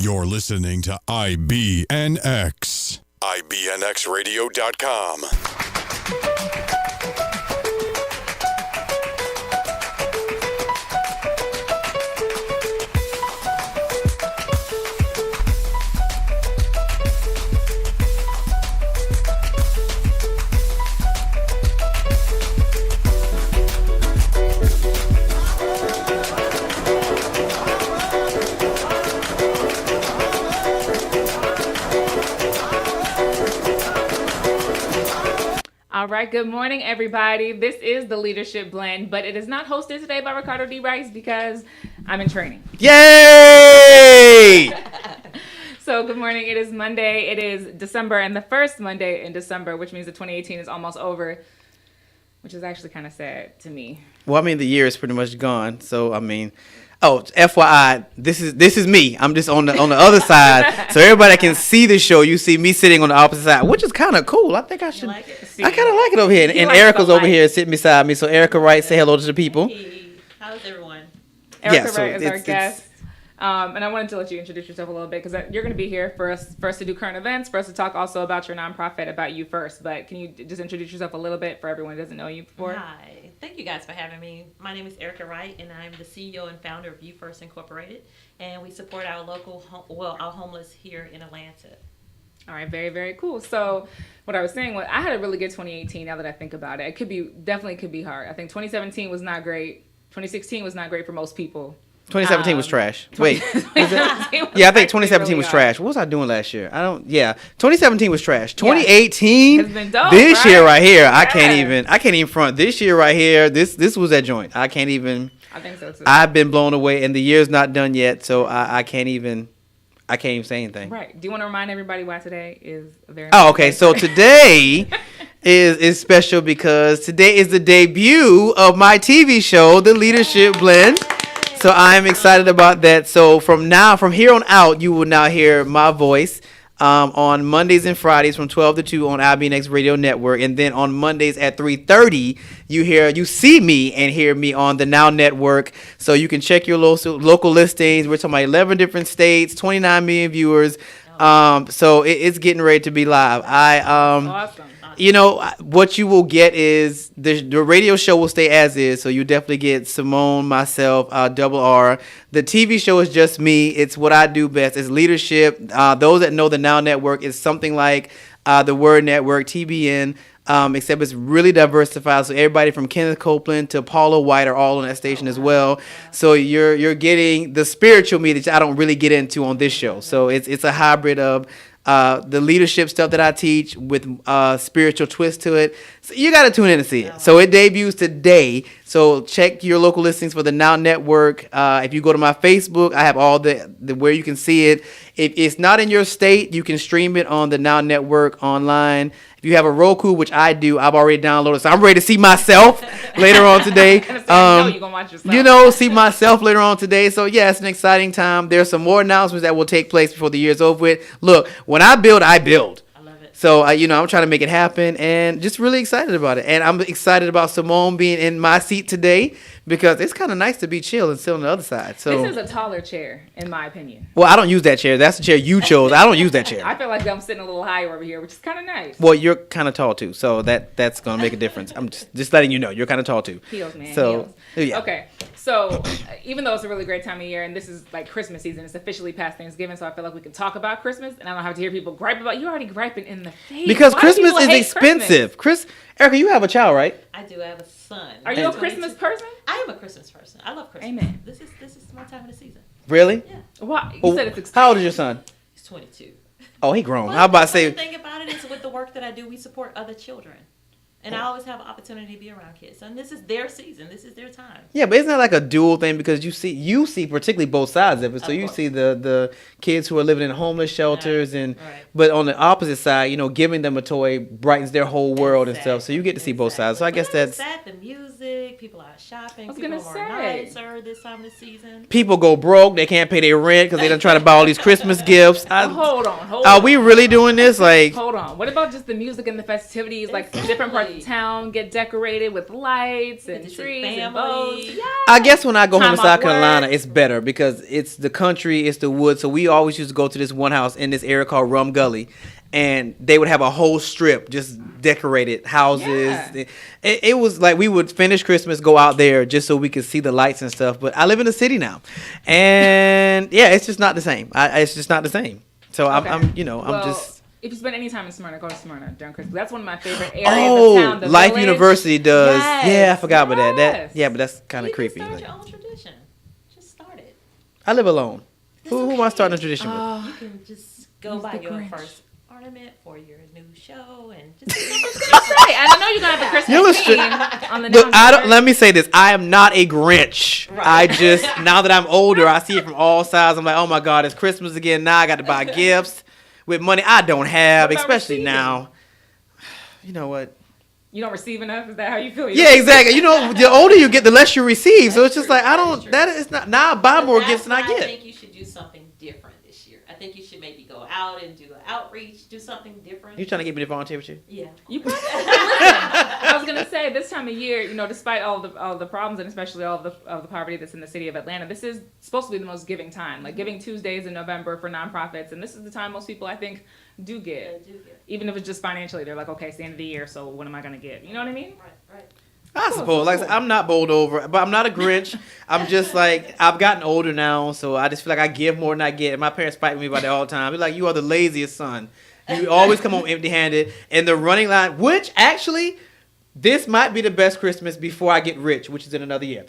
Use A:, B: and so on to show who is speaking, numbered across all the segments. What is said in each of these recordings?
A: You're listening to IBNX. IBNXradio.com.
B: All right, good morning, everybody. This is the Leadership Blend, but it is not hosted today by Ricardo D. Rice because I'm in training.
C: Yay!
B: So, good morning. It is Monday. It is December, and the first Monday in December, which means that 2018 is almost over, which is actually kind of sad to me.
C: Well, I mean, the year is pretty much gone. So, I mean, FYI, this is me. I'm just on the other side, so everybody can see the show. You see me sitting on the opposite side, which is kind of cool. I think I should.
B: Like it?
C: I kind of like it over here. And Erica's over here sitting beside me. So, Erica Wright, say hello to the people.
D: Hey, how's everyone?
B: Erica Wright is our guest. And I wanted to let you introduce yourself a little bit because you're going to be here for us to do current events, for us to talk also about your nonprofit, about you first. But can you just introduce yourself a little bit for everyone who doesn't know you before?
D: Hi. Thank you guys for having me. My name is Erica Wright, and I'm the CEO and founder of You First Incorporated. And we support our local, our homeless here in Atlanta.
B: All right, very, very cool. So what I was saying was I had a really good 2018 now that I think about it. It definitely could be hard. I think 2017 was not great. 2016 was not great for most people.
C: 2017 was trash. Wait.
B: 2017
C: Yeah, I think 2017 was
B: hard.
C: trash. What was I doing last year? 2017 was trash. 2018
B: has been dope,
C: this
B: right?
C: year right here, I
B: Yes.
C: can't even front. This year right here, this was that joint. I can't even.
B: I think so too.
C: I've been blown away, and the year's not done yet, so I can't even say anything.
B: Right. Do you want to remind everybody why today is a very
C: Oh, okay. So today is special because today is the debut of my TV show, The Leadership Blend. So I'm excited about that. So from here on out, you will now hear my voice on Mondays and Fridays from 12 to 2 on IBNX Radio Network. And then on Mondays at 3:30, you see me and hear me on the Now Network. So you can check your local listings. We're talking about 11 different states, 29 million viewers. So it's getting ready to be live.
B: awesome.
C: You know, what you will get is the radio show will stay as is. So you definitely get Simone, myself, Double R. The TV show is just me. It's what I do best. It's leadership. Those that know the Now Network is something like the Word Network, TBN, except it's really diversified. So everybody from Kenneth Copeland to Paula White are all on that station as well. So you're getting the spiritual me that I don't really get into on this show. So it's a hybrid of the leadership stuff that I teach with spiritual twist to it. So you got to tune in to see it. So it debuts today. So check your local listings for the Now Network. If you go to my Facebook, I have all the where you can see it. If it's not in your state, you can stream it on the Now Network online. If you have a Roku, which I do, I've already downloaded. So I'm ready to see myself later on today.
B: You're gonna watch yourself.
C: See myself later on today. So yeah, it's an exciting time. There's some more announcements that will take place before the year's over with. Look, when I build, I build.
D: I love it.
C: So I'm trying to make it happen, and just really excited about it. And I'm excited about Simone being in my seat today because it's kind of nice to be chill and sit on the other side. So
B: This is a taller chair, in my opinion.
C: well, I don't use that chair. That's the chair you chose. I don't use that chair.
B: I feel like I'm sitting a little higher over here, which is kind of nice.
C: Well, you're kind of tall too, so that's gonna make a difference. I'm just letting you know you're kind of tall too.
B: Heels, man.
C: So
B: Heels.
C: yeah.
B: Okay. So even though it's a really great time of year, and this is like Christmas season, it's officially past Thanksgiving, so I feel like we can talk about Christmas, and I don't have to hear people gripe about. You're already griping in the face.
C: Because
B: Why do
C: Christmas
B: people
C: is
B: hate
C: expensive. Erica, you have a child, right?
D: I do have a son.
B: Are you a
D: He's 22.
B: Christmas person?
D: I am a Christmas person. I love Christmas.
B: Amen.
D: This is my time of the season.
C: Really?
D: Yeah.
B: Why? You
C: Well,
B: said it's expensive.
C: how old is your son?
D: He's 22.
C: Oh, he grown.
D: But
C: How about
D: the
C: say?
D: thing about it is with the work that I do, we support other children. And I always have an opportunity to be around kids. And this is their season. This is their time.
C: Yeah, but isn't that like a dual thing because you see particularly both sides of it. So
D: Of
C: you
D: course.
C: see the kids who are living in homeless shelters
D: Right,
C: and
D: right.
C: but on the opposite side, giving them a toy brightens their whole world and stuff. So you get to see both sides. So I guess
D: But I'm
C: that's
D: sad, the music, music. People out shopping.
B: I was
D: People
B: gonna
D: are
B: say.
D: nicer this time of the season.
C: People go broke. They can't pay their rent because they done try to buy all these Christmas gifts.
B: Hold on.
C: Are we really doing this? Like,
B: Hold on. What about just the music and the festivities? Like different parts of town get decorated with lights and
D: Get to see
B: trees and
D: family.
B: bows. Yes.
C: I guess when I go home
B: Time
C: to South
B: off work.
C: Carolina, it's better because it's the country, it's the woods. So we always used to go to this one house in this area called Rum Gully, and they would have a whole strip just decorated houses.
B: Yeah.
C: It was like we would finish Christmas, go out there just so we could see the lights and stuff. But I live in the city now, and yeah, it's just not the same. It's just not the same. So
B: Okay.
C: I'm
B: Well,
C: just.
B: If you spend any time in Smyrna, go to Smyrna during Christmas. That's one of my favorite areas of town. The
C: Life
B: Village.
C: University does.
B: Yes,
C: Yeah, I forgot about that.
B: yes.
C: Yeah, but that's kind of
D: You
C: creepy.
D: can start
C: Like,
D: your own tradition. Just start it.
C: I live alone.
D: It's
C: Who am I
D: okay.
C: starting a tradition with?
B: Oh,
D: You can just go
B: He's
D: buy
B: the
D: your
B: Grinch.
D: first ornament for your new show and just.
B: right. And I know you're gonna have a Christmas
C: You're
B: theme on the
C: Look,
B: announcement.
C: let me say this. I am not a Grinch.
D: Right.
C: I just, now that I'm older, I see it from all sides. I'm like, oh my God, it's Christmas again. Now I got to buy gifts with money I don't have,
B: What about
C: especially
B: receiving?
C: now. You know what?
B: You don't receive enough. Is that how you feel?
C: Yeah, exactly. You know, the older you get, the less you receive. So it's just like, I don't, that is not, now I buy more gifts than I
D: I
C: get.
D: think you should do something different this year. I think you should maybe go out and do an outreach, do something different.
C: You trying to get me to volunteer with you?
D: Yeah.
B: You probably listen. I was gonna say this time of year, you know, despite all the problems and especially all of the poverty that's in the city of Atlanta, this is supposed to be the most giving time. Like Giving Tuesdays in November for nonprofits, and this is the time most people I think do give.
D: Yeah, do good.
B: Even if it's just financially, they're like, okay, it's the end of the year, so what am I gonna give? You know what I mean?
D: Right.
C: I suppose. Like I said, I'm not bowled over, but I'm not a Grinch. I'm just like, I've gotten older now, so I just feel like I give more than I get. And my parents fight with me about that all the time. They're like, you are the laziest son. You always come home empty-handed. And the running line, which actually, this might be the best Christmas before I get rich, which is in another year.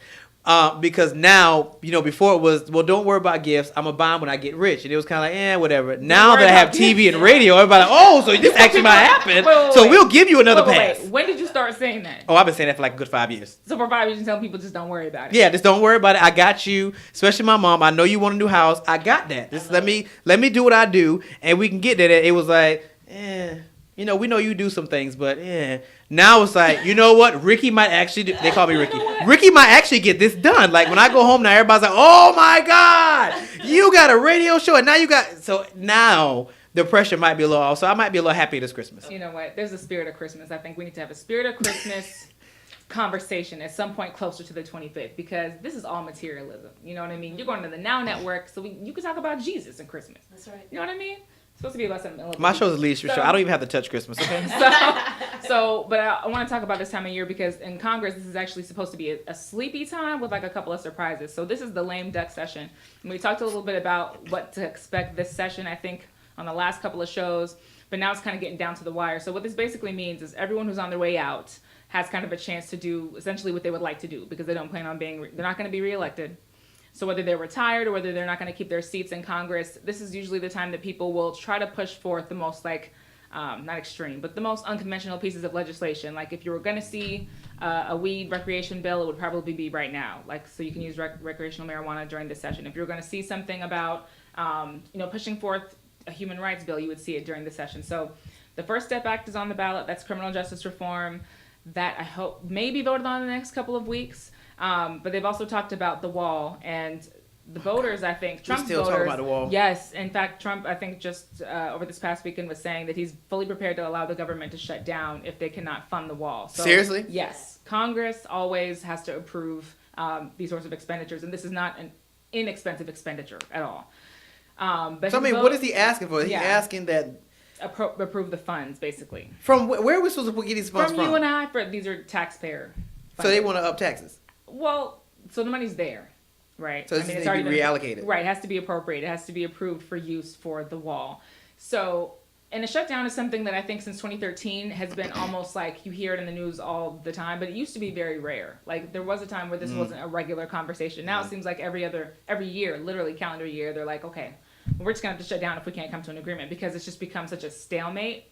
C: Because now, you know, before it was, well, don't worry about gifts. I'm going to buy them when I get rich. And it was kind of like, whatever. Now
B: worry
C: that I have
B: about
C: TV
B: gifts.
C: and radio, everybody like, oh, so this actually might happen.
B: Wait,
C: so
B: wait.
C: we'll give you another
B: Wait.
C: pass.
B: When did you start saying that?
C: Oh, I've been saying that for like a good 5 years.
B: So for 5 years, you tell people just don't worry about it.
C: Yeah, just don't worry about it. I got you. Especially my mom. I know you want a new house. I got that. Just let me do what I do, and we can get there. It was like, you know, we know you do some things, but Now it's like, you know what? Ricky might actually do. They call me Ricky. Ricky might actually get this done. Like when I go home now, everybody's like, oh my God, you got a radio show, and now you got. So now the pressure might be a little off. So I might be a little happy this Christmas.
B: You know what? There's a spirit of Christmas. I think we need to have a spirit of Christmas conversation at some point closer to the 25th, because this is all materialism. You know what I mean? You're going to the Now Network, so you can talk about Jesus and Christmas.
D: That's right.
B: You know what I mean? It's supposed to be about something.
C: My show's a leadership show. I don't even have to touch Christmas. Okay.
B: But I want to talk about this time of year because in Congress, this is actually supposed to be a sleepy time with like a couple of surprises. So this is the lame duck session. And we talked a little bit about what to expect this session, I think, on the last couple of shows. But now it's kind of getting down to the wire. So what this basically means is everyone who's on their way out has kind of a chance to do essentially what they would like to do, because they don't plan on they're not going to be reelected. So whether they're retired or whether they're not going to keep their seats in Congress, this is usually the time that people will try to push forth the most not extreme, but the most unconventional pieces of legislation. Like if you were going to see a weed recreation bill, it would probably be right now. Like, so you can use recreational marijuana during this session. If you're going to see something about, pushing forth a human rights bill, you would see it during the session. So the First Step Act is on the ballot. That's criminal justice reform that I hope may be voted on in the next couple of weeks. But they've also talked about the wall, and the voters, I think, Trump's
C: still
B: voters.
C: talking about the wall?
B: Yes. In fact, Trump, I think, just over this past weekend was saying that he's fully prepared to allow the government to shut down if they cannot fund the wall. So,
C: Seriously?
B: Yes. Congress always has to approve these sorts of expenditures, and this is not an inexpensive expenditure at all. But
C: So I mean, what is he asking for? He's
B: Yeah.
C: asking that
B: approve the funds, basically.
C: from where are we supposed to get these funds
B: From you and I, these are taxpayer funds.
C: So they want to up taxes.
B: Well, so the money's there, right?
C: So this needs to be reallocated.
B: Right, it has to be appropriated. It has to be approved for use for the wall. So, and a shutdown is something that I think since 2013 has been almost like you hear it in the news all the time, but it used to be very rare. Like there was a time where this wasn't a regular conversation. Now it seems like every year, literally calendar year, they're like, okay, we're just gonna have to shut down if we can't come to an agreement, because it's just become such a stalemate.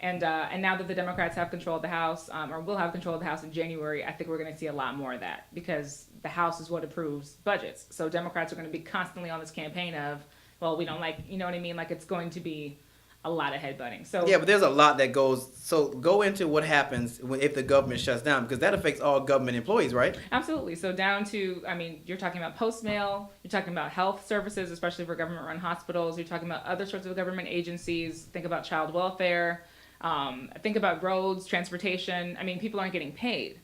B: And now that the Democrats have control of the House, or will have control of the House in January, I think we're going to see a lot more of that, because the House is what approves budgets. So Democrats are going to be constantly on this campaign of, well, we don't like, you know what I mean? Like it's going to be a lot of headbutting. So
C: Yeah, but there's a lot that goes. So go into what happens if the government shuts down, because that affects all government employees, right?
B: Absolutely. So down to, I mean, you're talking about post mail, you're talking about health services, especially for government-run hospitals. You're talking about other sorts of government agencies. Think about child welfare. Think about roads, transportation. I mean, people aren't getting paid.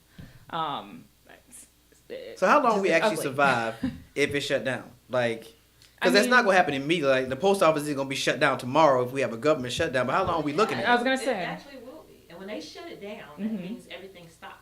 C: So how long we actually
B: ugly.
C: survive if it's shut down? Like,
B: I
C: because that's
B: mean-
C: not going to happen immediately. Like, the post office is going to be shut down tomorrow if we have a government shutdown. But how long are we looking
B: I
C: at?
B: was gonna
D: It
B: say.
D: actually will be. And when they shut it down, that
B: Mhm.
D: means everything stops.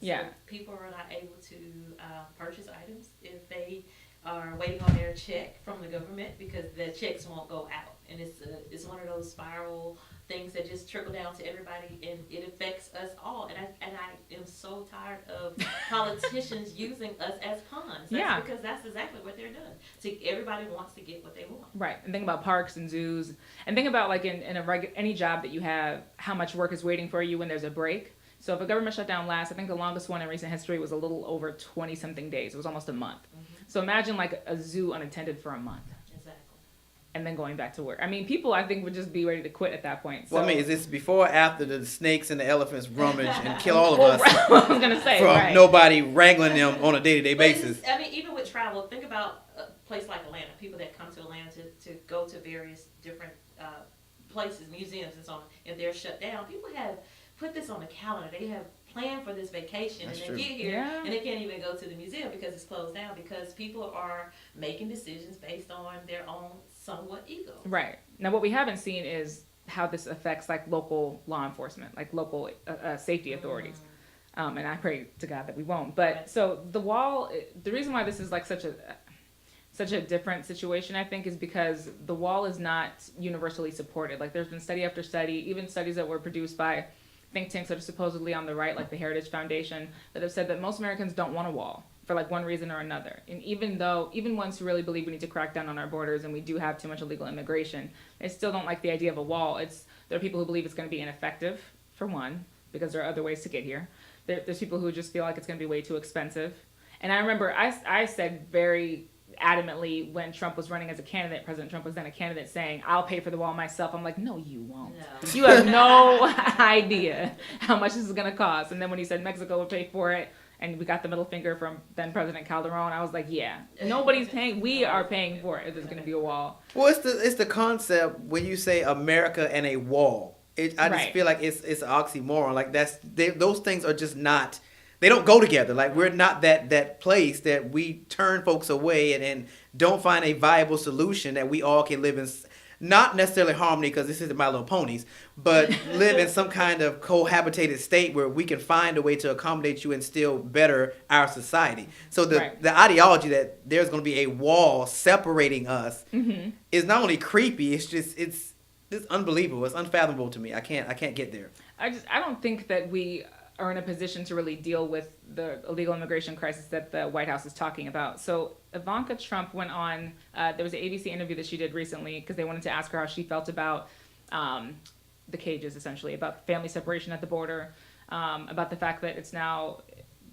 B: Yeah.
D: So people are not able to purchase items if they are waiting on their check from the government because the checks won't go out. And it's one of those spiral things that just trickle down to everybody, and it affects us all. And I am so tired of politicians using us as pawns.
B: Yeah.
D: Because that's exactly what they're doing. So everybody wants to get what they want.
B: Right, and think about parks and zoos, and think about like in any job that you have, how much work is waiting for you when there's a break. So if a government shutdown lasts, I think the longest one in recent history was a little over 20-something days. It was almost a month. So imagine like a zoo unattended for a month,
D: Exactly.
B: and then going back to work. I mean, people I think would just be ready to quit at that point. So,
C: Well, I mean, is this before or after the snakes and the elephants rummage and kill all of
B: Well,
C: us
B: right, I was gonna say
C: from
B: right.
C: nobody wrangling them on a day-to-day
D: But it's-
C: basis?
D: I mean, even with travel, think about a place like Atlanta. People that come to Atlanta to go to various different places, museums and so on, and they're shut down. People have put this on the calendar. They have planned for this vacation,
C: That's
D: and
C: true.
D: they get here
B: Yeah.
D: and they can't even go to the museum because it's closed down because people are making decisions based on their own somewhat ego.
B: Right. Now, what we haven't seen is how this affects like local law enforcement, like local safety authorities. And I pray to God that we won't. But
D: Right.
B: so the wall, the reason why this is like such a different situation, I think, is because the wall is not universally supported. Like there's been study after study, even studies that were produced by think tanks that are supposedly on the right, like the Heritage Foundation, that have said that most Americans don't want a wall for like one reason or another. And even ones who really believe we need to crack down on our borders and we do have too much illegal immigration, they still don't like the idea of a wall. There are people who believe it's going to be ineffective, for one, because there are other ways to get here. There's people who just feel like it's going to be way too expensive. And I remember I said very adamantly when Trump was running as a candidate, President Trump was then a candidate, saying, I'll pay for the wall myself. I'm like, no, you won't.
D: No.
B: You have no idea how much this is going to cost. And then when he said Mexico would pay for it, and we got the middle finger from then President Calderon, I was like, yeah, nobody's paying. We are paying for it if there's going to be a wall.
C: Well, it's the concept when you say America and a wall. I just
B: Right.
C: feel like it's an oxymoron. Like those things are just not. They don't go together. Like we're not that place that we turn folks away and don't find a viable solution that we all can live in. Not necessarily harmony, because this isn't My Little Ponies, but live in some kind of cohabitated state where we can find a way to accommodate you and still better our society. So
B: Right.
C: the ideology that there's going to be a wall separating us
B: Mm-hmm.
C: is not only creepy. It's unbelievable. It's unfathomable to me. I can't get there.
B: I don't think that we are in a position to really deal with the illegal immigration crisis that the White House is talking about. So Ivanka Trump went on, there was an ABC interview that she did recently because they wanted to ask her how she felt about the cages, essentially, about family separation at the border, about the fact that it's now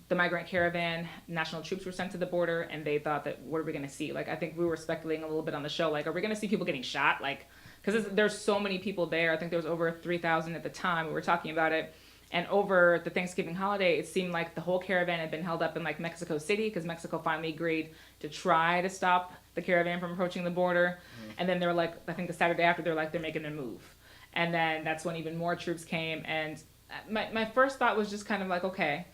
B: the migrant caravan, national troops were sent to the border, and they thought that, what are we going to see? Like, I think we were speculating a little bit on the show, like, are we going to see people getting shot? Like, because there's so many people there. I think there was over 3,000 at the time we were talking about it. And over the Thanksgiving holiday, it seemed like the whole caravan had been held up in like Mexico City because Mexico finally agreed to try to stop the caravan from approaching the border. And then they were like, I think the Saturday after, they're like, they're making a move. And then that's when even more troops came. And my first thought was just kind of like, okay,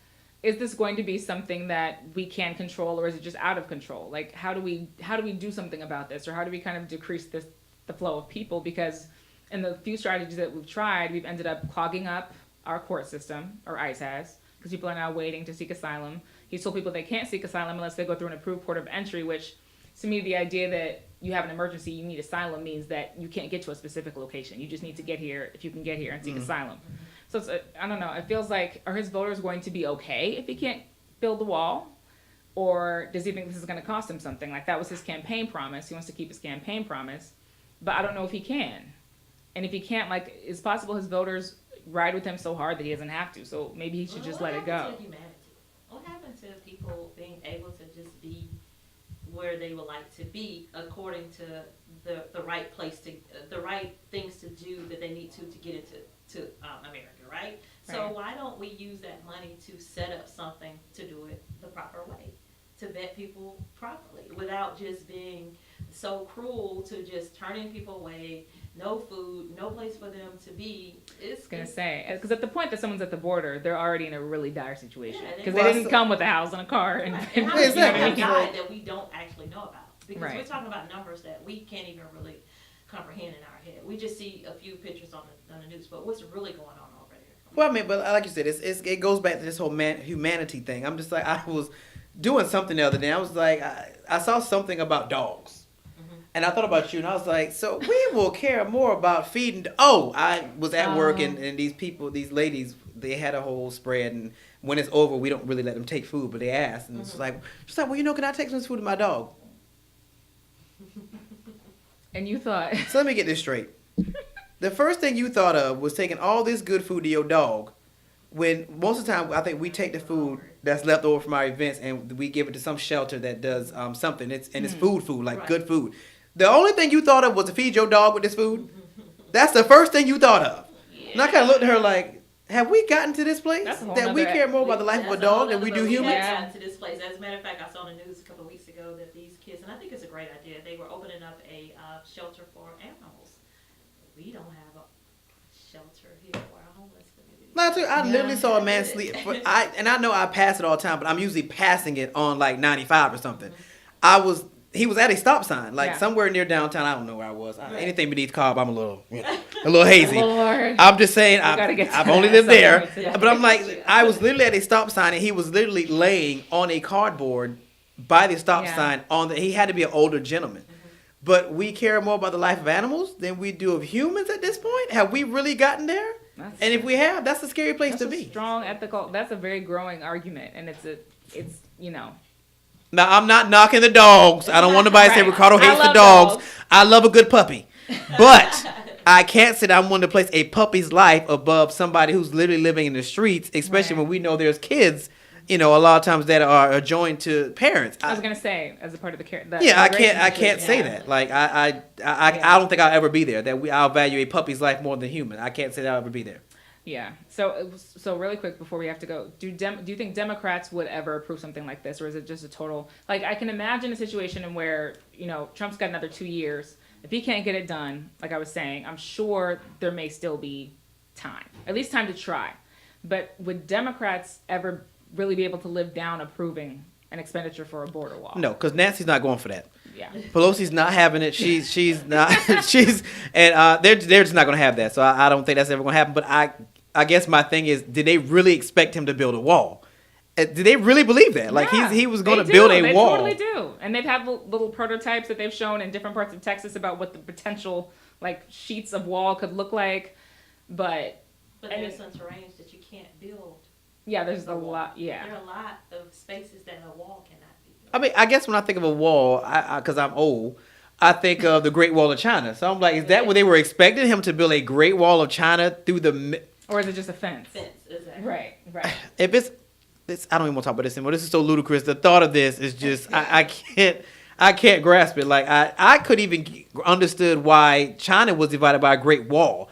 B: is this going to be something that we can control, or is it just out of control? Like, how do we do something about this, or how do we kind of decrease the flow of people? Because in the few strategies that we've tried, we've ended up clogging up our court system, or ICE has, because people are now waiting to seek asylum. He's told people they can't seek asylum unless they go through an approved port of entry, which to me, the idea that you have an emergency, you need asylum, means that you can't get to a specific location. You just need to get here if you can get here and seek asylum. So it's I don't know. It feels like, are his voters going to be okay if he can't build the wall? Or does he think this is going to cost him something? Like, that was his campaign promise. He wants to keep his campaign promise. But I don't know if he can. And if he can't, like, it's possible his voters ride with him so hard that he doesn't have to. So maybe he should just let it go.
D: What happened to humanity? What happened to people being able to just be where they would like to be according to the right place to, the right things to do that they need to get into America, right? So why don't we use that money to set up something to do it the proper way, to vet people properly, without just being so cruel to just turning people away, no food, no place for them to be. It's
B: gonna say, because at the point that someone's at the border, they're already in a really dire situation,
D: Yeah,
B: because they didn't come with a house and a car. And
D: and how many people have
C: Exactly.
D: died that we don't actually know about? Because
B: Right.
D: we're talking about numbers that we can't even really comprehend in our head. We just see a few pictures on the news, but what's really going on over there?
C: Well, I mean, but like you said, it goes back to this whole humanity thing. I'm just like, I was doing something the other day. I was like, I saw something about dogs. And I thought about you, and I was like, so we will care more about feeding. Oh, I was at work, and these ladies, they had a whole spread, and when it's over, we don't really let them take food, but they asked, and she's like, well, can I take some food to my dog?
B: And you thought,
C: So let me get this straight. The first thing you thought of was taking all this good food to your dog, when most of the time I think we take the food that's left over from our events and we give it to some shelter that does something. It's food, like
D: Right.
C: good food. The only thing you thought of was to feed your dog with this food. That's the first thing you thought of.
D: Yeah.
C: And I kind of looked at her like, have we gotten to this place
B: That's a whole
C: that we
B: nother-
C: care more about the life of a dog than we do humans?
B: Yeah.
D: To this place. As a matter of fact, I saw in the news a couple of weeks ago that these kids, and I think it's a great idea, they were opening up a shelter for animals. We don't have a shelter here for our homeless community.
C: No, I literally saw a man sleep. I know I pass it all the time, but I'm usually passing it on like 95 or something. He was at a stop sign, like somewhere near downtown. I don't know where I was. Anything beneath Cobb, I'm a little hazy.
B: Lord.
C: I'm just saying,
B: gotta get to
C: I've
B: that
C: only lived there.
B: somewhere.
C: But I'm like, I was literally at a stop sign, and he was literally laying on a cardboard by the stop sign. He had to be an older gentleman. But we care more about the life of animals than we do of humans at this point. Have we really gotten there? And if we have, that's a scary place to be.
B: Strong ethical. That's a very growing argument, and it's
C: Now, I'm not knocking the dogs. I don't want nobody to say
B: Right.
C: Ricardo
B: I
C: hates the
B: love
C: dogs.
B: dogs.
C: I love a good puppy. But I can't say that I'm willing to place a puppy's life above somebody who's literally living in the streets, especially when we know there's kids, a lot of times that are joined to parents.
B: I was gonna say as a part of the care.
C: I can't say that. Like I don't think I'll ever be there. I'll value a puppy's life more than human. I can't say that I'll ever be there.
B: Yeah. So really quick before we have to go, do you think Democrats would ever approve something like this, or is it just a total? Like, I can imagine a situation in where Trump's got another 2 years. If he can't get it done, like I was saying, I'm sure there may still be time, at least time to try. But would Democrats ever really be able to live down approving an expenditure for a border wall?
C: No, because Nancy's not going for that.
B: Yeah.
C: Pelosi's not having it. She's not. They're just not going to have that. So I don't think that's ever going to happen. But I guess my thing is, did they really expect him to build a wall? Did they really believe that? Like he was going to build a wall?
B: They totally do. And they've had little prototypes that they've shown in different parts of Texas about what the potential sheets of wall could look like. But
D: there's some terrains that you can't build.
B: Yeah, there's a lot. Yeah.
D: There are a lot of spaces that a wall cannot be built.
C: I mean, I guess when I think of a wall, because I'm old, I think of the Great Wall of China. So I'm like, is that what they were expecting him to build, a Great Wall of China through the?
B: Or is it just a fence?
D: Fence, exactly.
B: Right.
C: If it's I don't even want to talk about this anymore. This is so ludicrous. The thought of this is just I can't grasp it. Like I could even understood why China was divided by a Great Wall.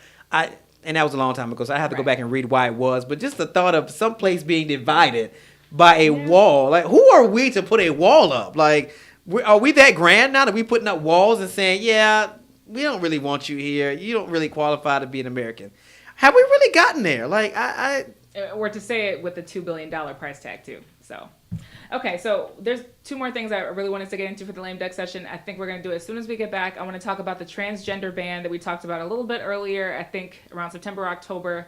C: And that was a long time ago, so I have to go back and read why it was. But just the thought of some place being divided by a wall, like who are we to put a wall up? Like are we that grand now that we putting up walls and saying, yeah, we don't really want you here. You don't really qualify to be an American. Have we really gotten there? Like
B: or to say it with the $2 billion price tag too. So, okay, so there's two more things I really wanted to get into for the lame duck session. I think we're going to do it as soon as we get back. I want to talk about the transgender ban that we talked about a little bit earlier, I think around September, October,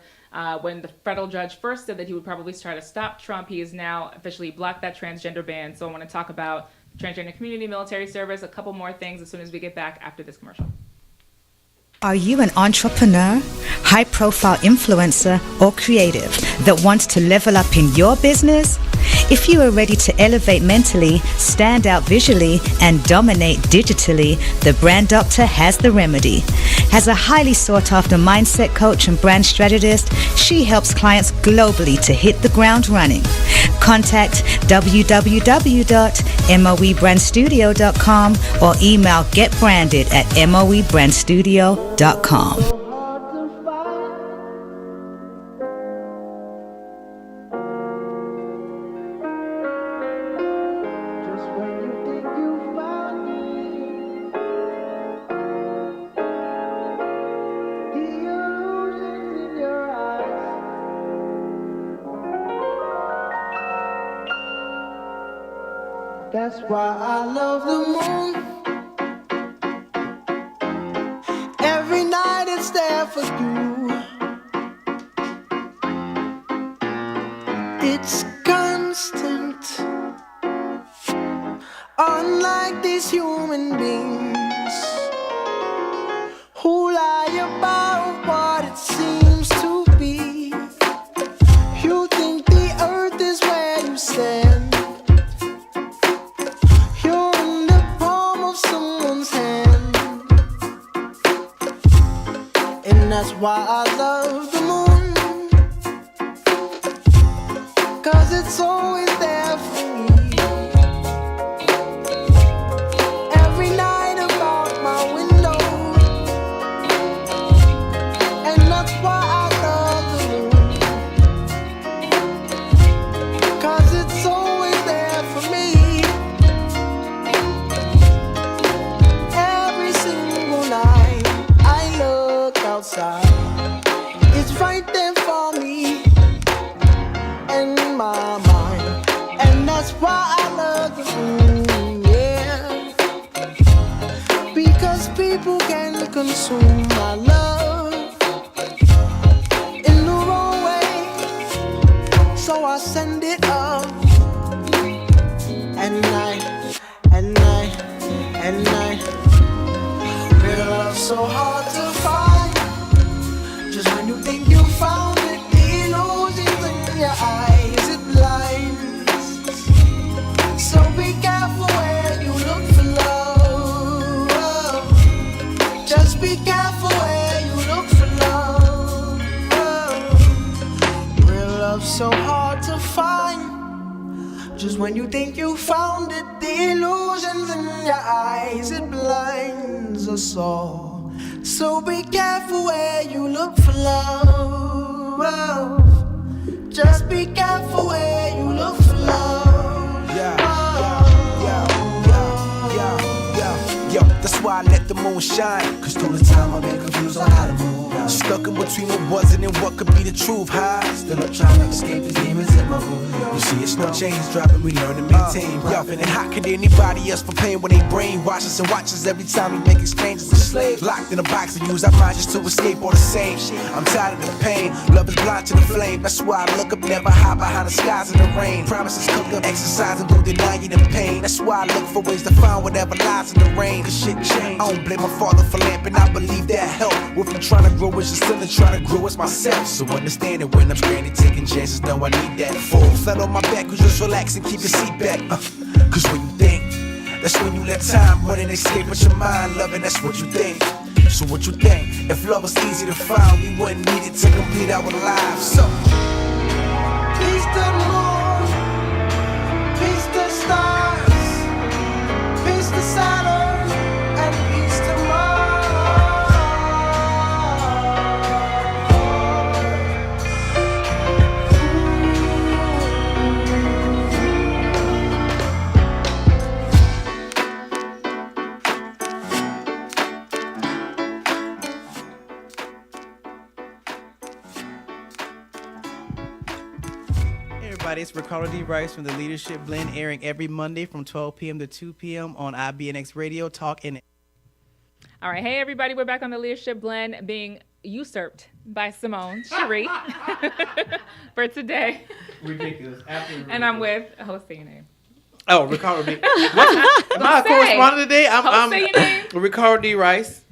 B: when the federal judge first said that he would probably try to stop Trump. He has now officially blocked that transgender ban. So I want to talk about transgender community, military service, a couple more things as soon as we get back after this commercial.
E: Are you an entrepreneur, high-profile influencer, or creative that wants to level up in your business? If you are ready to elevate mentally, stand out visually, and dominate digitally, the Brand Doctor has the remedy. As a highly sought-after mindset coach and brand strategist, she helps clients globally to hit the ground running. Contact www.moebrandstudio.com or email getbranded@moebrandstudio.com.
F: That's why I love the moon. Every night it's there for you. It's constant. Unlike these human beings who lie about what it seems to be. You think the earth is where you stand. You're in the palm of someone's hand. And that's why I love the moon. 'Cause it's always there for me. Every night about my window. And that's why I love the moon. 'Cause it's always there for me. Every single night I look outside. It's right there for me. In my mind. And that's why I love the moon, yeah. Because people can consume my love in the wrong way. So I send it up. And night, and night, and night. Real love so hard to find. Just when you think you found it, the illusions in your eyes, it blinds. So be careful where you look for love. Just be careful where you look for love. Real love so hard to find. Just when you think you found it, the illusions in your eyes, it blinds us all. So be careful where you look for love. Just be careful where you look for love.
G: Yo, that's why I let the moon shine. 'Cause through the time I've been confused on how to move. Stuck in between what wasn't and what could be the truth. High, still up trying to escape the demons in my room. You see, it's no chains dropping, we learn to maintain. Yo, and how could anybody else for pain when they brainwash us and watch us every time we make exchanges of slaves? Locked in a box and use our minds just to escape all the same. I'm tired of the pain, love is blind to the flame. That's why I look up, never hide behind the skies in the rain. Promises cook up, exercise and don't deny you the pain. That's why I look for ways to find whatever lies in the rain. 'Cause shit changed. I don't blame my father for lamping, I believe that help. With me trying to grow as a sinner, trying to grow as myself. So understand it when I'm stranded, taking chances, know I need that. Full flat on my back, you just relax and keep your seat back. 'Cause when you think, that's when you let time run and escape with your mind, loving, that's what you think. So what you think? If love was easy to find, we wouldn't need it to complete our lives. So
F: Peace to the moon, peace to the stars, peace to Saturn, and peace to Mars.
C: Everybody, it's Ricardo D. Rice from the Leadership Blend, airing every Monday from 12 p.m. to 2 p.m. on IBNX Radio Talk.
B: All right, hey everybody, we're back on the Leadership Blend, being usurped by Simone Cherie for today.
C: Ridiculous. Absolutely ridiculous.
B: And I'm with, say your name.
C: Oh, Ricardo D. Am I a correspondent today?
B: Say your name.
C: Ricardo D. Rice.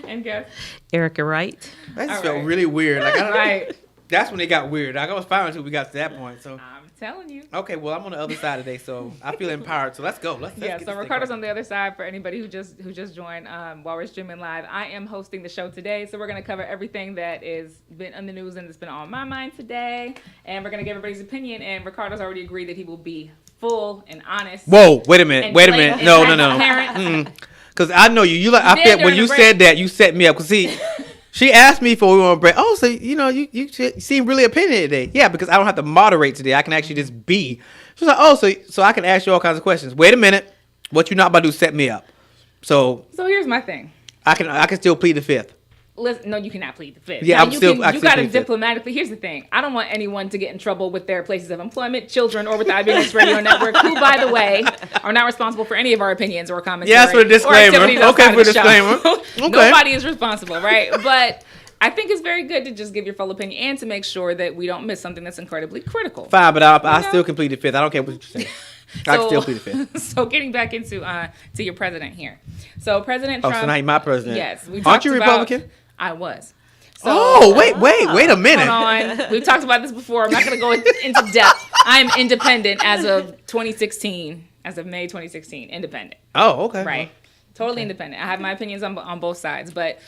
B: And guess.
H: Erica Wright.
C: That just
B: All
C: felt
B: right.
C: really weird. Like, I don't,
B: Right.
C: That's when it got weird. Like, I was fine until we got to that point. So
B: I'm telling you.
C: okay, well, I'm on the other side today, so I feel empowered. So let's go. Let's
B: Yeah,
C: get
B: so
C: this thing
B: Ricardo's
C: going.
B: on the other side for anybody who just joined while we're streaming live. I am hosting the show today, so we're going to cover everything that is been in the news and that's been on my mind today, and we're going to give everybody's opinion, and Ricardo's already agreed that he will be full and honest.
C: Whoa, wait a minute.
B: and
C: Wait a
B: blatant
C: minute.
B: and
C: No.
B: transparent.
C: Because I know you. You like. I
B: Then
C: feel when
B: during
C: you
B: the break-
C: said that, you set me up. Because see, she asked me before we went on break. Oh, so you seem really opinionated today. Yeah, because I don't have to moderate today. I can actually just be. She's like, oh, so I can ask you all kinds of questions. Wait a minute. What you not about to do is set me up. So
B: So here's my thing.
C: I can still plead the fifth.
B: Listen, no, you cannot plead the fifth.
C: Yeah,
B: Now,
C: I'm still.
B: you
C: I
B: got
C: still
B: to
C: plead the fifth.
B: diplomatically. Here's the thing: I don't want anyone to get in trouble with their places of employment, children, or with the IBNX Radio Network, who, by the way, are not responsible for any of our opinions or commentary.
C: Yeah, that's for the disclaimer. Okay, for the disclaimer. Okay.
B: Nobody is responsible, right? But I think it's very good to just give your full opinion and to make sure that we don't miss something that's incredibly critical.
C: Fine, but I still can plead the fifth. I don't care what you're saying. I can still plead the fifth.
B: So getting back into to your president here. So President Trump.
C: Oh, so now you're my president.
B: Yes. We
C: Aren't
B: talked
C: you
B: about-
C: Republican?
B: I was. So,
C: Oh, wait a minute.
B: hold on. We've talked about this before. I'm not going to go into depth. I'm independent as of 2016, as of May 2016. Independent.
C: Oh, okay.
B: Right. Totally independent. I have my opinions on both sides. But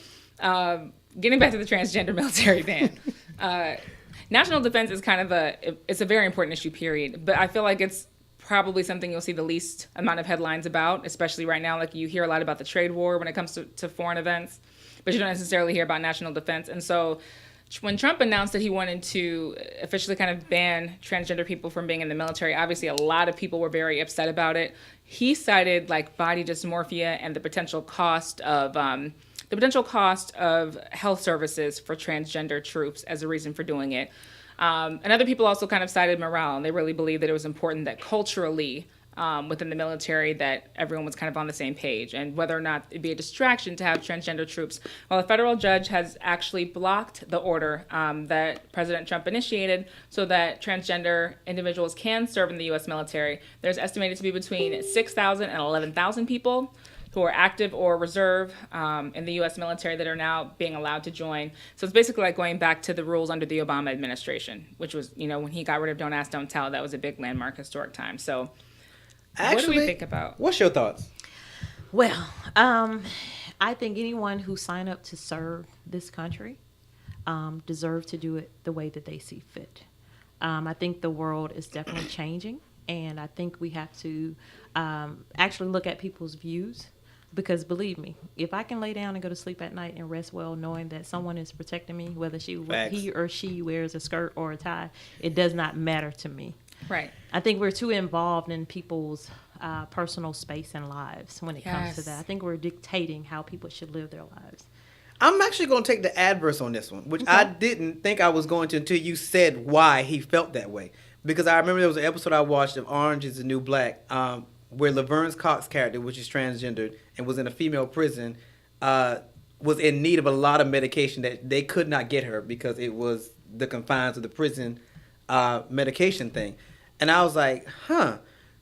B: getting back to the transgender military ban, national defense is kind of it's a very important issue, period. But I feel like it's probably something you'll see the least amount of headlines about, especially right now. Like you hear a lot about the trade war when it comes to foreign events, but you don't necessarily hear about national defense. And so when Trump announced that he wanted to officially kind of ban transgender people from being in the military, obviously a lot of people were very upset about it. He cited like body dysmorphia and the potential cost of health services for transgender troops as a reason for doing it. And other people also kind of cited morale, and they really believed that it was important that culturally within the military that everyone was kind of on the same page, and whether or not it'd be a distraction to have transgender troops. Well, a federal judge has actually blocked the order that President Trump initiated so that transgender individuals can serve in the U.S. military. There's estimated to be between 6,000 and 11,000 people who are active or reserve in the U.S. military that are now being allowed to join. So it's basically like going back to the rules under the Obama administration, which was, when he got rid of Don't Ask, Don't Tell, that was a big landmark historic time. So what do we think about?
C: What's your thoughts?
D: Well, I think anyone who signed up to serve this country deserve to do it the way that they see fit. I think the world is definitely changing, and I think we have to actually look at people's views. Because believe me, if I can lay down and go to sleep at night and rest well knowing that someone is protecting me, whether he or she wears a skirt or a tie, it does not matter to me.
B: Right.
D: I think we're too involved in people's personal space and lives when it comes to
B: Yes.
D: that. I think we're dictating how people should live their lives.
C: I'm actually going to take the adverse on this one, which I didn't think I was going to until you said why he felt that way. Because I remember there was an episode I watched of Orange is the New Black, where Laverne Cox's character, which is transgendered and was in a female prison, was in need of a lot of medication that they could not get her because it was the confines of the prison medication thing. And I was like,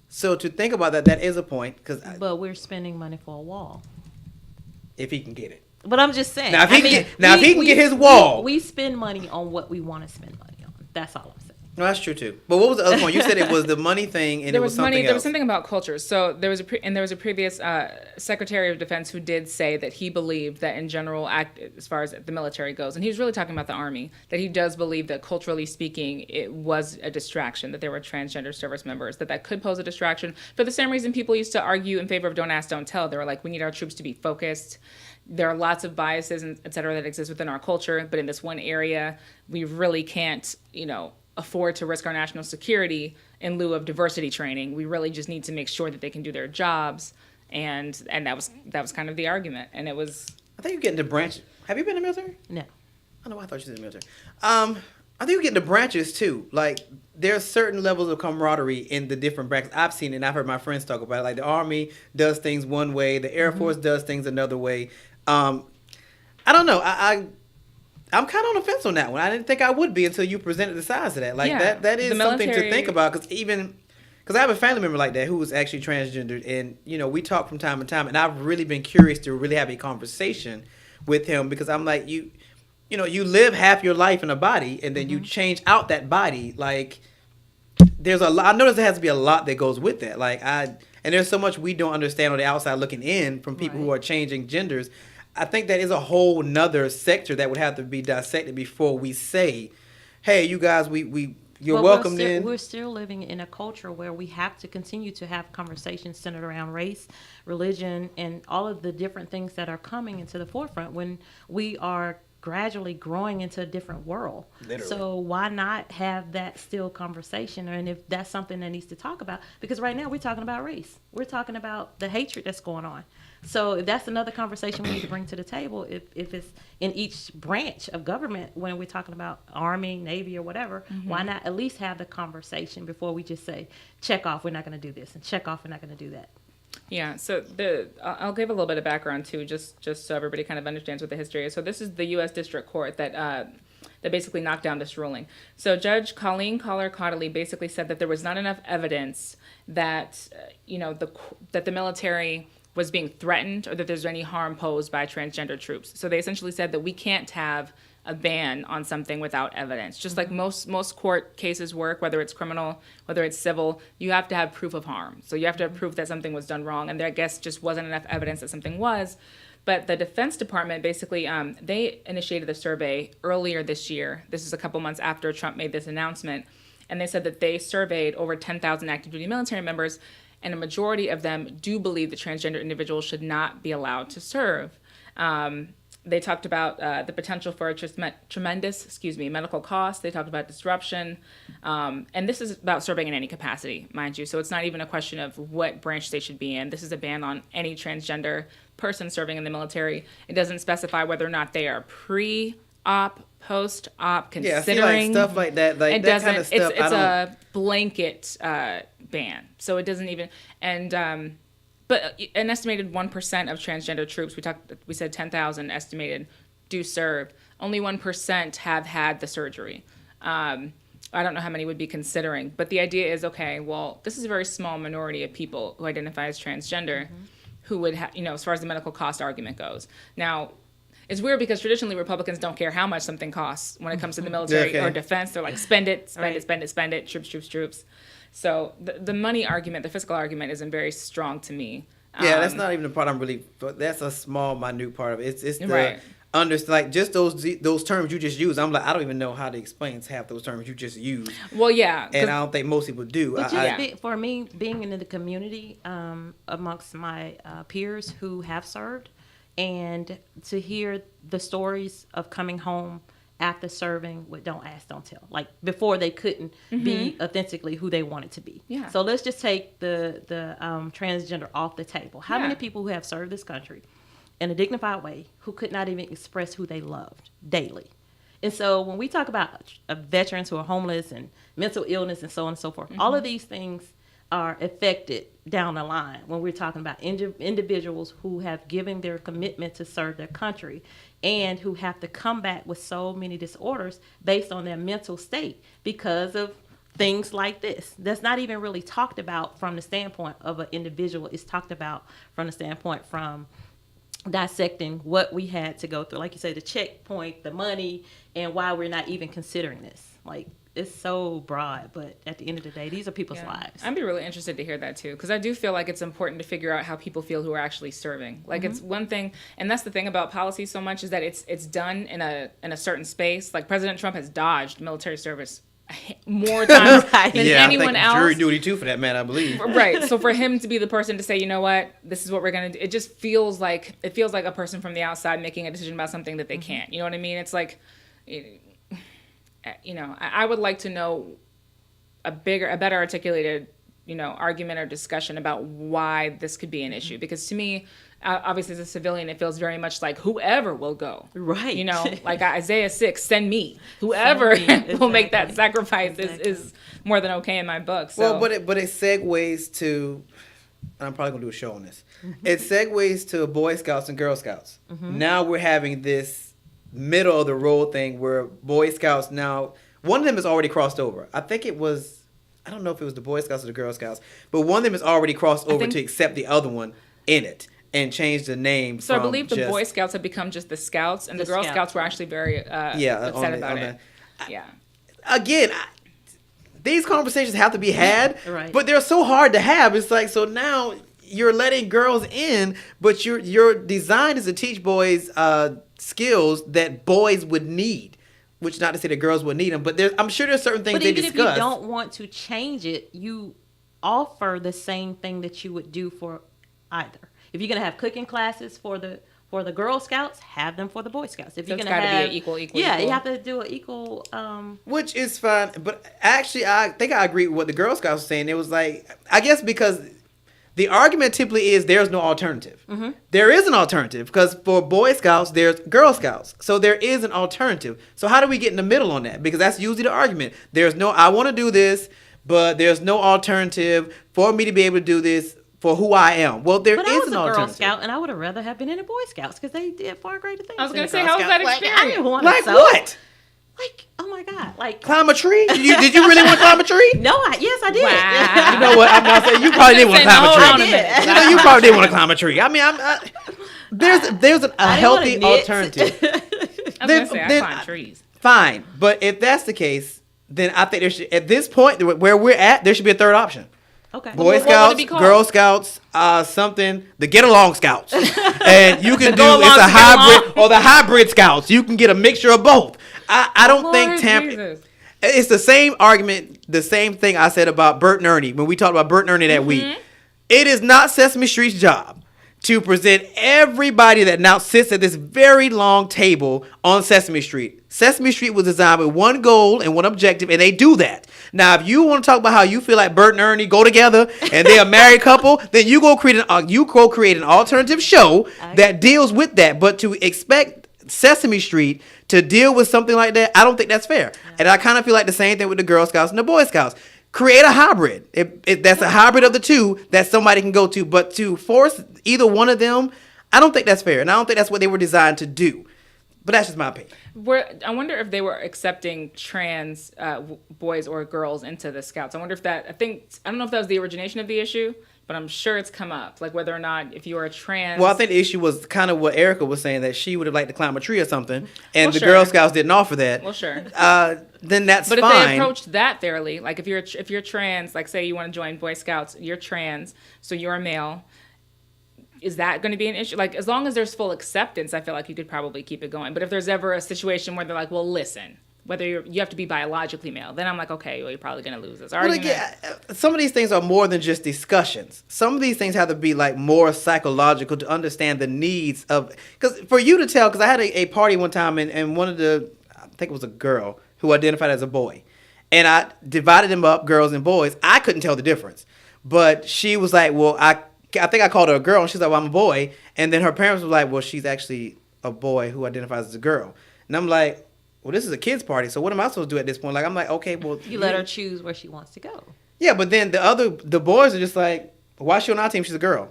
C: So to think about that, that is a point.
D: But we're spending money for a wall.
C: If he can get it.
D: But I'm just saying.
C: Now, if he can get his wall.
D: We spend money on what we want to spend money on. That's all I'm saying.
C: No, that's true too. But what was the other point? You said it was the money thing, and
B: There
C: it was something
B: money.
C: else.
B: There was something about cultures. So there was a previous Secretary of Defense who did say that he believed that in general, as far as the military goes, and he was really talking about the Army, that he does believe that culturally speaking, it was a distraction, that there were transgender service members, that could pose a distraction. For the same reason people used to argue in favor of Don't Ask, Don't Tell. They were like, we need our troops to be focused. There are lots of biases, et cetera, that exist within our culture, but in this one area, we really can't, afford to risk our national security in lieu of diversity training. We really just need to make sure that they can do their jobs, and that was kind of the argument. And it was.
C: I think you're getting the branch. Have you been in the military?
D: No.
C: I know. I thought you was in the military. I think you're getting the branches too. Like there's certain levels of camaraderie in the different branches. I've seen it, and I've heard my friends talk about it. Like the Army does things one way, the Air Force does things another way. I don't know. I'm kind of on the fence on that one. I didn't think I would be until you presented the size of that. Like that is something to think about because I have a family member like that who was actually transgendered, and we talk from time to time, and I've really been curious to really have a conversation with him because I'm like you live half your life in a body, and then you change out that body. Like there's a lot. I notice there has to be a lot that goes with that. And there's so much we don't understand on the outside looking in from people who are changing genders. I think that is a whole nother sector that would have to be dissected before we say, hey, you guys, you're welcome in.
D: We're still living in a culture where we have to continue to have conversations centered around race, religion, and all of the different things that are coming into the forefront when we are gradually growing into a different world.
C: Literally.
D: So why not have that still conversation? And if that's something that needs to talk about, because right now we're talking about race. We're talking about the hatred that's going on. So if that's another conversation we need to bring to the table, if it's in each branch of government, when we're talking about Army, Navy, or whatever, why not at least have the conversation before we just say, check off, we're not going to do this, and check off, we're not going to do that.
B: Yeah, so I'll give a little bit of background too, just so everybody kind of understands what the history is. So this is the U.S. District Court that basically knocked down this ruling. So Judge Colleen Collar Cotterly basically said that there was not enough evidence that that the military was being threatened or that there's any harm posed by transgender troops. So they essentially said that we can't have a ban on something without evidence. Just like most court cases work, whether it's criminal, whether it's civil, you have to have proof of harm. So you have to have proof that something was done wrong, and there, I guess, just wasn't enough evidence that something was. But the Defense Department basically, they initiated a survey earlier this year. This is a couple months after Trump made this announcement. And they said that they surveyed over 10,000 active duty military members, and a majority of them do believe that transgender individuals should not be allowed to serve. They talked about the potential for tremendous, medical costs. They talked about disruption. And this is about serving in any capacity, mind you. So it's not even a question of what branch they should be in. This is a ban on any transgender person serving in the military. It doesn't specify whether or not they are pre-op, post-op, considering.
C: Yeah, I feel like stuff like that. Like
B: it
C: that
B: doesn't.
C: kind of stuff.
B: It's a blanket ban. So it doesn't even. And but an estimated 1% of transgender troops, we said 10,000 estimated, do serve. Only 1% have had the surgery. I don't know how many would be considering, but the idea is, okay, well, this is a very small minority of people who identify as transgender, who would have, as far as the medical cost argument goes. Now, it's weird because traditionally Republicans don't care how much something costs when it comes to the military or defense. They're like, spend it, troops. So the money argument, the fiscal argument, isn't very strong to me.
C: Yeah, that's not even the part I'm really. That's a small, minute part of it. It's the
B: right.
C: Like just those terms you just used. I'm like, I don't even know how to explain half those terms you just used.
B: Well, yeah,
C: and I don't think most people do.
D: But for me, being in the community amongst my peers who have served, and to hear the stories of coming home after serving with don't ask, don't tell. Like before they couldn't be authentically who they wanted to be.
B: Yeah.
D: So let's just take the transgender off the table. How many people who have served this country in a dignified way who could not even express who they loved daily? And so when we talk about veterans who are homeless and mental illness and so on and so forth, all of these things are affected down the line when we're talking about individuals who have given their commitment to serve their country and who have to come back with so many disorders based on their mental state because of things like this. That's not even really talked about from the standpoint of an individual. It's talked about from the standpoint from dissecting what we had to go through. Like you say, the checkpoint, the money, and why we're not even considering this. Like, it's so broad, but at the end of the day, these are people's lives.
B: I'd be really interested to hear that too, because I do feel like it's important to figure out how people feel who are actually serving. Like it's one thing, and that's the thing about policy so much, is that it's done in a certain space. Like President Trump has dodged military service more times than anyone else.
C: Jury duty too, for that man, I believe.
B: Right. So for him to be the person to say, you know what, this is what we're gonna do, it just feels like a person from the outside making a decision about something that they can't. You know what I mean? It's like, I would like to know a better articulated, argument or discussion about why this could be an issue. Because to me, obviously as a civilian, it feels very much like whoever will go.
D: Right.
B: Like Isaiah 6, send me. Whoever will make that sacrifice is more than okay in my book. So.
C: Well, but it segues to, and I'm probably going to do a show on this. It segues to Boy Scouts and Girl Scouts. Now we're having this middle of the road thing where Boy Scouts now, one of them has already crossed over. I think it was, I don't know if it was the Boy Scouts or the Girl Scouts, but one of them has already crossed over to accept the other one in it and change the name.
B: So I believe the Boy Scouts have become just the Scouts, and the Girl Scouts were actually very upset about it.
C: Again, these conversations have to be had,
D: right.
C: But they're so hard to have. It's like, so now you're letting girls in, but your design is to teach boys skills that boys would need, which not to say that girls would need them, but I'm sure there's certain things they discuss.
D: But even if you don't want to change it, you offer the same thing that you would do for either. If you're going to have cooking classes for the for the Girl Scouts, have them for the Boy Scouts. If
B: So
D: you're
B: it's
D: gonna
B: gotta
D: have
B: be an equal.
D: yeah,
B: equal.
D: you have to do an equal.
C: Which is fine, but actually, I think I agree with what the Girl Scouts were saying. It was like, I guess because the argument typically is there's no alternative.
D: Mm-hmm.
C: There is an alternative because for Boy Scouts, there's Girl Scouts. So there is an alternative. So how do we get in the middle on that? Because that's usually the argument. There's no, I want to do this, but there's no alternative for me to be able to do this for who I am. Well, there
D: But
C: is
D: I was
C: an
D: a Girl
C: alternative.
D: Scout, and I would have rather have been in the Boy Scouts because they did far greater things.
B: I was
D: than
B: gonna
D: the
B: say,
D: Girl
B: how was that
D: Scouts. Like, I
B: experience?
D: didn't want
C: Like
D: to
C: what?
D: Like, oh my God, like.
C: Climb a tree? Did you really want to climb a tree?
D: No, yes, I did.
B: Wow.
C: You know what? I'm not saying you probably didn't want to climb a
B: Hold
C: tree.
B: on a minute.
C: You know, you probably didn't want to climb a tree. I mean, there's a
D: I didn't
C: healthy
D: wanna knit.
C: alternative.
B: I was gonna
C: Then-
B: say I
C: then-
B: climb trees.
C: Fine, but if that's the case, then I think there should, at this point where we're at, there should be a third option.
D: Okay.
C: Boy
B: What would it
C: Scouts,
B: be called?
C: Girl Scouts, something, the Get Along Scouts. And you can do,
B: Go along
C: it's a
B: to get
C: hybrid,
B: along.
C: or the Hybrid Scouts. You can get a mixture of both. I don't
B: Lord
C: think Tampa,
B: Jesus.
C: it's the same argument, the same thing I said about Bert and Ernie when we talked about Bert and Ernie that week. It is not Sesame Street's job to present everybody that now sits at this very long table on Sesame Street. Sesame Street was designed with one goal and one objective, and they do that. Now, if you want to talk about how you feel like Bert and Ernie go together and they're a married couple, then you go create an alternative show that deals with that. But to expect Sesame Street to deal with something like that, I don't think that's fair. And I kind of feel like the same thing with the Girl Scouts and the Boy Scouts. Create a hybrid. If that's a hybrid of the two that somebody can go to. But to force either one of them, I don't think that's fair. And I don't think that's what they were designed to do. But that's just my opinion.
B: I wonder if they were accepting trans boys or girls into the Scouts. I wonder if I don't know if that was the origination of the issue, but I'm sure it's come up. Like whether or not if you are a trans.
C: Well, I think the issue was kind of what Erica was saying, that she would have liked to climb a tree or something. And
B: Well,
C: the
B: sure.
C: Girl Scouts didn't offer that.
B: Well, sure.
C: Then that's
B: But if
C: fine.
B: they approached that fairly, like if you're trans, like say you want to join Boy Scouts, you're trans, so you're a male. Is that going to be an issue? Like, as long as there's full acceptance, I feel like you could probably keep it going. But if there's ever a situation where they're like, well, listen, whether you have to be biologically male, then I'm like, okay, well, you're probably going to lose this
C: But
B: argument.
C: again, some of these things are more than just discussions. Some of these things have to be like more psychological to understand the needs of. Because for you to tell, because I had a party one time and one of the, I think it was a girl who identified as a boy, and I divided them up, girls and boys. I couldn't tell the difference, but she was like, well, I think I called her a girl, and she's like, well, I'm a boy. And then her parents were like, well, she's actually a boy who identifies as a girl. And I'm like, well, this is a kid's party, so what am I supposed to do at this point? Like, I'm like, okay, well.
D: You let her choose where she wants to go.
C: Yeah, but then the boys are just like, why is she on our team? She's a girl.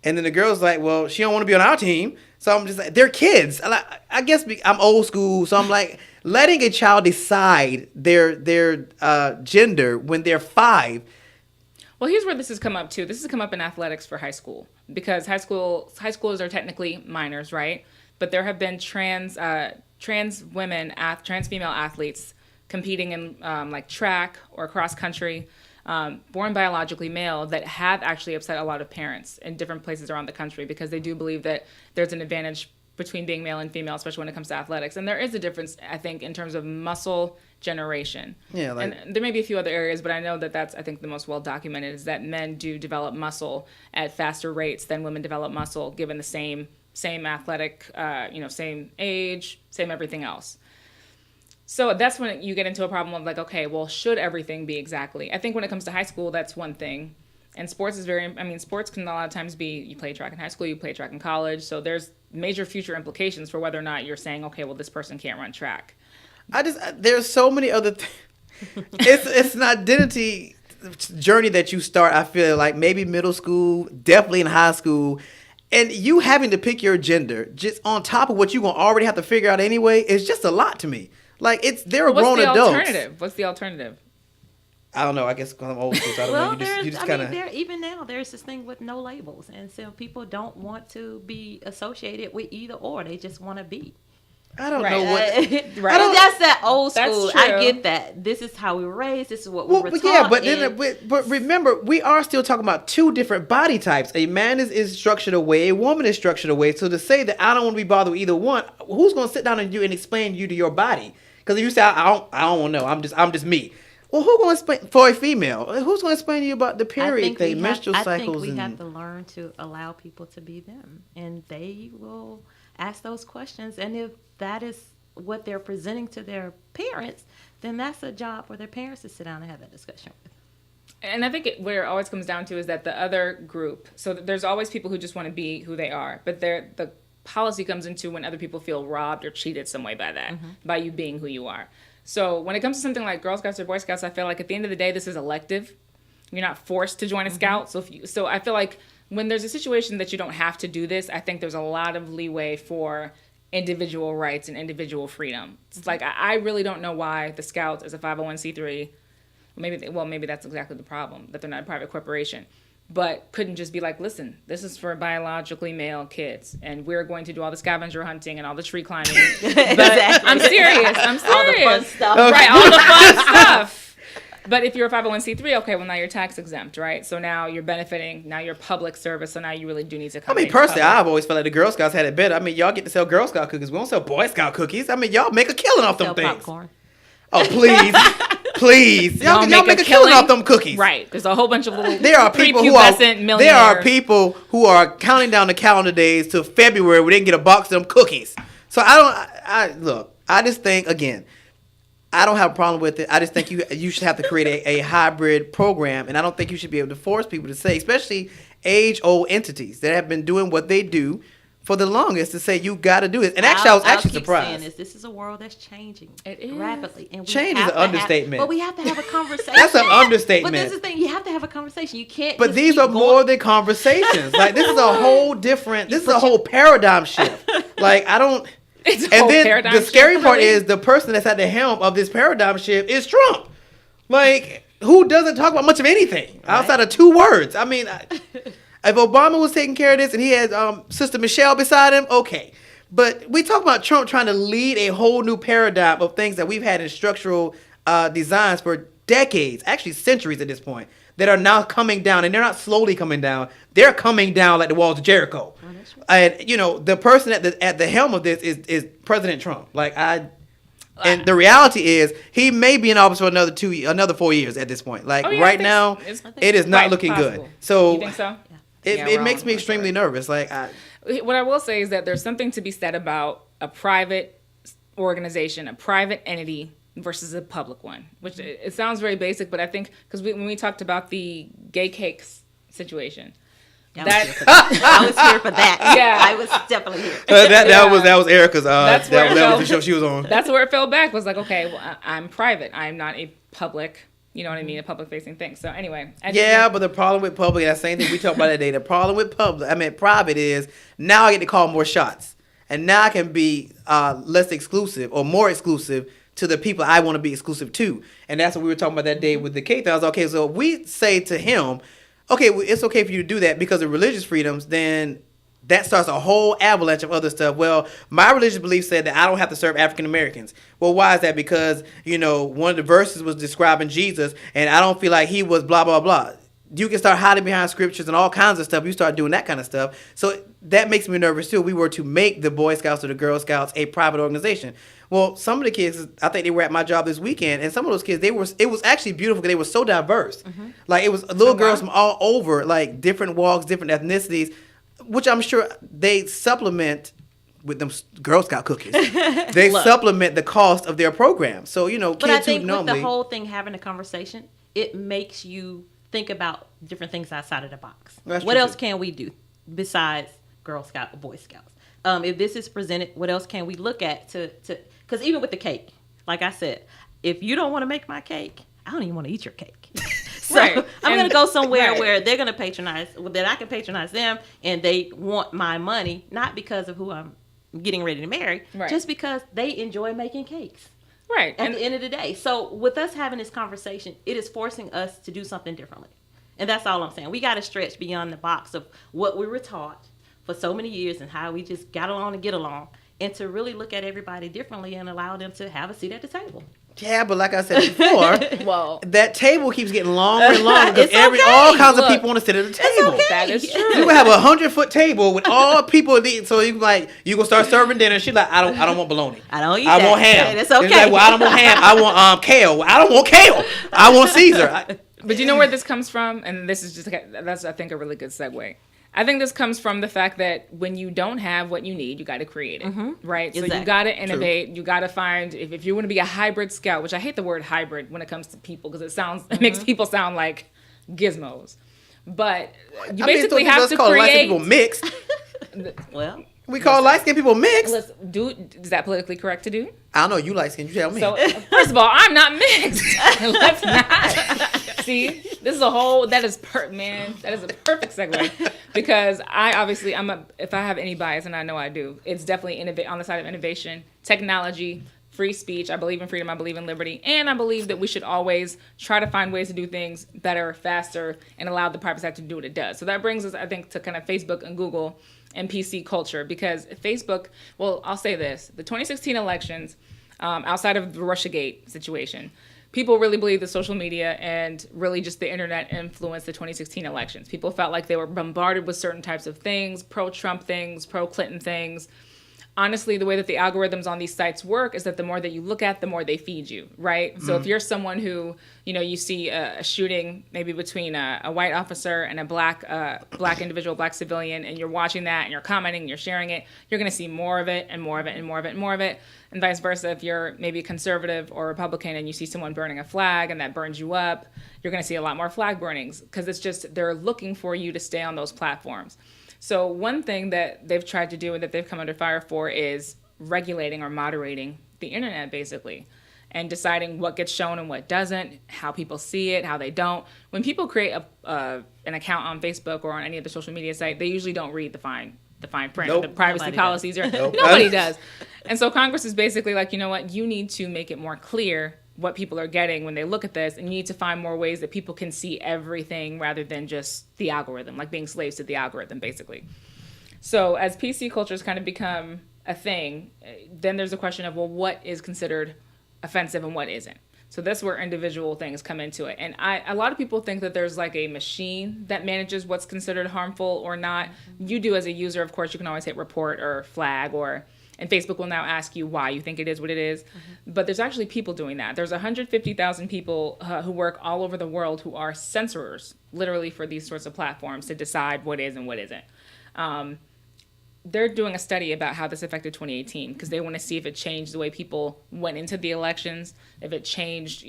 C: And then the girl's like, well, she don't want to be on our team. So I'm just like, they're kids. I guess I'm old school, so I'm like, letting a child decide their gender when they're 5.
B: Well, here's where this has come up too. This has come up in athletics for high school because high schoolers are technically minors, right? But there have been trans female athletes competing in like track or cross country, born biologically male, that have actually upset a lot of parents in different places around the country because they do believe that there's an advantage between being male and female, especially when it comes to athletics. And there is a difference, I think, in terms of muscle generation.
C: Yeah, like,
B: and there may be a few other areas, but I know that's, I think, the most well documented is that men do develop muscle at faster rates than women develop muscle, given the same athletic, same age, same everything else. So that's when you get into a problem of like, okay, well, should everything be exactly? I think when it comes to high school, that's one thing. And sports sports can a lot of times be, you play track in high school, you play track in college. So there's major future implications for whether or not you're saying, okay, well, this person can't run track.
C: There's so many other things. It's an identity journey that you start, I feel like maybe middle school, definitely in high school. And you having to pick your gender just on top of what you're going to already have to figure out anyway is just a lot to me. Like, they're grown adults.
B: What's the alternative?
C: I don't know. I guess because I'm old school, so I don't
D: Well,
C: know. You just kind of.
D: even now, there's this thing with no labels. And so people don't want to be associated with either or. They just want to be.
C: I don't
B: Right.
C: know what.
D: Right. That's that old
B: That's
D: school.
B: true.
D: I get that. This is how we were raised. This is what we were
C: But
D: taught.
C: yeah, but
D: and-
C: then, but remember, we are still talking about two different body types. A man is structured away, a woman is structured away. So to say that I don't want to be bothered with either one, who's going to sit down and explain you to your body? Because if you say I don't want to know, I'm just me. Well, who's going to explain for a female? Who's going to explain to you about the period thing, menstrual cycles?
D: I think we have to learn to allow people to be them, and they will ask those questions. And if that is what they're presenting to their parents, then that's a job for their parents to sit down and have that discussion with.
B: And I think where it always comes down to is that the other group, so there's always people who just want to be who they are, but the policy comes into when other people feel robbed or cheated some way by that, by you being who you are. So when it comes to something like Girl Scouts or Boy Scouts, I feel like at the end of the day, this is elective. You're not forced to join a scout. So I feel like when there's a situation that you don't have to do this, I think there's a lot of leeway for individual rights and individual freedom. It's like I really don't know why the Scouts as a 501c3, maybe that's exactly the problem, that they're not a private corporation, but couldn't just be like, listen, this is for biologically male kids, and we're going to do all the scavenger hunting and all the tree climbing. But I'm serious.
D: All the fun stuff.
B: Right, all the fun stuff. But if you're a 501c3, okay, well, now you're tax exempt, right? So now you're benefiting, now you're public service, so now you really do need to come.
C: I mean, personally, I've always felt like the Girl Scouts had it better. I mean, y'all get to sell Girl Scout cookies. We don't sell Boy Scout cookies. I mean, y'all make a killing off them things.
D: Popcorn.
C: Oh, please. Please. Y'all make a killing off them cookies.
B: Right. There's a whole bunch of little
C: There are people who are counting down the calendar days to February where they can get a box of them cookies. So I just think, again, I don't have a problem with it. I just think you should have to create a hybrid program, and I don't think you should be able to force people to say, especially age-old entities that have been doing what they do for the longest, to say you got to do it. And actually, I was actually surprised.
D: This is a world that's changing
B: rapidly,
D: and
C: change is an understatement.
D: But we have to have a conversation.
C: That's an understatement.
D: But this is the thing: you have to have a conversation. You can't.
C: But these are more than conversations. Like this is a whole different. This is a whole paradigm shift. Like I don't. And then the scary part is the person that's at the helm of this paradigm shift is Trump. Like, who doesn't talk about much of anything outside of 2 words? I mean, if Obama was taking care of this and he had Sister Michelle beside him, okay. But we talk about Trump trying to lead a whole new paradigm of things that we've had in structural designs for decades, actually centuries at this point, that are now coming down. And they're not slowly coming down. They're coming down like the walls of Jericho. And the person at the helm of this is President Trump. And the reality is he may be in office for another 4 years at this point. Right now, it is not looking
B: possible.
C: good. So
B: you think so?
C: It makes me extremely nervous. What
B: I will say is that there's something to be said about a private organization, a private entity versus a public one. Which it sounds very basic, but I think because when we talked about the gay cakes situation.
D: I was here for that.
B: Yeah,
D: I was definitely here.
C: That was Erica's.
B: That
C: was the show she was on.
B: That's where it fell back. Was like, okay, well, I'm private. I'm not a public. You know what I mean? A public facing thing. So anyway.
C: But the problem with public, that same thing we talked about that day. The problem with private is now I get to call more shots, and now I can be less exclusive or more exclusive to the people I want to be exclusive to, and that's what we were talking about that day with the cake thing. I was like, okay, so if we say to him, okay, well, it's okay for you to do that because of religious freedoms, then that starts a whole avalanche of other stuff. Well, my religious belief said that I don't have to serve African Americans. Well, why is that? Because, one of the verses was describing Jesus, and I don't feel like he was blah, blah, blah. You can start hiding behind scriptures and all kinds of stuff. You start doing that kind of stuff. So that makes me nervous, too. We were to make the Boy Scouts or the Girl Scouts a private organization. Well, some of the kids, I think they were at my job this weekend, and some of those kids, it was actually beautiful because they were so diverse. Mm-hmm. Like, it was little girls from all over, like, different walks, different ethnicities, which I'm sure they supplement with them Girl Scout cookies. They supplement the cost of their program. So, kids
D: but I think
C: who normally...
D: with the whole thing, having a conversation, it makes you think about different things outside of the box. What else can we do besides Girl Scout or Boy Scouts? If this is presented, what else can we look at to because even with the cake, like I said, if you don't want to make my cake, I don't even want to eat your cake. So I'm going to go somewhere where they're going to patronize, that I can patronize them, and they want my money, not because of who I'm getting ready to marry, just because they enjoy making cakes.
B: Right.
D: At the end of the day. So with us having this conversation, it is forcing us to do something differently. And that's all I'm saying. We got to stretch beyond the box of what we were taught for so many years and how we just got along to get along, and to really look at everybody differently and allow them to have a seat at the table.
C: Yeah, but like I said before, that table keeps getting longer and longer because all kinds of people want to sit at the table.
D: Okay.
B: That is true.
C: You can have 100-foot table with all people eating. So you gonna start serving dinner. She's like, I don't want bologna.
D: I don't eat
C: I
D: that.
C: want ham.
D: It's okay.
C: It's like, well, I don't want ham. I want kale. I don't want kale. I want Caesar.
B: But you know where this comes from? And this is just, that's, I think, a really good segue. I think this comes from the fact that when you don't have what you need, you got to create it, right? So
H: Exactly.
B: you got to innovate. You got to find, if you want to be a hybrid scout, which I hate the word hybrid when it comes to people because it makes people sound like gizmos. But you basically have to create.
C: People mixed.
H: Well,
C: We call light skinned people mixed.
B: Is that politically correct to do?
C: I don't know. You light skinned. You tell me.
B: So first of all, I'm not mixed. Let's not. See, this is that is a perfect segue because if I have any bias, and I know I do, it's definitely on the side of innovation, technology, free speech. I believe in freedom. I believe in liberty. And I believe that we should always try to find ways to do things better, faster, and allow the private sector to do what it does. So that brings us, I think, to kind of Facebook and Google and PC culture, because Facebook, well, I'll say this, the 2016 elections, outside of the Russiagate situation, people really believe that social media and really just the internet influenced the 2016 elections. People felt like they were bombarded with certain types of things, pro-Trump things, pro-Clinton things. Honestly, the way that the algorithms on these sites work is that the more that you look at, the more they feed you, right? So if you're someone who, you see a shooting maybe between a white officer and a black individual, black civilian, and you're watching that and you're commenting and you're sharing it, you're going to see more of it and more of it and more of it and more of it. And vice versa, if you're maybe conservative or Republican and you see someone burning a flag and that burns you up, you're going to see a lot more flag burnings because it's just they're looking for you to stay on those platforms. So one thing that they've tried to do and that they've come under fire for is regulating or moderating the internet, basically, and deciding what gets shown and what doesn't, how people see it, how they don't. When people create an account on Facebook or on any other social media site, they usually don't read the fine print,
C: Nope.
B: the privacy
H: Nobody
B: policies.
H: does.
B: Nobody does. And so Congress is basically like, you know what, you need to make it more clear what people are getting when they look at this, and you need to find more ways that people can see everything rather than just the algorithm, like being slaves to the algorithm, basically. So as PC cultures kind of become a thing, then there's a question of, well, what is considered offensive and what isn't? So that's where individual things come into it. And a lot of people think that there's like a machine that manages what's considered harmful or not. You do as a user, of course, you can always hit report or flag and Facebook will now ask you why you think it is what it is. But there's actually people doing that. There's 150,000 people who work all over the world who are censorers, literally, for these sorts of platforms to decide what is and what isn't. They're doing a study about how this affected 2018 because they want to see if it changed the way people went into the elections, if it changed,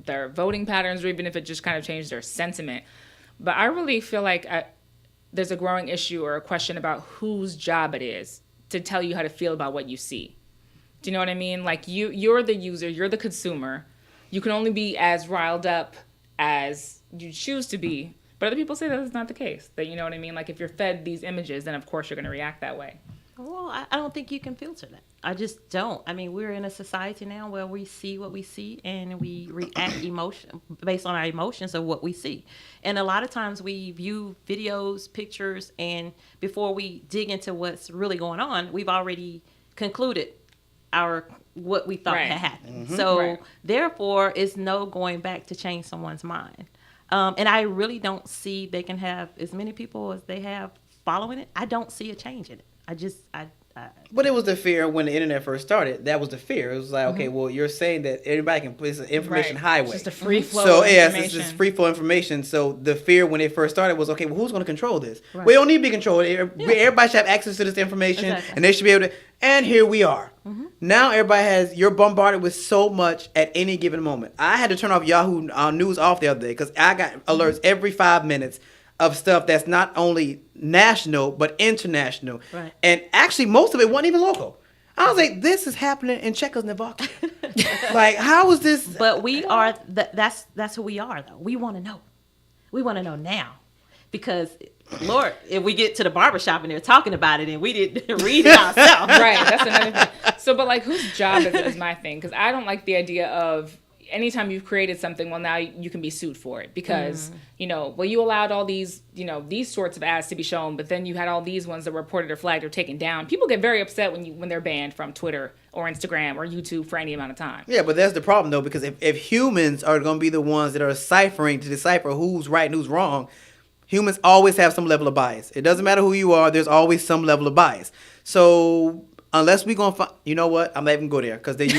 B: their voting patterns, or even if it just kind of changed their sentiment. But I really feel like there's a growing issue or a question about whose job it is to tell you how to feel about what you see. Do you know what I mean? Like you're the user, you're the consumer. You can only be as riled up as you choose to be. But other people say that is not the case. That, you know what I mean? Like if you're fed these images, then of course you're going to react that way.
H: Well, I don't think you can filter that. I just don't. I mean, we're in a society now where we see what we see and we react based on our emotions of what we see. And a lot of times we view videos, pictures, and before we dig into what's really going on, we've already concluded what we thought had happened. So therefore, it's no going back to change someone's mind. And I really don't see they can have as many people as they have following it. I don't see a change in it. But
C: it was the fear when the internet first started. That was the fear. It was like, okay, well, you're saying that everybody can place an information highway.
B: It's just a free flow
C: of information.
B: information.
C: It's just free flow information. So the fear when it first started was, okay, well, who's going to control this?
H: Right.
C: We don't need to be controlled. Everybody should have access to this information, and they should be able to. And here we are. Now everybody you're bombarded with so much at any given moment. I had to turn off Yahoo News off the other day because I got alerts every 5 minutes of stuff that's not only national but international.
H: Right.
C: And actually most of it wasn't even local. I was like, this is happening in Czechoslovakia. Like, how is this?
H: But we are that's who we are though. We want to know. We want to know now. Because Lord, if we get to the barbershop and they're talking about it and we didn't read it ourselves.
B: Right, that's another thing. So, but like, whose job is my thing? Because I don't like the idea of anytime you've created something, well, now you can be sued for it because, you allowed all these, these sorts of ads to be shown, but then you had all these ones that were reported or flagged or taken down. People get very upset when they're banned from Twitter or Instagram or YouTube for any amount of time.
C: Yeah, but that's the problem, though, because if humans are going to be the ones that are ciphering to decipher who's right and who's wrong, humans always have some level of bias. It doesn't matter who you are, there's always some level of bias. So unless we gonna find, you know what? I'm not even go there because then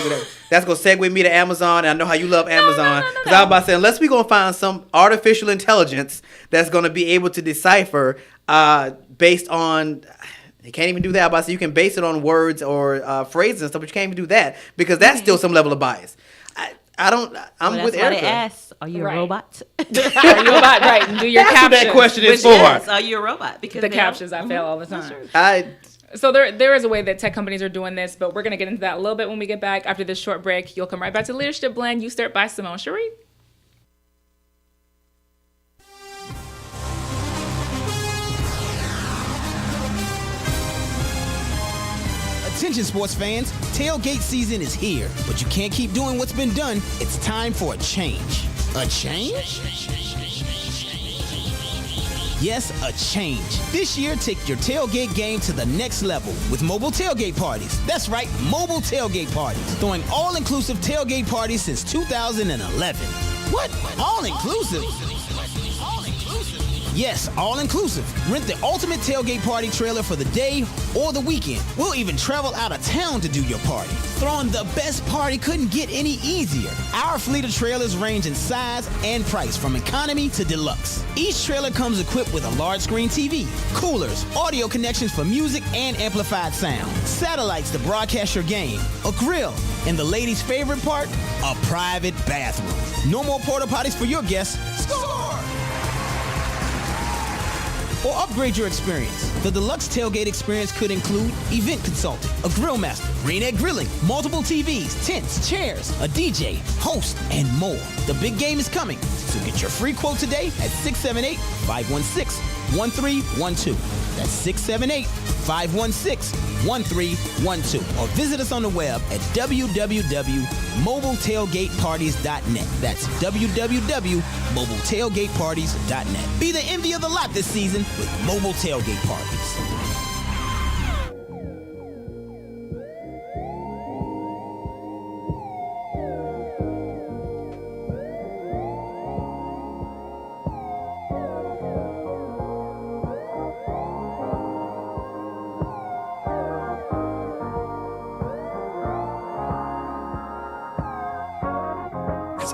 C: that's gonna segue me to Amazon. And I know how you love Amazon. Because I was about to say, unless we gonna find some artificial intelligence that's gonna be able to decipher based on. You can't even do that. But you can base it on words or phrases and stuff, but you can't even do that because that's still some level of bias. I don't. I'm with Erica.
H: Ask, are you a robot?
B: Are you a robot? Right. And do your
C: That's
B: captions.
C: what that question is for.
H: Yes, are you a robot? Because
B: The captions I fail all the time.
C: So
B: there is a way that tech companies are doing this, but we're going to get into that a little bit when we get back after this short break. You'll come right back to Leadership Blend. You Start by Simone Cherie.
I: Attention sports fans, tailgate season is here, but you can't keep doing what's been done. It's time for a change. A change? Yes, a change. This year, take your tailgate game to the next level with mobile tailgate parties. That's right, mobile tailgate parties. Throwing all-inclusive tailgate parties since 2011. What? All-inclusive? Yes, all-inclusive. Rent the ultimate tailgate party trailer for the day or the weekend. We'll even travel out of town to do your party. Throwing the best party couldn't get any easier. Our fleet of trailers range in size and price from economy to deluxe. Each trailer comes equipped with a large screen TV, coolers, audio connections for music and amplified sound, satellites to broadcast your game, a grill, and the ladies' favorite part, a private bathroom. No more porta potties for your guests. Score! Or upgrade your experience. The deluxe tailgate experience could include event consulting, a grill master, Green Egg Grilling, multiple TVs, tents, chairs, a DJ, host, and more. The big game is coming, so get your free quote today at 678-516-1312. That's 678-516-1312. Or visit us on the web at www.mobiletailgateparties.net. That's www.mobiletailgateparties.net. Be the envy of the lot this season with mobile tailgate parties.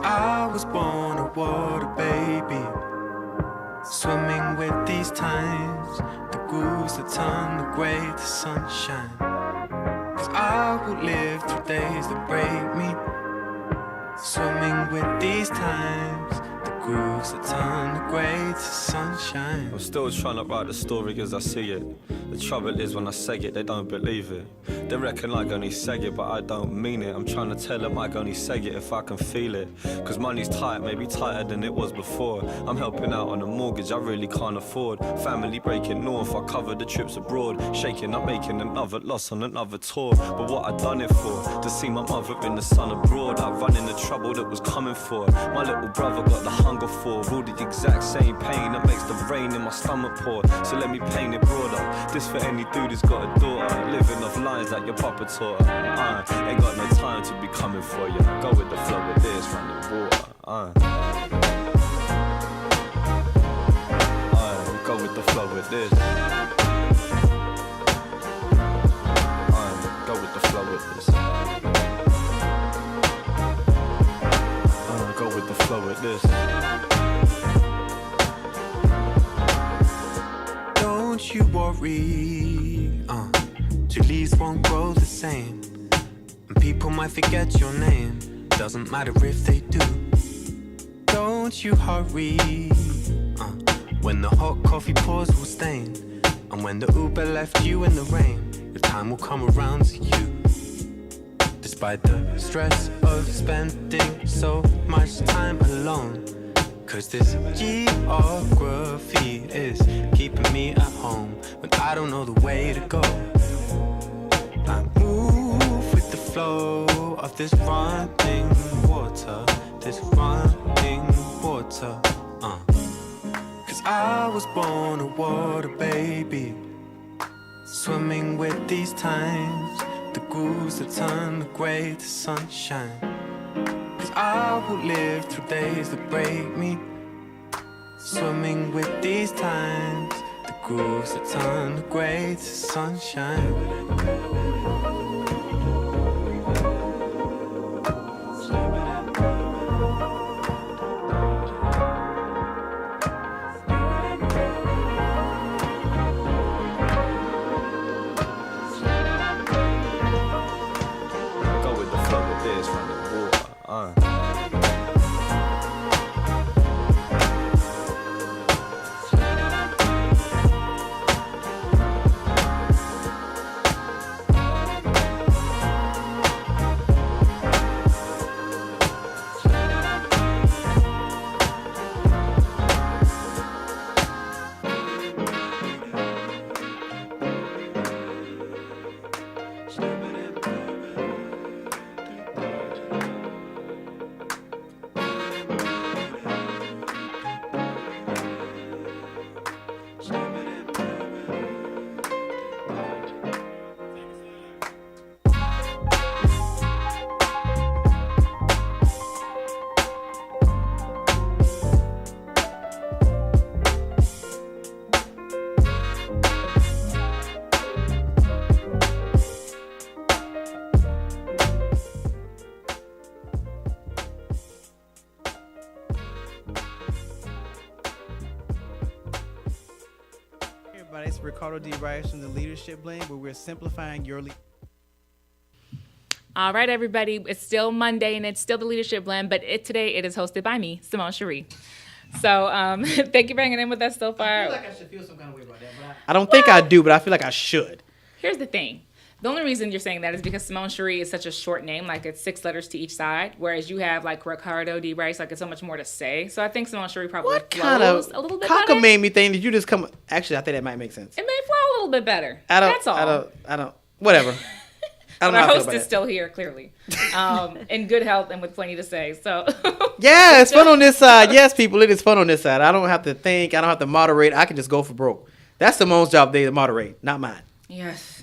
F: I was born a water baby, swimming with these times, the grooves that turn the gray to sunshine. 'Cause I will live through days that break me, swimming with these times, the grooves that turn the gray to sunshine.
J: I'm still trying to write the story as I see it. The trouble is when I say it, they don't believe it. They reckon I only say it, but I don't mean it. I'm trying to tell them I only say it if I can feel it. 'Cause money's tight, maybe tighter than it was before. I'm helping out on a mortgage I really can't afford. Family breaking north, I cover the trips abroad. Shaking up, making another loss on another tour. But what I done it for? To see my mother in the sun abroad. I run in the trouble that was coming for. My little brother got the hunger for. All the exact same pain that makes the rain in my stomach pour. So let me paint it broader. This for any dude who's got a daughter, living off lines like your papa taught her. Ain't got no time to be coming for you. Go with the flow with this, run the water. Go with the flow with this. Go with the flow with this. Go with the flow with this.
F: Don't you worry, two leaves won't grow the same, and people might forget your name. Doesn't matter if they do. Don't you hurry, when the hot coffee pours will stain, and when the Uber left you in the rain, your time will come around to you. Despite the stress of spending so much time alone, 'cause this geography is keeping me at home when I don't know the way to go. I move with the flow of this running water, this running water. 'Cause I was born a water baby, swimming with these times, the grooves that turn the gray to sunshine. 'Cause I will live through days that break me, swimming with these times, the grooves that turn the gray to sunshine.
C: everybody. It's Ricardo D. Rice from the Leadership Blend, where we're simplifying your
B: All right, everybody. It's still Monday, and it's still the Leadership Blend, but today it is hosted by me, Simone Cherie. So thank you for hanging in with us so far.
C: I feel like I should feel some kind of way about that, but I don't think I do, but I feel like I should.
B: Here's the thing. The only reason you're saying that is because Simone Cherie is such a short name, like it's 6 letters to each side, whereas you have like Ricardo D. Rice, like it's so much more to say. So I think Simone Cherie probably flows a little bit better.
C: Made me think that you just come. Actually, I think that might make sense.
B: It may flow a little bit better. That's all.
C: I don't. Whatever. I don't know.
B: Our host is still here, clearly, in good health and with plenty to say. So
C: yeah, it's fun on this side. Yes, people, it is fun on this side. I don't have to think. I don't have to moderate. I can just go for broke. That's Simone's job today to moderate, not mine.
B: Yes.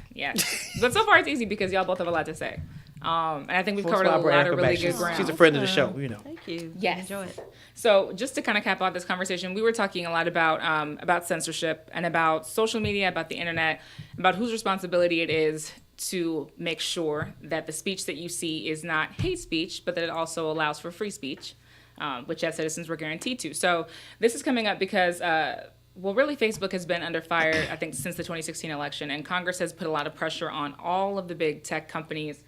B: But so far it's easy because y'all both have a lot to say. And I think we've covered a lot of really good ground.
C: She's a friend of the show, you know.
H: Thank you.
B: Yes.
H: Enjoy it.
B: So just to kind of cap off this conversation, we were talking a lot about censorship and about social media, about the internet, about whose responsibility it is to make sure that the speech that you see is not hate speech, but that it also allows for free speech, which as citizens we're guaranteed to. So this is coming up because really, Facebook has been under fire, I think, since the 2016 election, and Congress has put a lot of pressure on all of the big tech companies,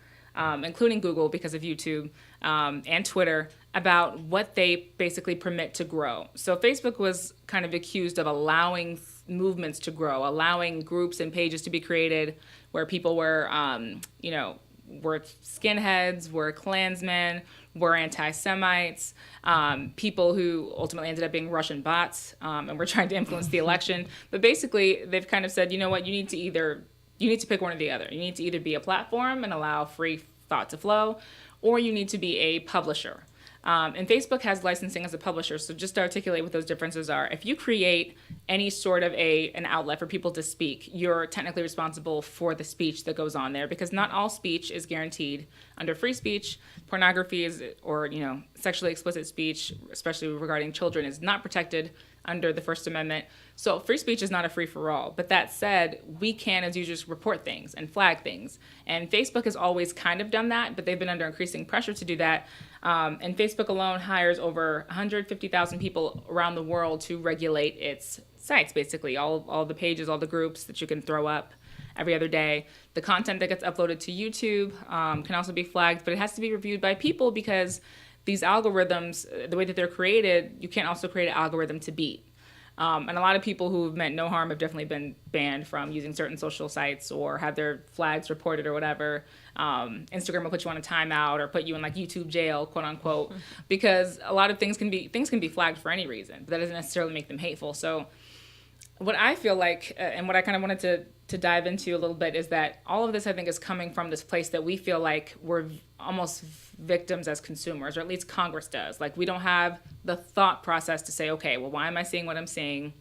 B: including Google because of YouTube, and Twitter, about what they basically permit to grow. So Facebook was kind of accused of allowing movements to grow, allowing groups and pages to be created where people were, were skinheads, were Klansmen, were anti-Semites, people who ultimately ended up being Russian bots, and were trying to influence the election. But basically, they've kind of said, you know what, you need to pick one or the other. You need to either be a platform and allow free thought to flow, or you need to be a publisher. And Facebook has licensing as a publisher, so just to articulate what those differences are, if you create any sort of an outlet for people to speak, you're technically responsible for the speech that goes on there, because not all speech is guaranteed under free speech. Pornography or sexually explicit speech, especially regarding children, is not protected under the First Amendment. So free speech is not a free-for-all. But that said, we can, as users, report things and flag things. And Facebook has always kind of done that, but they've been under increasing pressure to do that. And Facebook alone hires over 150,000 people around the world to regulate its sites, basically. All the pages, all the groups that you can throw up every other day. The content that gets uploaded to YouTube can also be flagged, but it has to be reviewed by people because these algorithms, the way that they're created, you can't also create an algorithm to beat. And a lot of people who've meant no harm have definitely been banned from using certain social sites or have their flags reported or whatever. Instagram will put you on a timeout or put you in like YouTube jail, quote unquote, because a lot of things can be flagged for any reason, but that doesn't necessarily make them hateful. So what I feel like, and what I kind of wanted to dive into a little bit, is that all of this, I think, is coming from this place that we feel like we're almost victims as consumers, or at least Congress does. Like, we don't have the thought process to say, okay, well, why am I seeing what I'm seeing?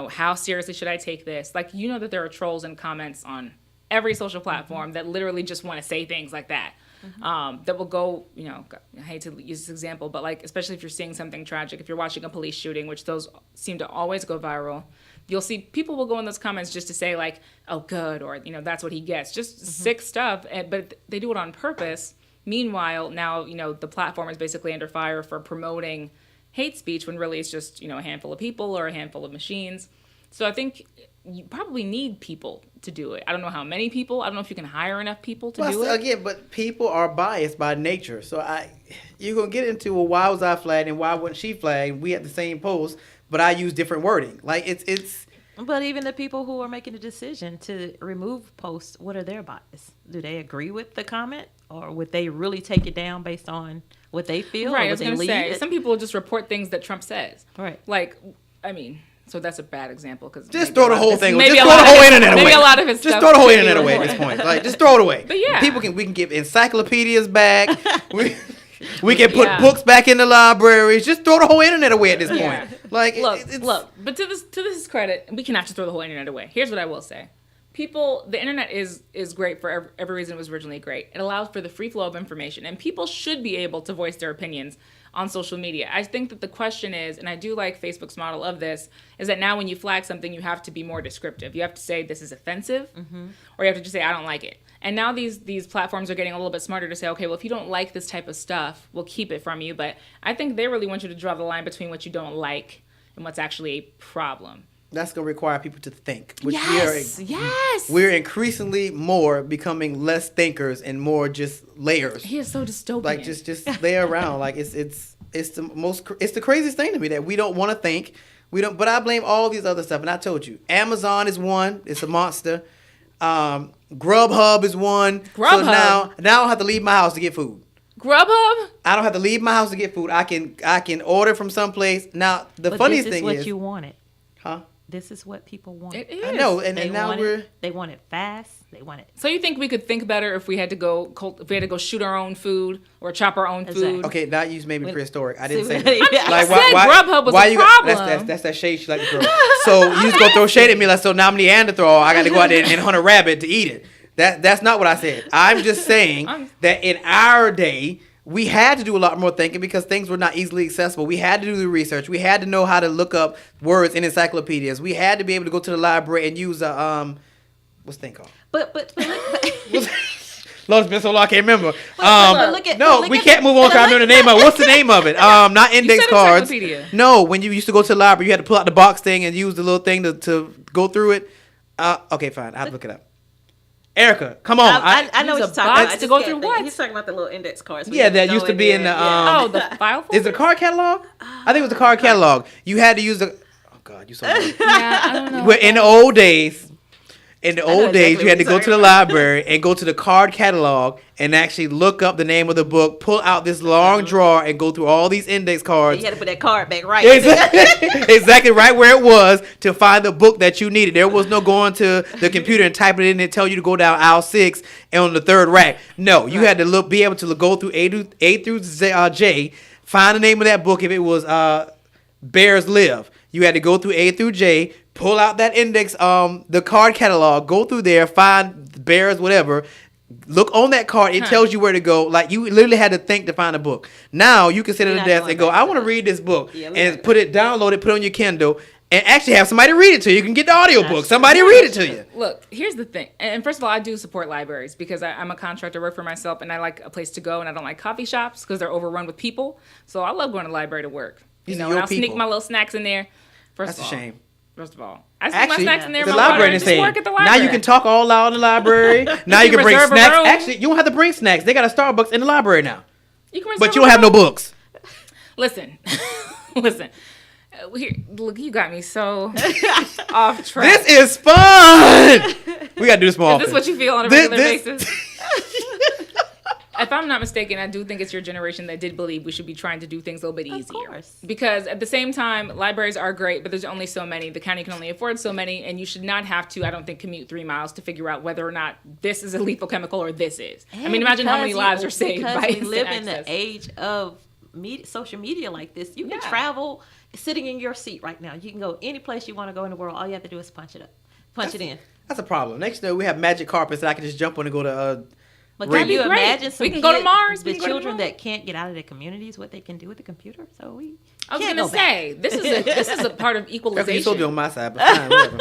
B: How seriously should I take this? Like, that there are trolls and comments on every social platform that literally just want to say things like that. That will go, I hate to use this example, but like, especially if you're seeing something tragic, if you're watching a police shooting, which those seem to always go viral, you'll see people will go in those comments just to say like, oh, good, or, that's what he gets, just sick stuff. But they do it on purpose. Meanwhile, now, the platform is basically under fire for promoting hate speech when really it's just, a handful of people or a handful of machines. So I think you probably need people to do it. I don't know how many people. I don't know if you can hire enough people to do it.
C: Again, but people are biased by nature. So you're going to get into, well, why was I flagged and why wasn't she flagged? We had the same post, but I use different wording. Like, it's.
H: But even the people who are making the decision to remove posts, what are their bias? Do they agree with the comment, or would they really take it down based on what they feel?
B: Right,
H: or
B: I was going to say, some people just report things that Trump says.
H: Right.
B: Like, so that's a bad example because
C: just throw the whole thing away.
B: Just
C: throw the whole internet away.
B: Maybe a lot of his
C: just
B: stuff.
C: Throw the whole internet away at this point. Like, just throw it away.
B: But yeah,
C: we can give encyclopedias back. We can put books back in the libraries. Just throw the whole internet away at this point. Like,
B: look. But to this credit, we cannot just throw the whole internet away. Here's what I will say. The internet is great for every reason it was originally great. It allows for the free flow of information, and people should be able to voice their opinions on social media. I think that the question is, and I do like Facebook's model of this, is that now when you flag something, you have to be more descriptive. You have to say this is offensive, or you have to just say I don't like it. And now these platforms are getting a little bit smarter to say, okay, well, if you don't like this type of stuff, we'll keep it from you. But I think they really want you to draw the line between what you don't like and what's actually a problem.
C: that's going to require people to think. Which
B: yes.
C: We're increasingly more becoming less thinkers and more just layers.
B: He is so dystopian.
C: Like just lay around. Like it's the craziest thing to me that we don't want to think. We don't. But I blame all these other stuff. And I told you, Amazon is one. It's a monster. Grubhub is one.
B: Grubhub.
C: So now I don't have to leave my house to get food.
B: Grubhub?
C: I don't have to leave my house to get food. I can order from someplace. Now the funniest thing is
H: what you wanted.
C: Huh?
H: This is what people want.
B: It is.
C: I know, and now
H: they want it fast. They want it.
B: So you think we could think better if we had to go shoot our own food or chop our own food?
C: Okay, that used maybe prehistoric. I didn't say
B: that.
C: Like
B: Grubhub was a problem.
C: That's that shade she like to throw. So you just go throw shade at me like, so now I'm Neanderthal. I got to go out there and hunt a rabbit to eat it. That's not what I said. I'm just saying that in our day, we had to do a lot more thinking because things were not easily accessible. We had to do the research. We had to know how to look up words in encyclopedias. We had to be able to go to the library and use a what's the thing called?
H: But
C: Lord, it's been so long I can't remember.
H: But
C: we can't move on. Trying to remember the name of it. What's the name of it? Not index cards. No, when you used to go to the library, you had to pull out the box thing and use the little thing to go through it. Okay, fine. I have to look it up. Erica, come on.
H: I know what you're talking about.
B: To go through what?
H: He's talking about the little index cards.
C: Yeah, that used to be in the
B: the file folder?
C: Is it a card catalog? I think it was a card catalog. You had to use the. Oh God, you so.
B: Yeah, I don't know.
C: In the old days. In the old days, you had to go to the library and go to the card catalog and actually look up the name of the book, pull out this long drawer, and go through all these index cards.
H: You had to put that card back right.
C: Exactly right where it was to find the book that you needed. There was no going to the computer and typing it in and tell you to go down aisle 6 and on the third rack. No, you had to be able to go through A through J, find the name of that book if it was Bears Live. You had to go through A through J, pull out that index, the card catalog, go through there, find Bears, whatever. Look on that card. It tells you where to go. Like, you literally had to think to find a book. Now, you can sit at the desk and go, I want to read this book. And put it, download it, put it on your Kindle, and actually have somebody read it to you. You can get the audiobook. Somebody read it to you.
B: Look, here's the thing. And first of all, I do support libraries because I'm a contractor, work for myself, and I like a place to go, and I don't like coffee shops because they're overrun with people. So I love going to the library to work. And I'll sneak my little snacks in there.
C: That's a shame.
B: First of all, I sneak my snacks in there.
C: The library is saying, now you can talk all loud in the library. Now you can bring snacks. Actually, you don't have to bring snacks. They got a Starbucks in the library now. But you don't have no books.
B: Listen. Here, look, you got me so off track.
C: This is fun. We got to do this more often.
B: Is this what you feel on a regular basis? If I'm not mistaken, I do think it's your generation that did believe we should be trying to do things a little bit easier. Of course. Because at the same time, libraries are great, but there's only so many. The county can only afford so many, and you should not have to, I don't think, commute 3 miles to figure out whether or not this is a lethal chemical or this is.
H: And
B: I mean, imagine how many lives are saved by
H: we live
B: access.
H: in the age of social media like this. You can travel sitting in your seat right now. You can go any place you want to go in the world. All you have to do is punch it in.
C: That's a problem. Next thing we have magic carpets that I can just jump on and go to.
H: But can you imagine
B: we can go to Mars.
H: The children that can't get out of their communities, what they can do with the computer. So
B: I was gonna say this is a part of equalization.
C: You still on my side, but fine, whatever.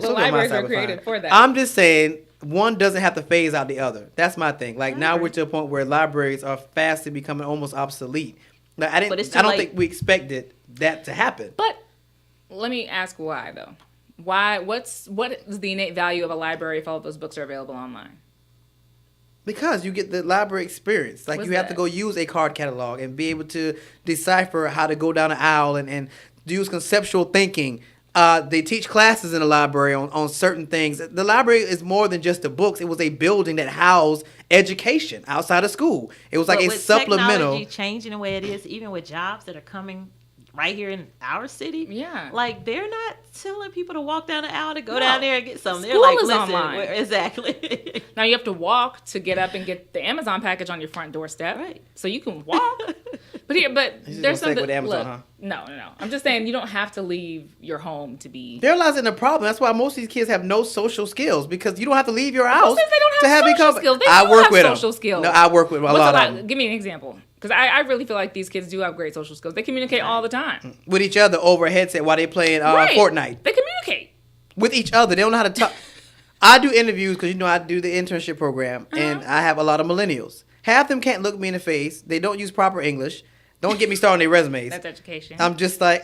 B: Well, libraries are created for that.
C: I'm just saying one doesn't have to phase out the other. That's my thing. Like now we're to a point where libraries are fastly becoming almost obsolete. Like, I don't think we expected that to happen.
B: But let me ask why though. Why? What is the innate value of a library if all of those books are available online?
C: Because you get the library experience. Like you have to go use a card catalog and be able to decipher how to go down an aisle and use conceptual thinking. They teach classes in the library on certain things. The library is more than just the books. It was a building that housed education outside of school. It was like a supplemental.
H: Technology changing the way it is, even with jobs that are coming right here in our city.
B: Yeah.
H: Like, they're not telling people to walk down the aisle to go down there and get something.
B: School
H: They're like,
B: is
H: listen,
B: online.
H: Exactly.
B: Now you have to walk to get up and get the Amazon package on your front doorstep.
H: Right.
B: So you can walk. But there's something.
C: With Amazon,
B: look,
C: huh?
B: No. I'm just saying you don't have to leave your home to be.
C: There lies in the problem. That's why most of these kids have no social skills because you don't have to leave your house
B: They don't have social skills. They
C: I work with
B: social skills.
C: No, I work with a lot of them.
B: Give me an example. Because I really feel like these kids do have great social skills. They communicate all the time.
C: With each other over a headset while they playing Fortnite.
B: They communicate.
C: With each other. They don't know how to talk. I do interviews because, I do the internship program. And I have a lot of millennials. Half of them can't look me in the face. They don't use proper English. Don't get me started on their resumes.
B: That's education.
C: I'm just like,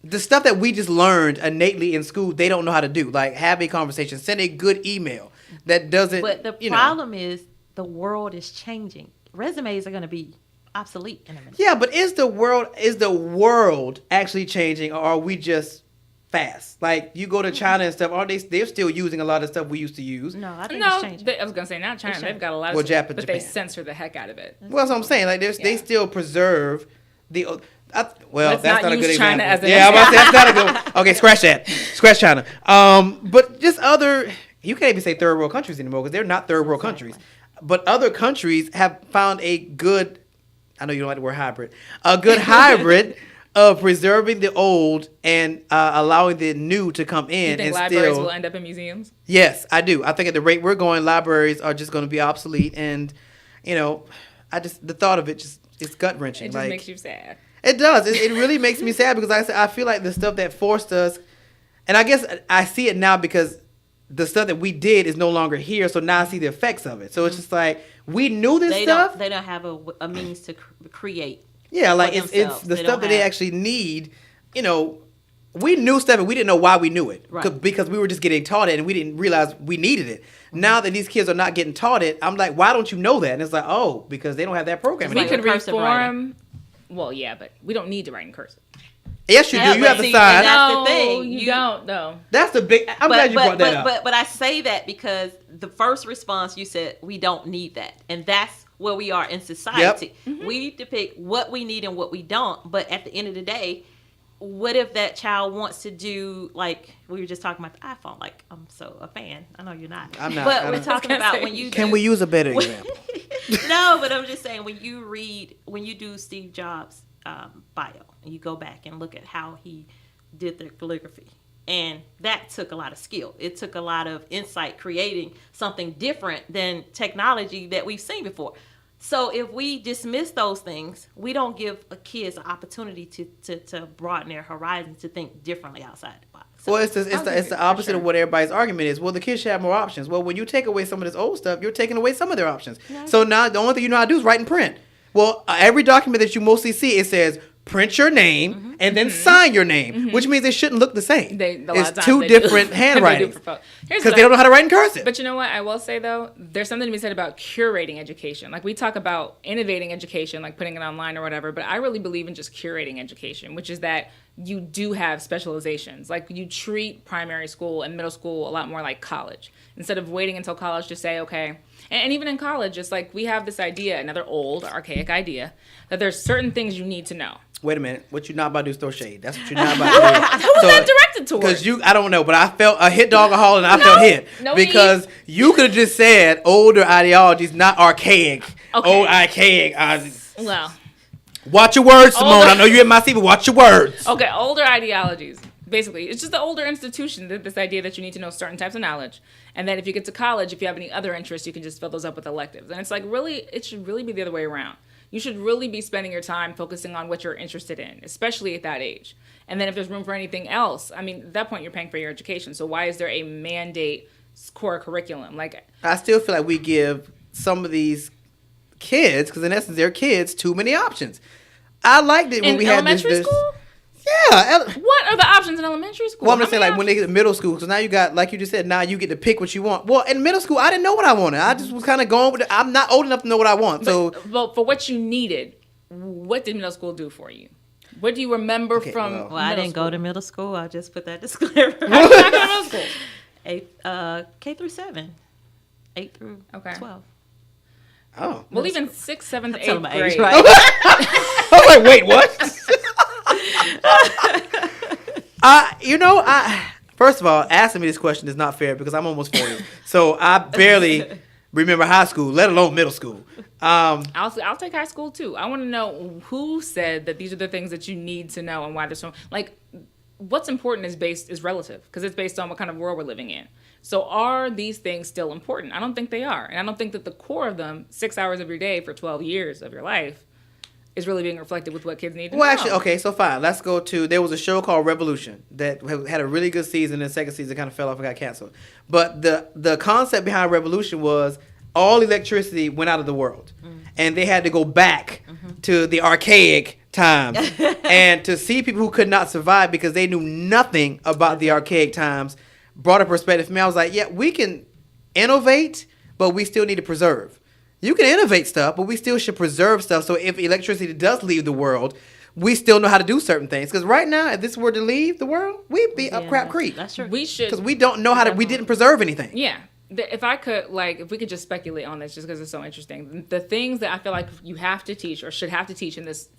C: the stuff that we just learned innately in school, they don't know how to do. Like have a conversation, send a good email that doesn't.
H: But the problem is the world is changing. Resumes are going to be obsolete in a minute.
C: Yeah, but is the world actually changing, or are we just fast? Like you go to China and stuff, they're still using a lot of stuff we used to use?
H: No, I think it's changing.
B: I was gonna say not China. They've got a lot of
C: Well,
B: stuff, but
C: Japan.
B: they censor the heck out of it.
C: Well, that's what I'm saying. Like they still preserve the. That's
B: Let's
C: not a good
B: China
C: example.
B: as an
C: Yeah, I'm about to say, that's not a good. Okay, scratch that. Scratch China. But just other. You can't even say third world countries anymore because they're not third world countries. But other countries have found a good. I know you don't like the word hybrid. A good hybrid of preserving the old and allowing the new to come in.
B: You think
C: and
B: libraries
C: still,
B: will end up in museums?
C: Yes, I do. I think at the rate we're going, libraries are just going to be obsolete. And, the thought of it it's gut wrenching.
B: It just makes you sad.
C: It does. It really makes me sad because I feel like the stuff that forced us, and I guess I see it now because the stuff that we did is no longer here. So now I see the effects of it. So it's just like we knew this stuff.
H: They don't have a means to create.
C: Yeah, like it's the stuff that they actually need. We knew stuff and we didn't know why we knew it.
H: Right.
C: Because we were just getting taught it and we didn't realize we needed it. Now that these kids are not getting taught it, I'm like, why don't you know that? And it's like, oh, because they don't have that program.
B: We could reform. Well, yeah, but we don't need to write in cursive.
C: Yes, you do. You have to sign.
H: That's the thing.
B: You don't, though.
C: That's the big. I'm glad you brought that up.
H: But I say that because the first response you said, we don't need that. And that's where we are in society. Yep. Mm-hmm. We depict what we need and what we don't. But at the end of the day, what if that child wants to do, like we were just talking about the iPhone? Like, I'm so a fan. I know you're not.
C: I'm not.
H: But we're talking about when you
C: Can we use a better example?
H: No, but I'm just saying when you do Steve Jobs' bio, and you go back and look at how he did the calligraphy. And that took a lot of skill. It took a lot of insight creating something different than technology that we've seen before. So if we dismiss those things, we don't give kids an opportunity to broaden their horizon, to think differently outside the box. So
C: well, it's the opposite of what everybody's argument is. Well, the kids should have more options. Well, when you take away some of this old stuff, you're taking away some of their options. Yeah. So now the only thing you know how to do is write and print. Well, every document that you mostly see, it says print your name and then sign your name, which means they shouldn't look the same. It's two different handwritings because they don't know how to write in cursive.
B: But you know what? I will say, though, there's something to be said about curating education. Like we talk about innovating education, like putting it online or whatever, but I really believe in just curating education, which is that you do have specializations. Like you treat primary school and middle school a lot more like college. Instead of waiting until college to say, okay, and even in college, it's like we have this idea, another old, archaic idea, that there's certain things you need to know.
C: Wait a minute. What you not about to do is throw shade. That's what you're not about to do.
B: Who's that directed towards?
C: Because I don't know, but I felt a hit dog a haul and I felt hit. No because you could have just said older ideologies, not archaic. Okay. Old archaic.
B: Well.
C: Watch your words, Simone. I know you're in my seat, but watch your words.
B: Okay, older ideologies. Basically, it's just the older institution, this idea that you need to know certain types of knowledge. And then if you get to college, if you have any other interests, you can just fill those up with electives. And it's like it should really be the other way around. You should really be spending your time focusing on what you're interested in, especially at that age. And then if there's room for anything else, I mean, at that point, you're paying for your education. So why is there a mandate core curriculum? Like,
C: I still feel like we give some of these kids, because in essence, they're kids, too many options. I liked it when we had this. In elementary school? Yeah.
B: What are the options in elementary school?
C: Well, I'm going to say, like, when they get to middle school, because now you got, like you just said, now you get to pick what you want. Well, in middle school, I didn't know what I wanted. I just was kind of going with it. I'm not old enough to know what I want.
B: But for what you needed, what did middle school do for you? What do you remember from middle
H: I didn't
B: school?
H: go to middle school. I just put that disclaimer.
B: How did you not go to middle
H: school? K through 7. 8 through 12.
C: Oh.
B: Well, even 6th, 7th, 8th grade.
H: Age, right?
C: I'm like, wait, what? First of all, asking me this question is not fair because I'm almost 40. So I barely remember high school, let alone middle school.
B: I'll take high school too. I want to know who said that these are the things that you need to know and why there's so like what's important is relative because it's based on what kind of world we're living in. So are these things still important? I don't think they are. And I don't think that the core of them, 6 hours of your day for 12 years of your life, is really being reflected with what kids need to know.
C: Well, actually, okay, so fine. Let's go to, there was a show called Revolution that had a really good season, and the second season kind of fell off and got canceled. But the concept behind Revolution was all electricity went out of the world. And they had to go back to the archaic times. And to see people who could not survive because they knew nothing about the archaic times brought a perspective for me. I was like, yeah, we can innovate, but we still need to preserve. You can innovate stuff, but we still should preserve stuff. So if electricity does leave the world, we still know how to do certain things. Because right now, if this were to leave the world, we'd be up crap creek.
H: That's true.
B: We should,
C: because we don't know how to. We didn't preserve anything.
B: Yeah. If I could, like, if we could just speculate on this, just because it's so interesting, the things that I feel like you have to teach or should have to teach in this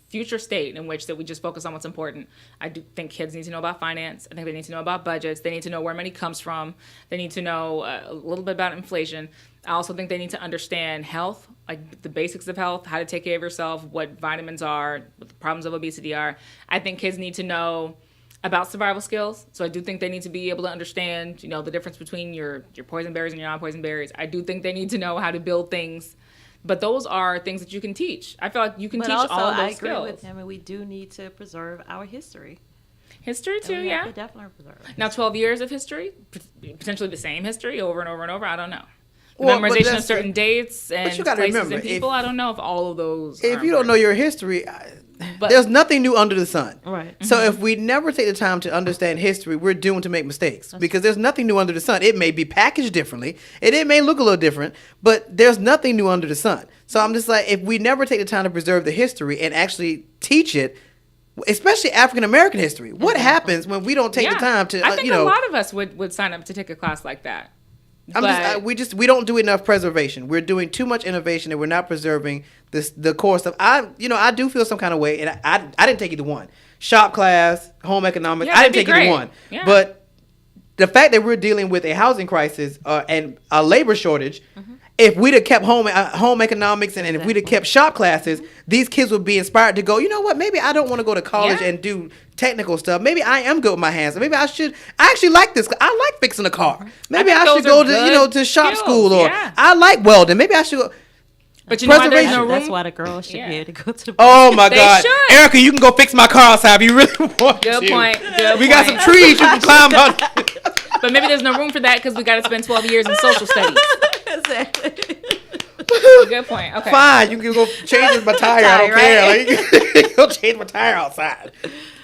B: future state in which that we just focus on what's important. I do think kids need to know about finance. I think they need to know about budgets. They need to know where money comes from. They need to know a little bit about inflation. I also think they need to understand health, like the basics of health, how to take care of yourself, what vitamins are, what the problems of obesity are. I think kids need to know about survival skills. So I do think they need to be able to understand, you know, the difference between your poison berries and your non-poison berries. I do think they need to know how to build things. But those are things that you can teach. I feel like you can teach
H: also,
B: all of those
H: I agree
B: skills.
H: with him, and we do need to preserve our history.
B: History too,
H: we
B: yeah.
H: have to definitely preserve it.
B: Now, 12 years of history, potentially the same history over and over and over. I don't know.
C: Well,
B: Memorization of certain dates and
C: you gotta
B: places
C: remember,
B: and people. I don't know if all of those.
C: If you don't know your history, there's nothing new under the sun.
H: Right.
C: So if we never take the time to understand history, we're doomed to make mistakes because there's nothing new under the sun. It may be packaged differently and it may look a little different, but there's nothing new under the sun. So I'm just like, if we never take the time to preserve the history and actually teach it, especially African American history, what happens when we don't take the time to,
B: I think a lot of us would sign up to take a class like that.
C: We don't do enough preservation. We're doing too much innovation and we're not preserving the core stuff. I do feel some kind of way, and I didn't take either one. Shop class, home economics, I didn't take either one.
B: Yeah.
C: But the fact that we're dealing with a housing crisis and a labor shortage, if we'd have kept home economics and if we'd have kept shop classes, these kids would be inspired to go, you know what, maybe I don't want to go to college and do technical stuff. Maybe I am good with my hands. Maybe I actually like this. I like fixing a car. Maybe I should go to shop school, or I like welding. Maybe I should go.
B: But you know why there's no room?
H: That's why the girls should be able to go to the
C: Oh my
B: They
C: God,
B: should.
C: Erica, you can go fix my car outside if you really want
B: Good
C: to.
B: point. Good
C: We got
B: point.
C: some trees you can climb up.
B: But maybe there's no room for that because we got to spend 12 years in social studies.
H: Exactly.
B: Good point. Okay.
C: Fine, you can go change my tire. I don't care. Like, go change my tire outside.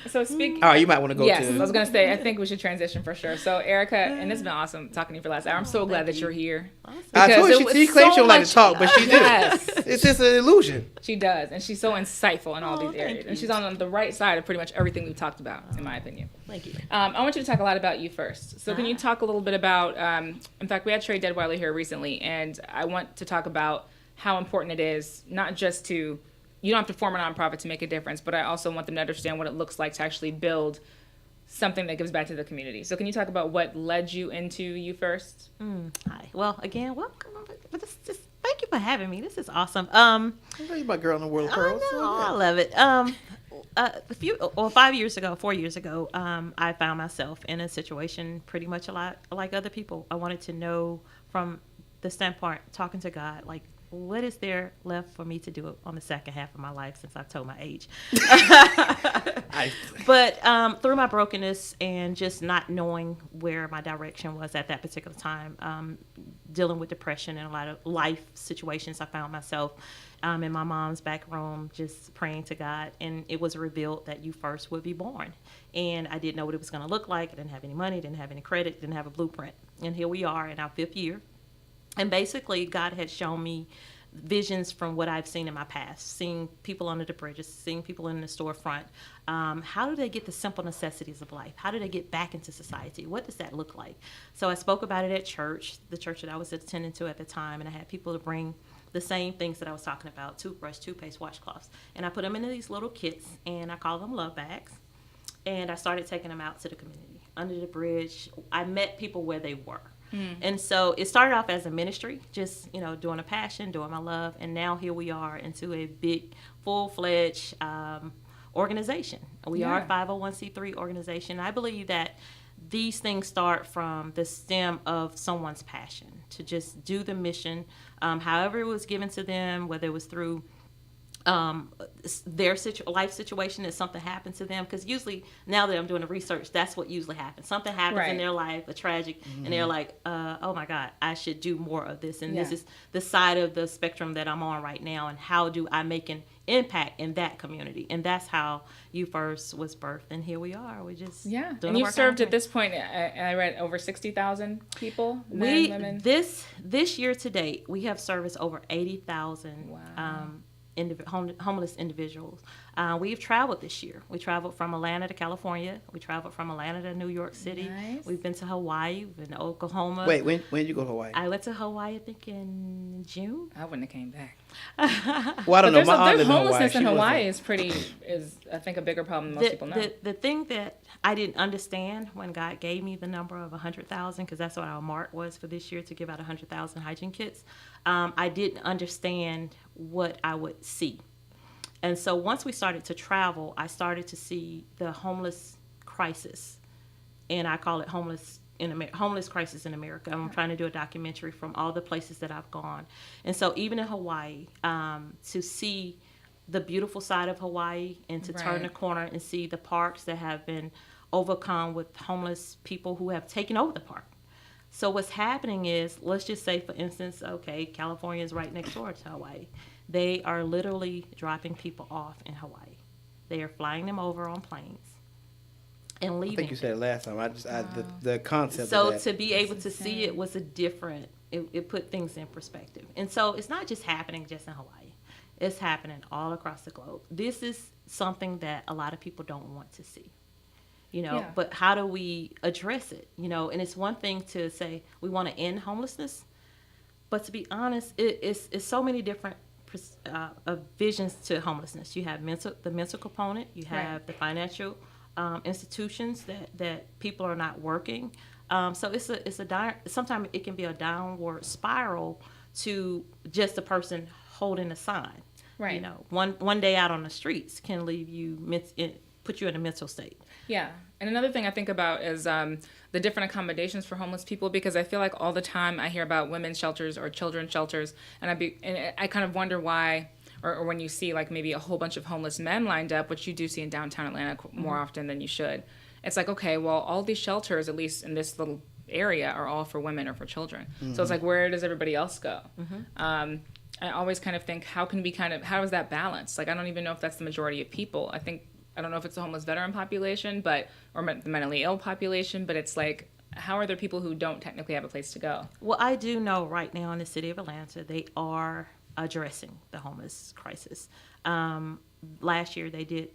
B: So speaking.
C: All right, you might want to go
B: Yes,
C: to.
B: I was gonna say. I think we should transition for sure. So Erica, and it's been awesome talking to you for last hour. I'm so glad that you're here.
C: I told you she claims she don't like to talk, but she do.
B: Yes,
C: It's just an illusion.
B: she does, and she's so insightful in all these areas, and she's on the right side of pretty much everything we've talked about, in my opinion.
H: Thank you.
B: I want you to talk a lot about you first. So can you talk a little bit about? In fact, we had Trey Deadweiler here recently, and I want to talk about how important it is not just to. You don't have to form a nonprofit to make a difference, but I also want them to understand what it looks like to actually build something that gives back to the community. So can you talk about what led you into You First?
H: Hi. Well, again, welcome. But thank you for having me. This is awesome.
C: You're my girl in the world of pearls.
H: I love it. 4 years ago, I found myself in a situation pretty much a lot like other people. I wanted to know from the standpoint, talking to God, like, what is there left for me to do on the second half of my life since I've told my age? But through my brokenness and just not knowing where my direction was at that particular time, dealing with depression and a lot of life situations, I found myself in my mom's back room just praying to God. And it was revealed that You First would be born. And I didn't know what it was going to look like. I didn't have any money, didn't have any credit, didn't have a blueprint. And here we are in our 5th year. And basically, God had shown me visions from what I've seen in my past, seeing people under the bridges, seeing people in the storefront. How do they get the simple necessities of life? How do they get back into society? What does that look like? So I spoke about it at church, the church that I was attending to at the time, and I had people to bring the same things that I was talking about, toothbrush, toothpaste, washcloths. And I put them into these little kits, and I call them love bags. And I started taking them out to the community, under the bridge. I met people where they were. And so it started off as a ministry, just, doing a passion, doing my love. And now here we are into a big, full-fledged organization. We are a 501c3 organization. I believe that these things start from the stem of someone's passion to just do the mission, however it was given to them, whether it was through their life situation is something happened to them, because usually now that I'm doing the research, that's what usually happens. Something happens in their life, a tragic, and they're like, oh my God, I should do more of this, and this is the side of the spectrum that I'm on right now, and how do I make an impact in that community? And that's how You First was birthed, and here we are. We just doing
B: and you've served at this point, I read, over 60,000 people, men, women.
H: This year to date, we have serviced over 80,000 homeless individuals. We've traveled this year. We traveled from Atlanta to California. We traveled from Atlanta to New York City.
B: Nice.
H: We've been to Hawaii. We've been to Oklahoma.
C: Wait, when did you go to Hawaii?
H: I went to Hawaii, I think, in June.
B: I wouldn't have came back.
C: Well, I don't know. My aunt lived in Hawaii.
B: Homelessness in Hawaii is I think a bigger problem than most people know.
H: The thing that I didn't understand when God gave me the number of 100,000, because that's what our mark was for this year, to give out 100,000 hygiene kits. I didn't understand what I would see. And so once we started to travel, I started to see the homeless crisis, and I call it homeless crisis in America. I'm trying to do a documentary from all the places that I've gone. And so even in Hawaii, to see the beautiful side of Hawaii, and to turn the corner and see the parks that have been overcome with homeless people who have taken over the park. So what's happening is, let's just say, for instance, okay, California is right next door to Hawaii. They are literally dropping people off in Hawaii. They are flying them over on planes and leaving.
C: I think you said it last time. The concept
H: so
C: of that.
H: To be able to see it was it put things in perspective. And so it's not just happening just in Hawaii. It's happening all across the globe. This is something that a lot of people don't want to see. But how do we address it? And it's one thing to say we want to end homelessness, but to be honest, it's so many different visions to homelessness. You have the mental component. You have the financial institutions that people are not working. So sometimes it can be a downward spiral to just a person holding a sign. Right. One day out on the streets can leave you put you in a mental state.
B: Yeah. And another thing I think about is the different accommodations for homeless people, because I feel like all the time I hear about women's shelters or children's shelters, and I kind of wonder why, or when you see like maybe a whole bunch of homeless men lined up, which you do see in downtown Atlanta more often than you should. It's like, okay, well, all these shelters, at least in this little area, are all for women or for children. So it's like, where does everybody else go? I always kind of think, how is that balanced? Like, I don't even know if that's the majority of people. I don't know if it's the homeless veteran population, or the mentally ill population, but it's like, how are there people who don't technically have a place to go?
H: Well, I do know right now in the city of Atlanta, they are addressing the homeless crisis. Last year, they did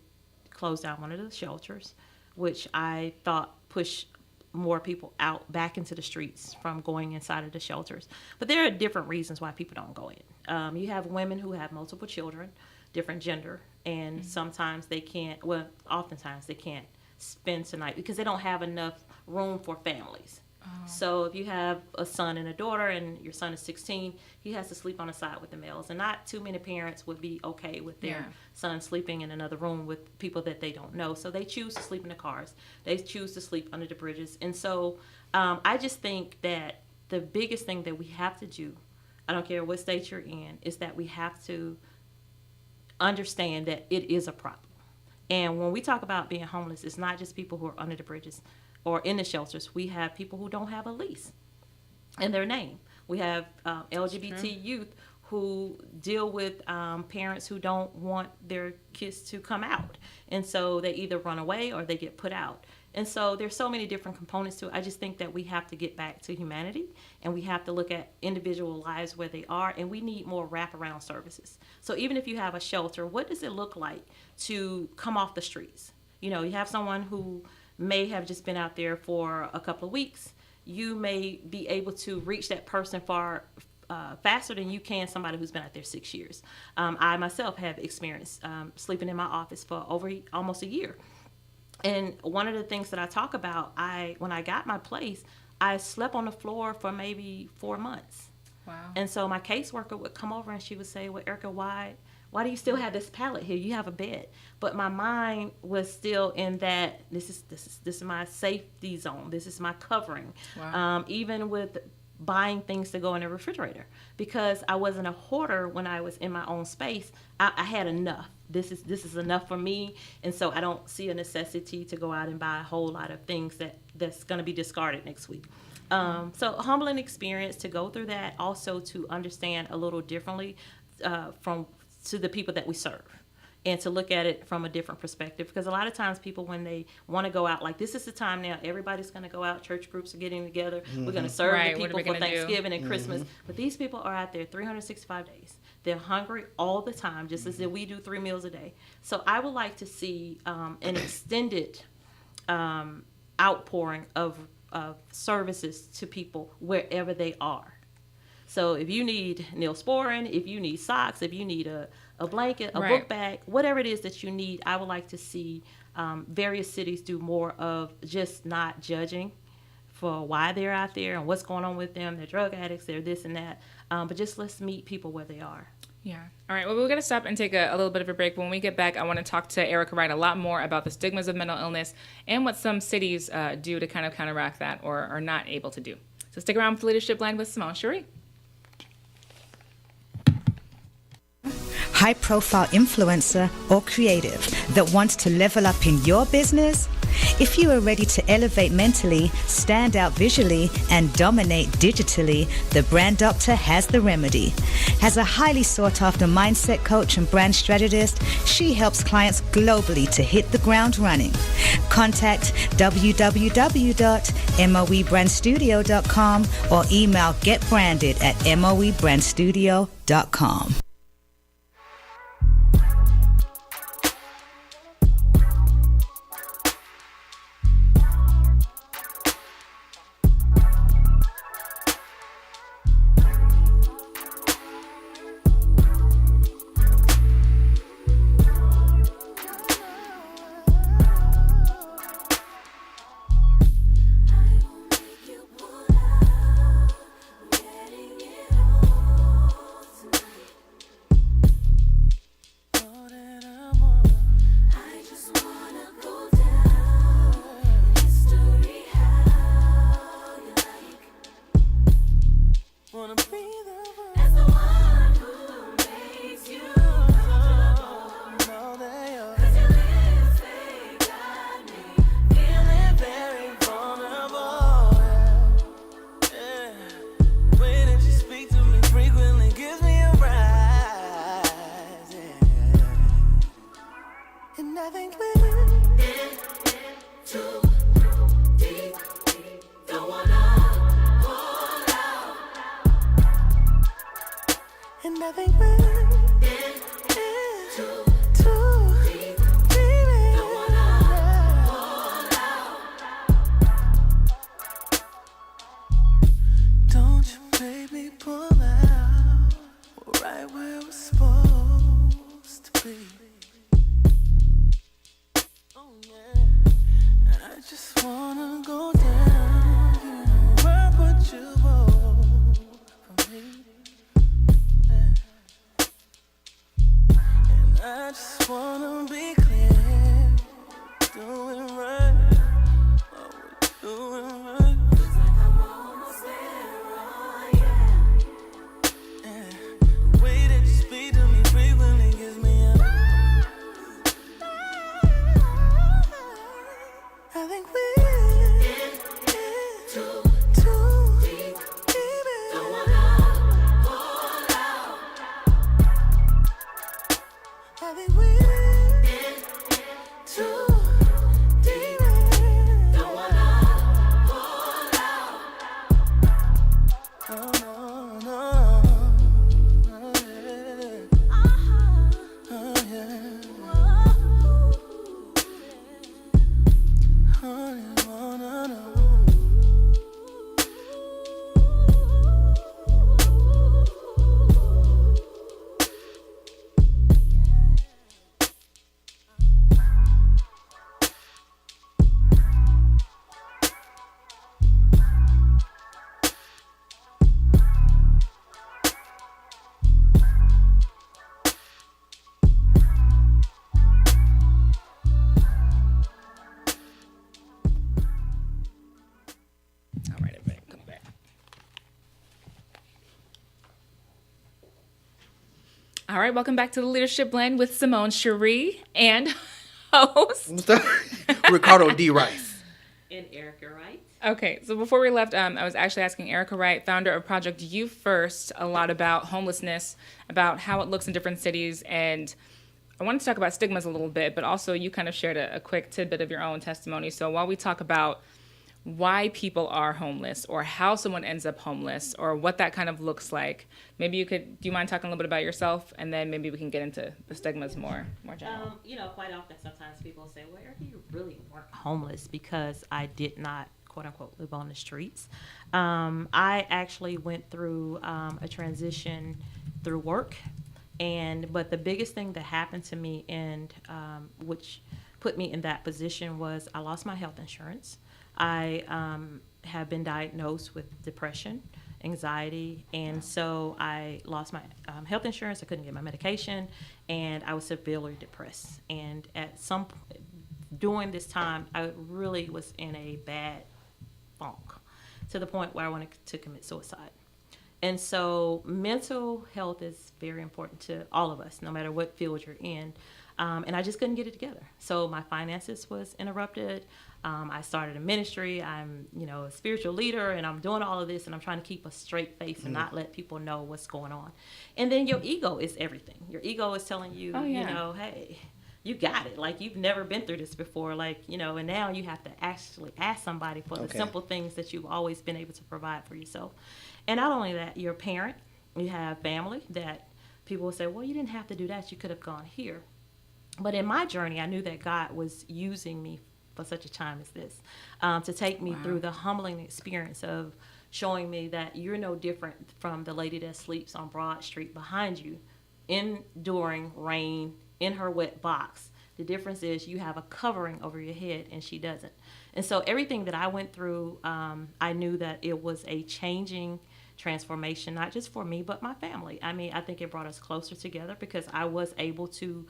H: close down one of the shelters, which I thought pushed more people back into the streets from going inside of the shelters. But there are different reasons why people don't go in. You have women who have multiple children, different gender, and oftentimes they can't spend tonight because they don't have enough room for families. So if you have a son and a daughter and your son is 16, he has to sleep on the side with the males, and not too many parents would be okay with their son sleeping in another room with people that they don't know. So they choose to sleep in the cars. They choose to sleep under the bridges. And so I just think that the biggest thing that we have to do, I don't care what state you're in, is that we have to understand that it is a problem. And when we talk about being homeless, it's not just people who are under the bridges or in the shelters. We have people who don't have a lease in their name. We have LGBT youth who deal with parents who don't want their kids to come out. And so they either run away or they get put out. And so there's so many different components to it. I just think that we have to get back to humanity, and we have to look at individual lives where they are, and we need more wraparound services. So even if you have a shelter, what does it look like to come off the streets? You have someone who may have just been out there for a couple of weeks. You may be able to reach that person far faster than you can somebody who's been out there 6 years. I myself have experienced sleeping in my office for over almost a year. And one of the things that I talk about, when I got my place, I slept on the floor for maybe 4 months. Wow. And so my caseworker would come over and she would say, well, Erica, why do you still have this pallet here? You have a bed. But my mind was still in that this is my safety zone. This is my covering. Wow. Even with buying things to go in the refrigerator because I wasn't a hoarder when I was in my own space. I had enough. This is enough for me, and so I don't see a necessity to go out and buy a whole lot of things that's going to be discarded next week. So a humbling experience to go through that, also to understand a little differently to the people that we serve, and to look at it from a different perspective. Because a lot of times people, when they want to go out, like this is the time now, everybody's going to go out, church groups are getting together, we're going to serve the people for Thanksgiving and Christmas. But these people are out there 365 days. They're hungry all the time, just as if we do 3 meals a day. So I would like to see an extended outpouring of services to people wherever they are. So if you need Neosporin, if you need socks, if you need a blanket, a book bag, whatever it is that you need, I would like to see various cities do more of just not judging for why they're out there and what's going on with them. They're drug addicts, they're this and that. But just let's meet people where they are.
B: Yeah. All right. Well, we're going to stop and take a little bit of a break. When we get back, I want to talk to Erica Wright a lot more about the stigmas of mental illness and what some cities do to kind of counteract that or are not able to do. So stick around with the Leadership Line with Simone Cherie.
E: High-profile influencer or creative that wants to level up in your business? If you are ready to elevate mentally, stand out visually, and dominate digitally, the Brand Doctor has the remedy. As a highly sought-after mindset coach and brand strategist, she helps clients globally to hit the ground running. Contact www.moebrandstudio.com or email getbranded@moebrandstudio.com.
B: All right, welcome back to the Leadership Blend with Simone Cherie and host
C: Ricardo D. Rice.
H: And Erica Wright.
B: Okay, so before we left, I was actually asking Erica Wright, founder of Project You First, a lot about homelessness, about how it looks in different cities, and I wanted to talk about stigmas a little bit, but also you kind of shared a quick tidbit of your own testimony. So while we talk about why people are homeless or how someone ends up homeless or what that kind of looks like, maybe do you mind talking a little bit about yourself, and then maybe we can get into the stigmas more general.
H: Quite often sometimes people say, well, Erica, you really weren't homeless because I did not, quote unquote, live on the streets. I actually went through a transition through work, but the biggest thing that happened to me and which put me in that position was I lost my health insurance. I have been diagnosed with depression, anxiety, and so I lost my health insurance. I couldn't get my medication, and I was severely depressed. And at some point during this time, I really was in a bad funk to the point where I wanted to commit suicide. And so mental health is very important to all of us, no matter what field you're in. And I just couldn't get it together. So my finances was interrupted. I started a ministry. I'm, a spiritual leader, and I'm doing all of this, and I'm trying to keep a straight face and not let people know what's going on. And then your ego is everything. Your ego is telling you, hey, you got it. Like, you've never been through this before. And now you have to actually ask somebody for the simple things that you've always been able to provide for yourself. And not only that, you're a parent, you have family that people will say, well, you didn't have to do that. You could have gone here. But in my journey, I knew that God was using me for such a time as this, to take me through the humbling experience of showing me that you're no different from the lady that sleeps on Broad Street behind you, enduring rain in her wet box. The difference is you have a covering over your head and she doesn't. And so everything that I went through, I knew that it was a changing transformation, not just for me, but my family. I mean, I think it brought us closer together because I was able to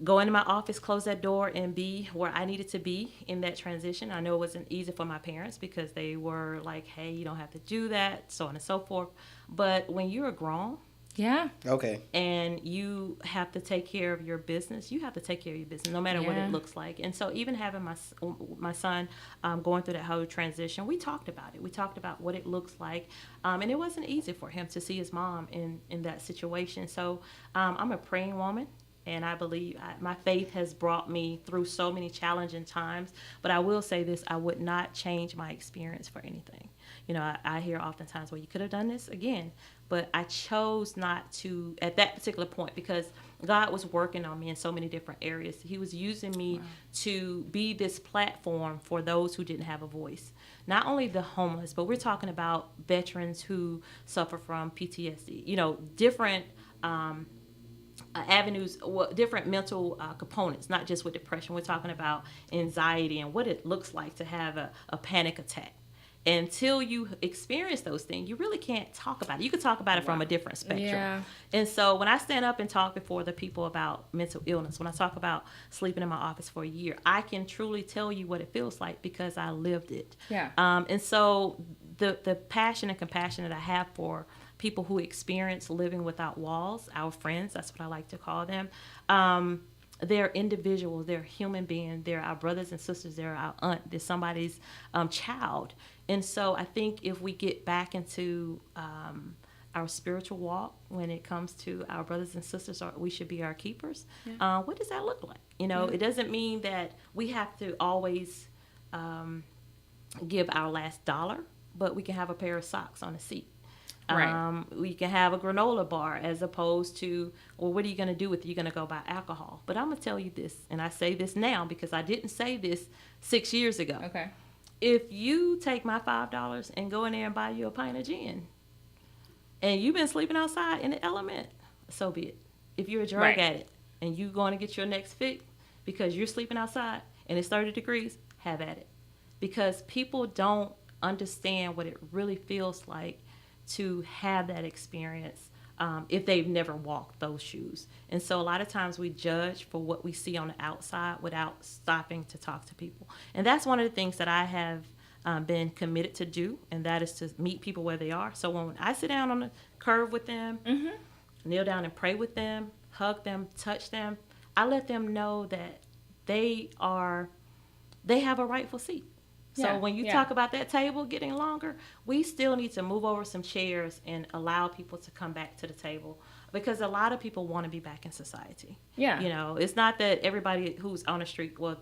H: go into my office, close that door, and be where I needed to be in that transition. I know it wasn't easy for my parents because they were like, hey, you don't have to do that, so on and so forth. But when you're grown, and you have to take care of your business, you have to take care of your business no matter what it looks like. And so even having my son going through that whole transition, we talked about it. We talked about what it looks like. And it wasn't easy for him to see his mom in that situation. So I'm a praying woman. And I believe my faith has brought me through so many challenging times. But I will say this, I would not change my experience for anything. I hear oftentimes, well, you could have done this again. But I chose not to at that particular point because God was working on me in so many different areas. He was using me to be this platform for those who didn't have a voice. Not only the homeless, but we're talking about veterans who suffer from PTSD, different avenues, different mental components, not just with depression. We're talking about anxiety and what it looks like to have a panic attack. Until you experience those things, you really can't talk about it. You can talk about it from a different spectrum. Yeah. And so when I stand up and talk before the people about mental illness, when I talk about sleeping in my office for a year, I can truly tell you what it feels like because I lived it. Yeah. And so the passion and compassion that I have for people who experience living without walls, our friends, that's what I like to call them. They're individuals, they're human beings, they're our brothers and sisters, they're our aunt, they're somebody's child. And so I think if we get back into our spiritual walk when it comes to our brothers and sisters, we should be our keepers. Yeah. What does that look like? It doesn't mean that we have to always give our last dollar, but we can have a pair of socks on a seat. Right. We can have a granola bar as opposed to, well, what are you going to do with it? You're going to go buy alcohol. But I'm going to tell you this, and I say this now because I didn't say this 6 years ago. Okay. If you take my $5 and go in there and buy you a pint of gin, and you've been sleeping outside in the element, so be it. If you're a drug addict and you're going to get your next fix because you're sleeping outside and it's 30 degrees, have at it. Because people don't understand what it really feels like to have that experience if they've never walked those shoes. And so a lot of times we judge for what we see on the outside without stopping to talk to people. And that's one of the things that I have been committed to do, and that is to meet people where they are. So when I sit down on the curb with them, kneel down and pray with them, hug them, touch them. I let them know that they have a rightful seat. So when you talk about that table getting longer, we still need to move over some chairs and allow people to come back to the table, because a lot of people want to be back in society.
B: Yeah.
H: You know, it's not that everybody who's on the street, well,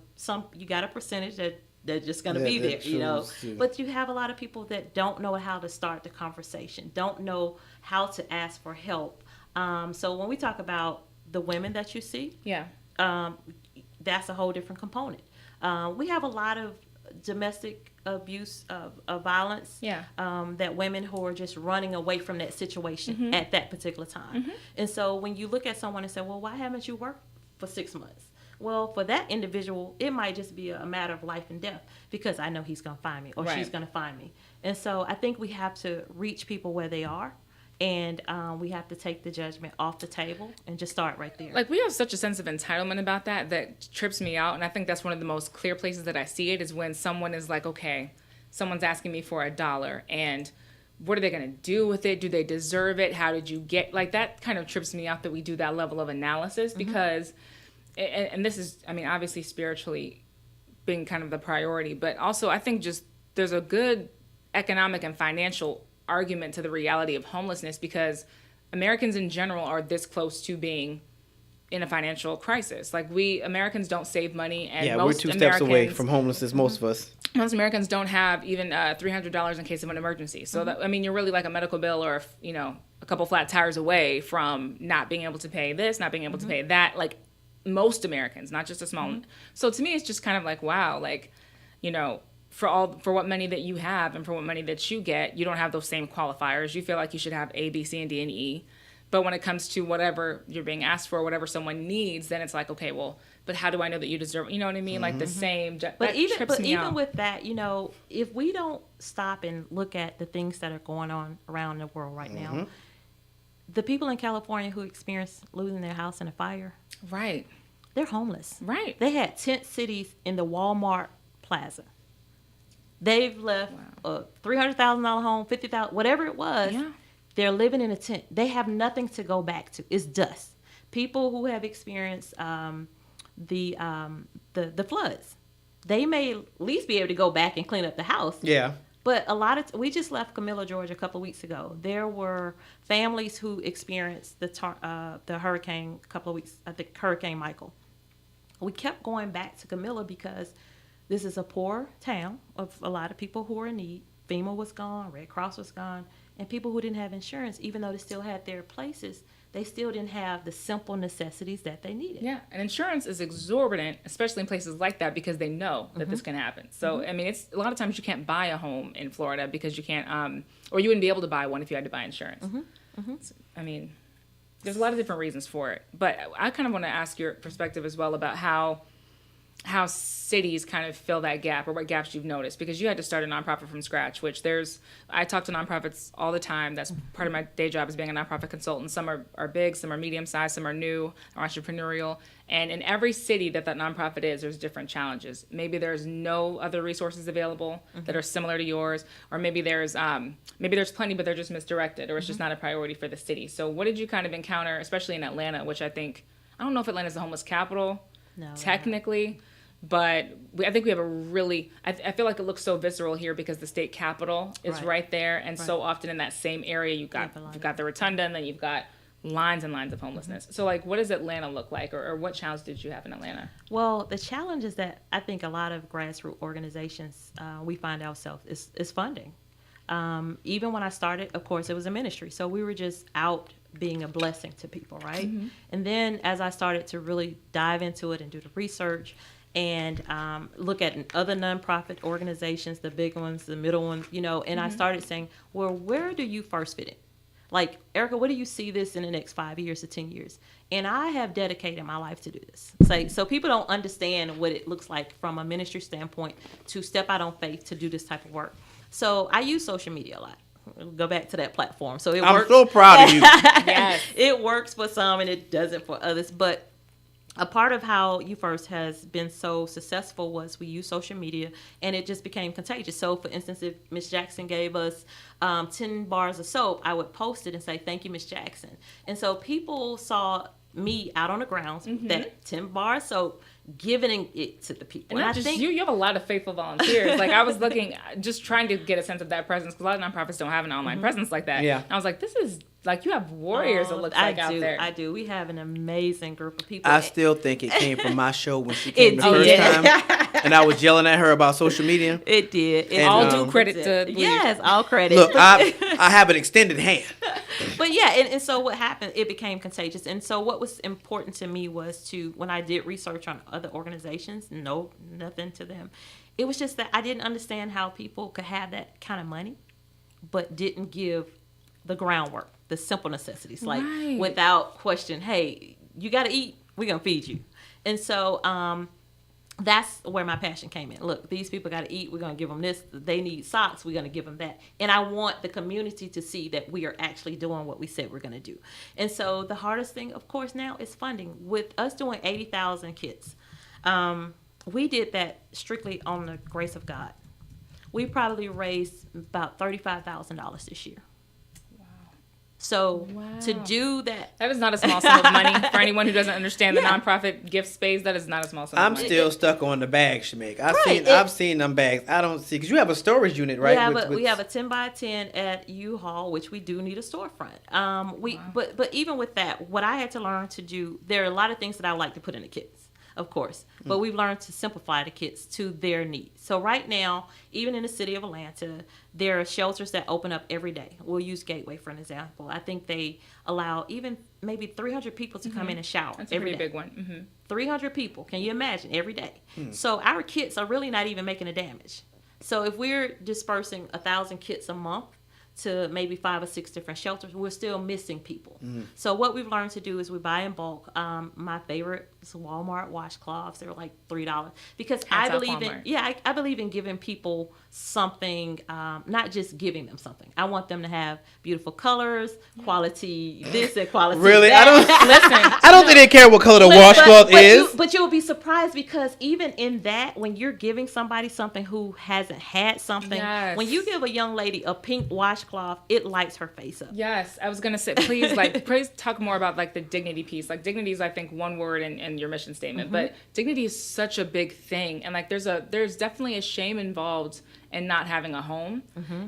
H: you got a percentage that they're just going to be there, you know. But you have a lot of people that don't know how to start the conversation, don't know how to ask for help. So when we talk about the women that you see, that's a whole different component. We have a lot of domestic abuse of violence that women who are just running away from that situation at that particular time. And so when you look at someone and say, well, why haven't you worked for 6 months? Well, for that individual, it might just be a matter of life and death, because I know he's going to find me or she's going to find me. And so I think we have to reach people where they are. And we have to take the judgment off the table and just start right there.
B: Like, we have such a sense of entitlement about that trips me out. And I think that's one of the most clear places that I see it, is when someone is like, okay, someone's asking me for $1, and what are they going to do with it? Do they deserve it? How did you get, like, that kind of trips me out that we do that level of analysis, because, and this is, I mean, obviously spiritually being kind of the priority, but also I think just there's a good economic and financial argument to the reality of homelessness, because Americans in general are this close to being in a financial crisis. Like, we Americans don't save money, and most
C: we're 2 steps away from homelessness. Most of us.
B: Most Americans don't have even $300 in case of an emergency. So that, I mean, you're really like a medical bill or, you know, a couple flat tires away from not being able to pay this, not being able to pay that. Like, most Americans, not just a small. So to me, it's just kind of like, wow, like, you know, for what money that you have and for what money that you get, you don't have those same qualifiers. You feel like you should have A, B, C, and D, and E. But when it comes to whatever you're being asked for, whatever someone needs, then it's like, okay, well, but how do I know that you deserve it? You know what I mean? Like the same.
H: But even with that, you know, if we don't stop and look at the things that are going on around the world right now, the people in California who experienced losing their house in a fire,
B: right,
H: they're homeless.
B: Right.
H: They had tent cities in the Walmart Plaza. They've left a $300,000 home, $50,000, whatever it was.
B: Yeah.
H: They're living in a tent. They have nothing to go back to. It's dust. People who have experienced the floods, they may at least be able to go back and clean up the house.
C: Yeah.
H: But we just left Camilla, Georgia, a couple of weeks ago. There were families who experienced the hurricane a couple of weeks. I think Hurricane Michael. We kept going back to Camilla because this is a poor town of a lot of people who are in need. FEMA was gone, Red Cross was gone, and people who didn't have insurance, even though they still had their places, they still didn't have the simple necessities that they needed.
B: Yeah, and insurance is exorbitant, especially in places like that, because they know that this can happen. So, I mean, it's a lot of times you can't buy a home in Florida because you can't, or you wouldn't be able to buy one if you had to buy insurance. So, I mean, there's a lot of different reasons for it. But I kind of want to ask your perspective as well about how cities kind of fill that gap, or what gaps you've noticed, because you had to start a nonprofit from scratch, which I talk to nonprofits all the time. That's part of my day job, is being a nonprofit consultant. Some are big, some are medium-sized, some are new or entrepreneurial. And in every city that nonprofit is, there's different challenges. Maybe there's no other resources available that are similar to yours, or maybe there's plenty, but they're just misdirected, or it's just not a priority for the city. So what did you kind of encounter, especially in Atlanta, which I don't know if Atlanta's the homeless capital, technically, but I think we have a really, I feel like it looks so visceral here because the state capitol is right there, and so often in that same area you've got the rotunda, and then you've got lines and lines of homelessness. So like, what does Atlanta look like, or what challenge did you have in Atlanta?
H: Well, the challenge is that I think a lot of grassroots organizations, we find ourselves is funding. Even when I started, of course, it was a ministry, so we were just out being a blessing to people, right? And then as I started to really dive into it and do the research and look at other nonprofit organizations, the big ones, the middle ones, you know, and I started saying, well, where do you first fit in? Like, Erica, what do you see this in the next 5 years to 10 years? And I have dedicated my life to do this. So people don't understand what it looks like from a ministry standpoint to step out on faith to do this type of work. So I use social media a lot. Go back to that platform. So I'm
C: so proud of you.
H: It works for some and it doesn't for others. But a part of how You First has been so successful was we use social media, and it just became contagious. So, for instance, if Miss Jackson gave us 10 bars of soap, I would post it and say, "Thank you, Miss Jackson." And so people saw me out on the grounds, that 10 bar soap, giving it to the people.
B: And not just you have a lot of faithful volunteers. Like, I was looking, just trying to get a sense of that presence, because a lot of nonprofits don't have an online presence like that.
C: Yeah.
B: And I was like, this is, like, you have warriors, it looks like, out there.
H: I do. We have an amazing group of people.
C: I still think it came from my show when she came the first time, and I was yelling at her about social media.
H: It did.
C: And,
B: all due credit to
H: Yes, all credit.
C: Look, I have an extended hand.
H: But yeah, and so what happened, it became contagious. And so what was important to me was to, when I did research on other organizations, nothing to them. It was just that I didn't understand how people could have that kind of money, but didn't give the groundwork, the simple necessities, like without question, hey, you got to eat, we're going to feed you. And so that's where my passion came in. Look, these people got to eat. We're going to give them this. They need socks. We're going to give them that. And I want the community to see that we are actually doing what we said we're going to do. And so the hardest thing, of course, now is funding. With us doing 80,000 kits, we did that strictly on the grace of God. We probably raised about $35,000 this year. So to do that
B: is not a small sum of money for anyone who doesn't understand the nonprofit gift space. That is not a small sum.
C: I'm
B: of money.
C: still stuck on the bags she make. I've seen them bags. I don't see, because you have a storage unit, right?
H: We have a 10 by 10 at U-Haul, which we do need a storefront. But even with that, what I had to learn to do, there are a lot of things that I would like to put in the kits, of course, but we've learned to simplify the kits to their needs. So right now, even in the city of Atlanta, there are shelters that open up every day. We'll use Gateway for an example. I think they allow even maybe 300 people to come in and shower.
B: That's a pretty big one.
H: 300 people. Can you imagine? Every day. So our kits are really not even making a damage. So if we're dispersing 1,000 kits a month to maybe 5 or 6 different shelters, we're still missing people. So what we've learned to do is we buy in bulk. My favorite is Walmart washcloths. They're like $3 because I believe in giving people something, not just giving them something. I want them to have beautiful colors, quality this and quality
C: really?
H: that.
C: I don't think they care what color the washcloth is.
H: But you'll be surprised, because even in that, when you're giving somebody something who hasn't had something, when you give a young lady a pink washcloth, it lights her face up.
B: Yes, I was gonna say, please talk more about like the dignity piece. Like, dignity is, I think, one word in your mission statement, but dignity is such a big thing, and like there's definitely a shame involved in not having a home.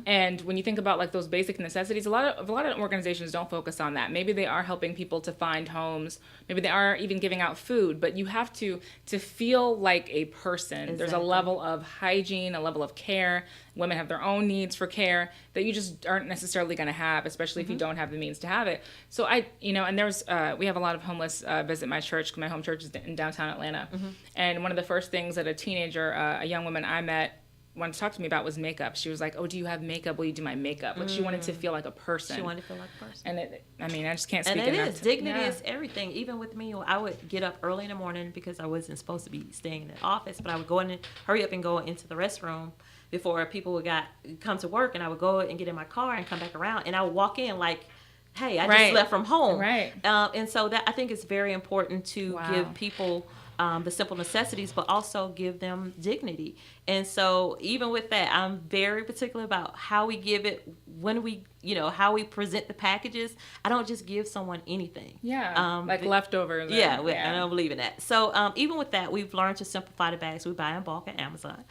B: And when you think about like those basic necessities, a lot of organizations don't focus on that. Maybe they are helping people to find homes, maybe they are even giving out food, but you have to feel like a person. Exactly. There's a level of hygiene, a level of care. Women have their own needs for care that you just aren't necessarily going to have, especially if you don't have the means to have it. So and there's we have a lot of homeless visit my church. My home church is in downtown Atlanta. And one of the first things that a young woman I met wanted to talk to me about was makeup. She was like, "Oh, do you have makeup? Will you do my makeup?" Like, she wanted to feel like a person.
H: She wanted to feel like a person.
B: And I just can't speak
H: enough.
B: enough.
H: Dignity is everything. Even with me, I would get up early in the morning because I wasn't supposed to be staying in the office, but I would go in and hurry up and go into the restroom before people would come to work, and I would go and get in my car and come back around, and I would walk in like, "Hey, I just left from home."
B: Right.
H: And so that, I think it's very important to give people the simple necessities, but also give them dignity. And so even with that, I'm very particular about how we give it, when we, how we present the packages. I don't just give someone anything.
B: Like leftovers.
H: I don't believe in that. So even with that, we've learned to simplify the bags. We buy in bulk at Amazon.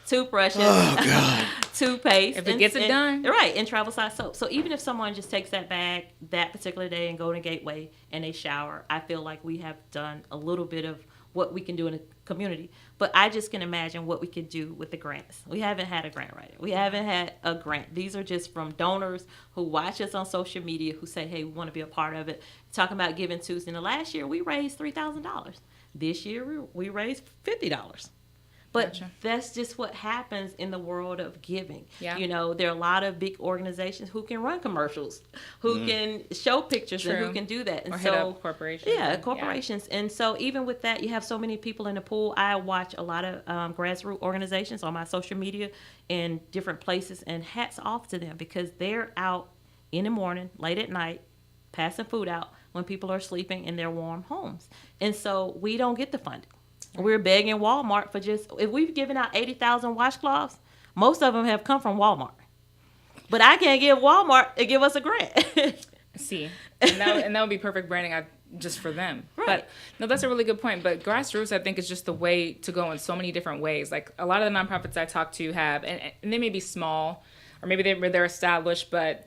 H: Toothbrushes.
C: Oh, God.
H: Toothpaste.
B: If it gets it done.
H: Right, and travel size soap. So even if someone just takes that bag that particular day and go to Gateway and they shower, I feel like we have done a little bit of what we can do in the community. But I just can imagine what we could do with the grants. We haven't had a grant writer. We haven't had a grant. These are just from donors who watch us on social media, who say, "Hey, we want to be a part of it." Talking about Giving Tuesday. And last year, we raised $3,000. This year, we raised $50. But that's just what happens in the world of giving. Yeah. There are a lot of big organizations who can run commercials, who can show pictures, and who can do that. And
B: hit up corporations.
H: Yeah, corporations. Yeah. And so even with that, you have so many people in the pool. I watch a lot of grassroots organizations on my social media in different places, and hats off to them, because they're out in the morning, late at night, passing food out. when people are sleeping in their warm homes. And so we don't get the funding. We're begging Walmart for just, if we've given out 80,000 washcloths, most of them have come from Walmart. But I can't give Walmart to give us a grant.
B: See, and that would be perfect branding just for them.
H: Right.
B: But no, that's a really good point. But grassroots, I think, is just the way to go in so many different ways. Like a lot of the nonprofits I talk to have, and they may be small, or maybe they're established, but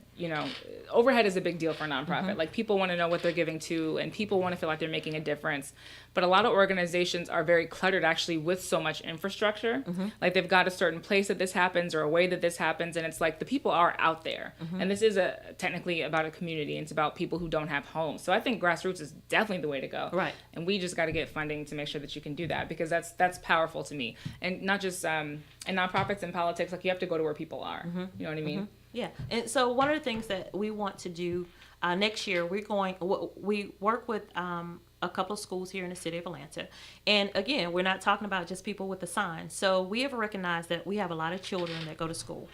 B: overhead is a big deal for a nonprofit. Like people want to know what they're giving to, and people want to feel like they're making a difference. But a lot of organizations are very cluttered actually with so much infrastructure. Like they've got a certain place that this happens or a way that this happens, and it's like the people are out there. And this is technically about a community, and it's about people who don't have homes. So I think grassroots is definitely the way to go.
H: Right.
B: And we just got to get funding to make sure that you can do that, because that's powerful to me. And not just in nonprofits and politics, like you have to go to where people are. You know what I mean?
H: Yeah, and so one of the things that we want to do next year, we work with a couple of schools here in the city of Atlanta. And again, we're not talking about just people with a sign. So we have recognized that we have a lot of children that go to school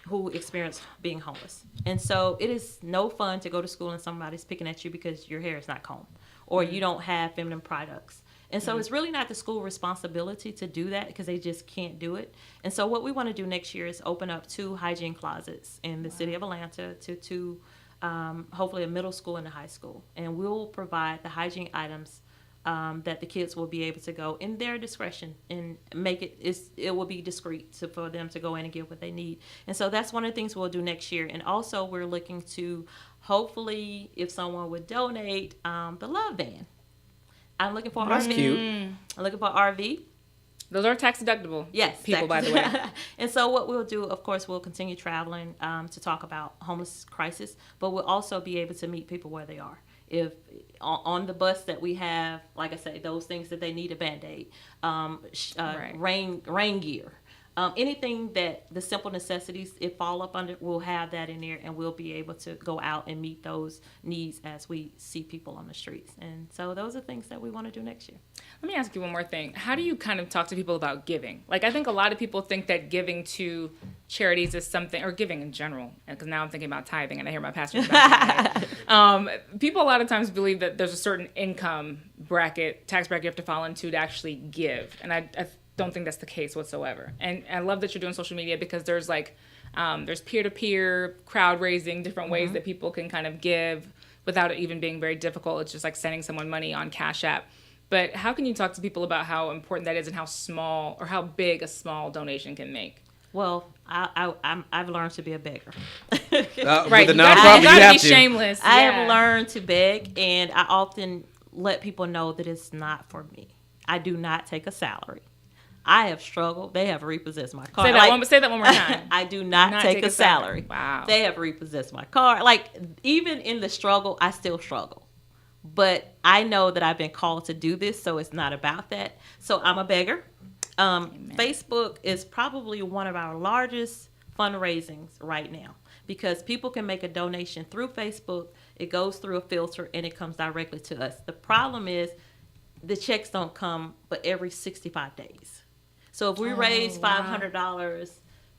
H: who experience being homeless. And so it is no fun to go to school and somebody's picking at you because your hair is not combed or you don't have feminine products. And so it's really not the school responsibility to do that because they just can't do it. And so what we want to do next year is open up 2 hygiene closets in the city of Atlanta to hopefully a middle school and a high school. And we'll provide the hygiene items that the kids will be able to go in their discretion and make it will be discreet for them to go in and get what they need. And so that's one of the things we'll do next year. And also we're looking to hopefully, if someone would donate, the Love Van. I'm looking for an RV.
C: Cute.
H: I'm looking for an RV.
B: Those are tax deductible.
H: Yes,
B: people, by the way.
H: And so what we'll do, of course, we'll continue traveling to talk about homeless crisis, but we'll also be able to meet people where they are. If on the bus that we have, like I say, those things that they need, a Band-Aid, rain gear, anything that the simple necessities it fall up under, we'll have that in there, and we'll be able to go out and meet those needs as we see people on the streets. And so those are things that we want to do next year.
B: Let me ask you one more thing. How do you kind of talk to people about giving? Like, I think a lot of people think that giving to charities is something, or giving in general, because now I'm thinking about tithing, and I hear my pastor about people a lot of times believe that there's a certain income bracket, tax bracket you have to fall into to actually give. And I don't think that's the case whatsoever. And I love that you're doing social media, because there's there's peer-to-peer, crowd raising, different ways that people can kind of give without it even being very difficult. It's just like sending someone money on Cash App. But how can you talk to people about how important that is and how small or how big a small donation can make?
H: Well, I've learned to be a beggar.
C: Right,
B: you gotta be shameless.
H: I have learned to beg, and I often let people know that it's not for me. I do not take a salary. I have struggled. They have repossessed my car.
B: Say that one more time.
H: I do not take a salary.
B: Wow.
H: They have repossessed my car. Like, even in the struggle, I still struggle. But I know that I've been called to do this, so it's not about that. So I'm a beggar. Facebook is probably one of our largest fundraisings right now, because people can make a donation through Facebook. It goes through a filter, and it comes directly to us. The problem is the checks don't come but every 65 days. So if we raise $500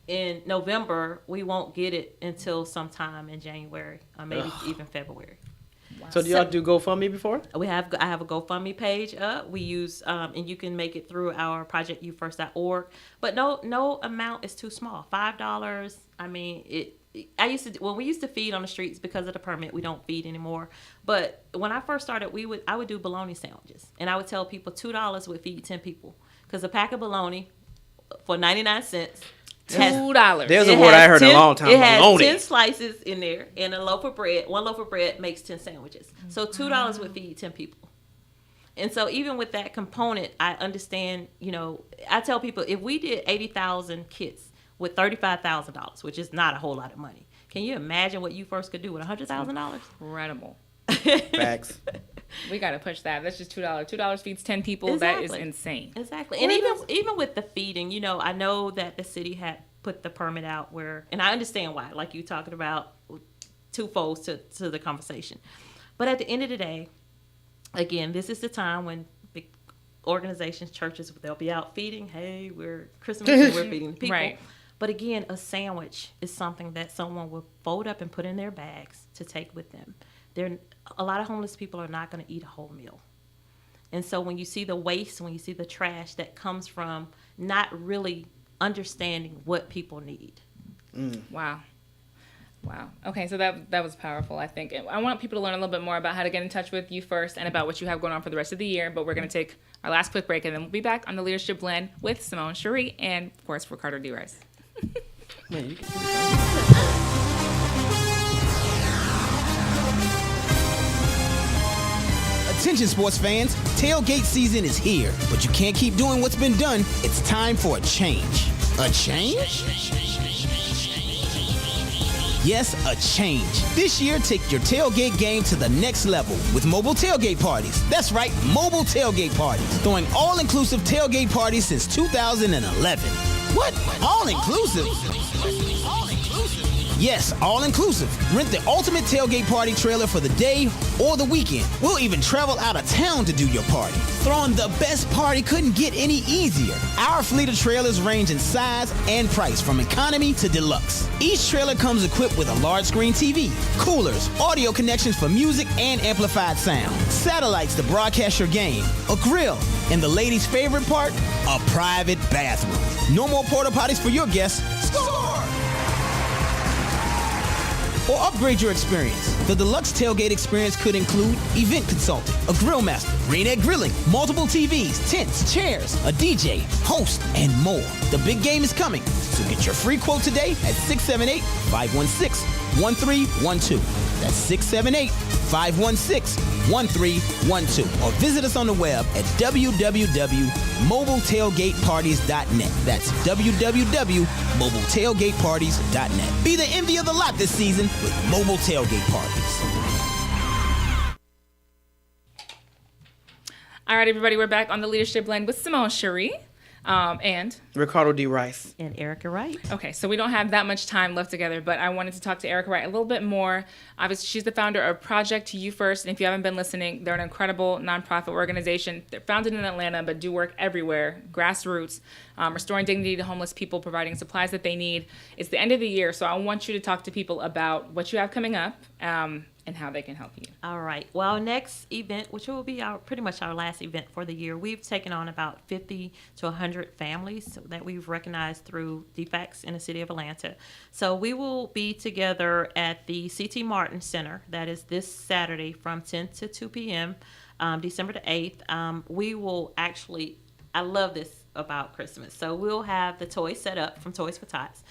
H: in November, we won't get it until sometime in January or maybe even February.
C: Wow. So do y'all do GoFundMe before?
H: I have a GoFundMe page up. We use and you can make it through our projectyouFirst.org. But no amount is too small. $5. I mean, when we used to feed on the streets, because of the permit, we don't feed anymore. But when I first started, I would do bologna sandwiches, and I would tell people $2 would feed 10 people, because a pack of bologna for 99 cents.
B: $2.
C: There's a word I heard in a long time.
H: It has
C: bologna.
H: 10 slices in there, and a loaf of bread. One loaf of bread makes 10 sandwiches. So $2 would feed 10 people. And so even with that component, I understand, I tell people, if we did 80,000 kits with $35,000, which is not a whole lot of money, can you imagine what YouFirst could do with $100,000?
B: Incredible.
C: Facts.
B: We got to push that. That's just $2. $2 feeds 10 people.
H: Exactly.
B: That is insane.
H: Exactly. And even with the feeding, I know that the city had put the permit out and I understand why, like you talking about twofold to the conversation. But at the end of the day, again, this is the time when big organizations, churches, they'll be out feeding. Hey, we're Christmas and we're feeding the people.
B: Right.
H: But again, a sandwich is something that someone will fold up and put in their bags to take with them. a lot of homeless people are not going to eat a whole meal. And so when you see the waste, when you see the trash that comes from not really understanding what people need.
B: Wow. Okay, so that was powerful, I think. I want people to learn a little bit more about how to get in touch with you first and about what you have going on for the rest of the year. But we're going to take our last quick break, and then we'll be back on the Leadership Blend with Simone Cherie and, of course, Ricardo D. Rice.
C: Man, you can do
I: Attention sports fans, tailgate season is here, but you can't keep doing what's been done. It's time for a change. A change? Yes, a change. This year, take your tailgate game to the next level with mobile tailgate parties. That's right, mobile tailgate parties. Throwing all-inclusive tailgate parties since 2011. What? All-inclusive? Yes, all-inclusive. Rent the ultimate tailgate party trailer for the day or the weekend. We'll even travel out of town to do your party. Throwing the best party couldn't get any easier. Our fleet of trailers range in size and price from economy to deluxe. Each trailer comes equipped with a large screen TV, coolers, audio connections for music and amplified sound, satellites to broadcast your game, a grill, and the ladies' favorite part, a private bathroom. No more porta potties for your guests. Score! Or upgrade your experience. The deluxe tailgate experience could include event consulting, a grill master, Rainette Grilling, multiple TVs, tents, chairs, a DJ, host, and more. The big game is coming, so get your free quote today at 678-516-1312. That's 678-516-1312. Or visit us on the web at www.mobiletailgateparties.net. That's www.mobiletailgateparties.net. Be the envy of the lot this season with mobile tailgate parties.
B: All right, everybody, we're back on the Leadership Blend with Simone Cherie and
C: Ricardo D. Rice.
H: And Erica Wright.
B: Okay, so we don't have that much time left together, but I wanted to talk to Erica Wright a little bit more. Obviously, she's the founder of Project You First, and if you haven't been listening, they're an incredible nonprofit organization. They're founded in Atlanta, but do work everywhere, grassroots, restoring dignity to homeless people, providing supplies that they need. It's the end of the year, so I want you to talk to people about what you have coming up and how they can help you.
H: All right. Well, our next event, which will be pretty much our last event for the year, we've taken on about 50 to 100 families that we've recognized through DFACS in the city of Atlanta. So we will be together at the C.T. Martin Center. That is this Saturday from 10 to 2 p.m., December the 8th. We will actually, I love this about Christmas. So we'll have the toys set up from Toys for Tots.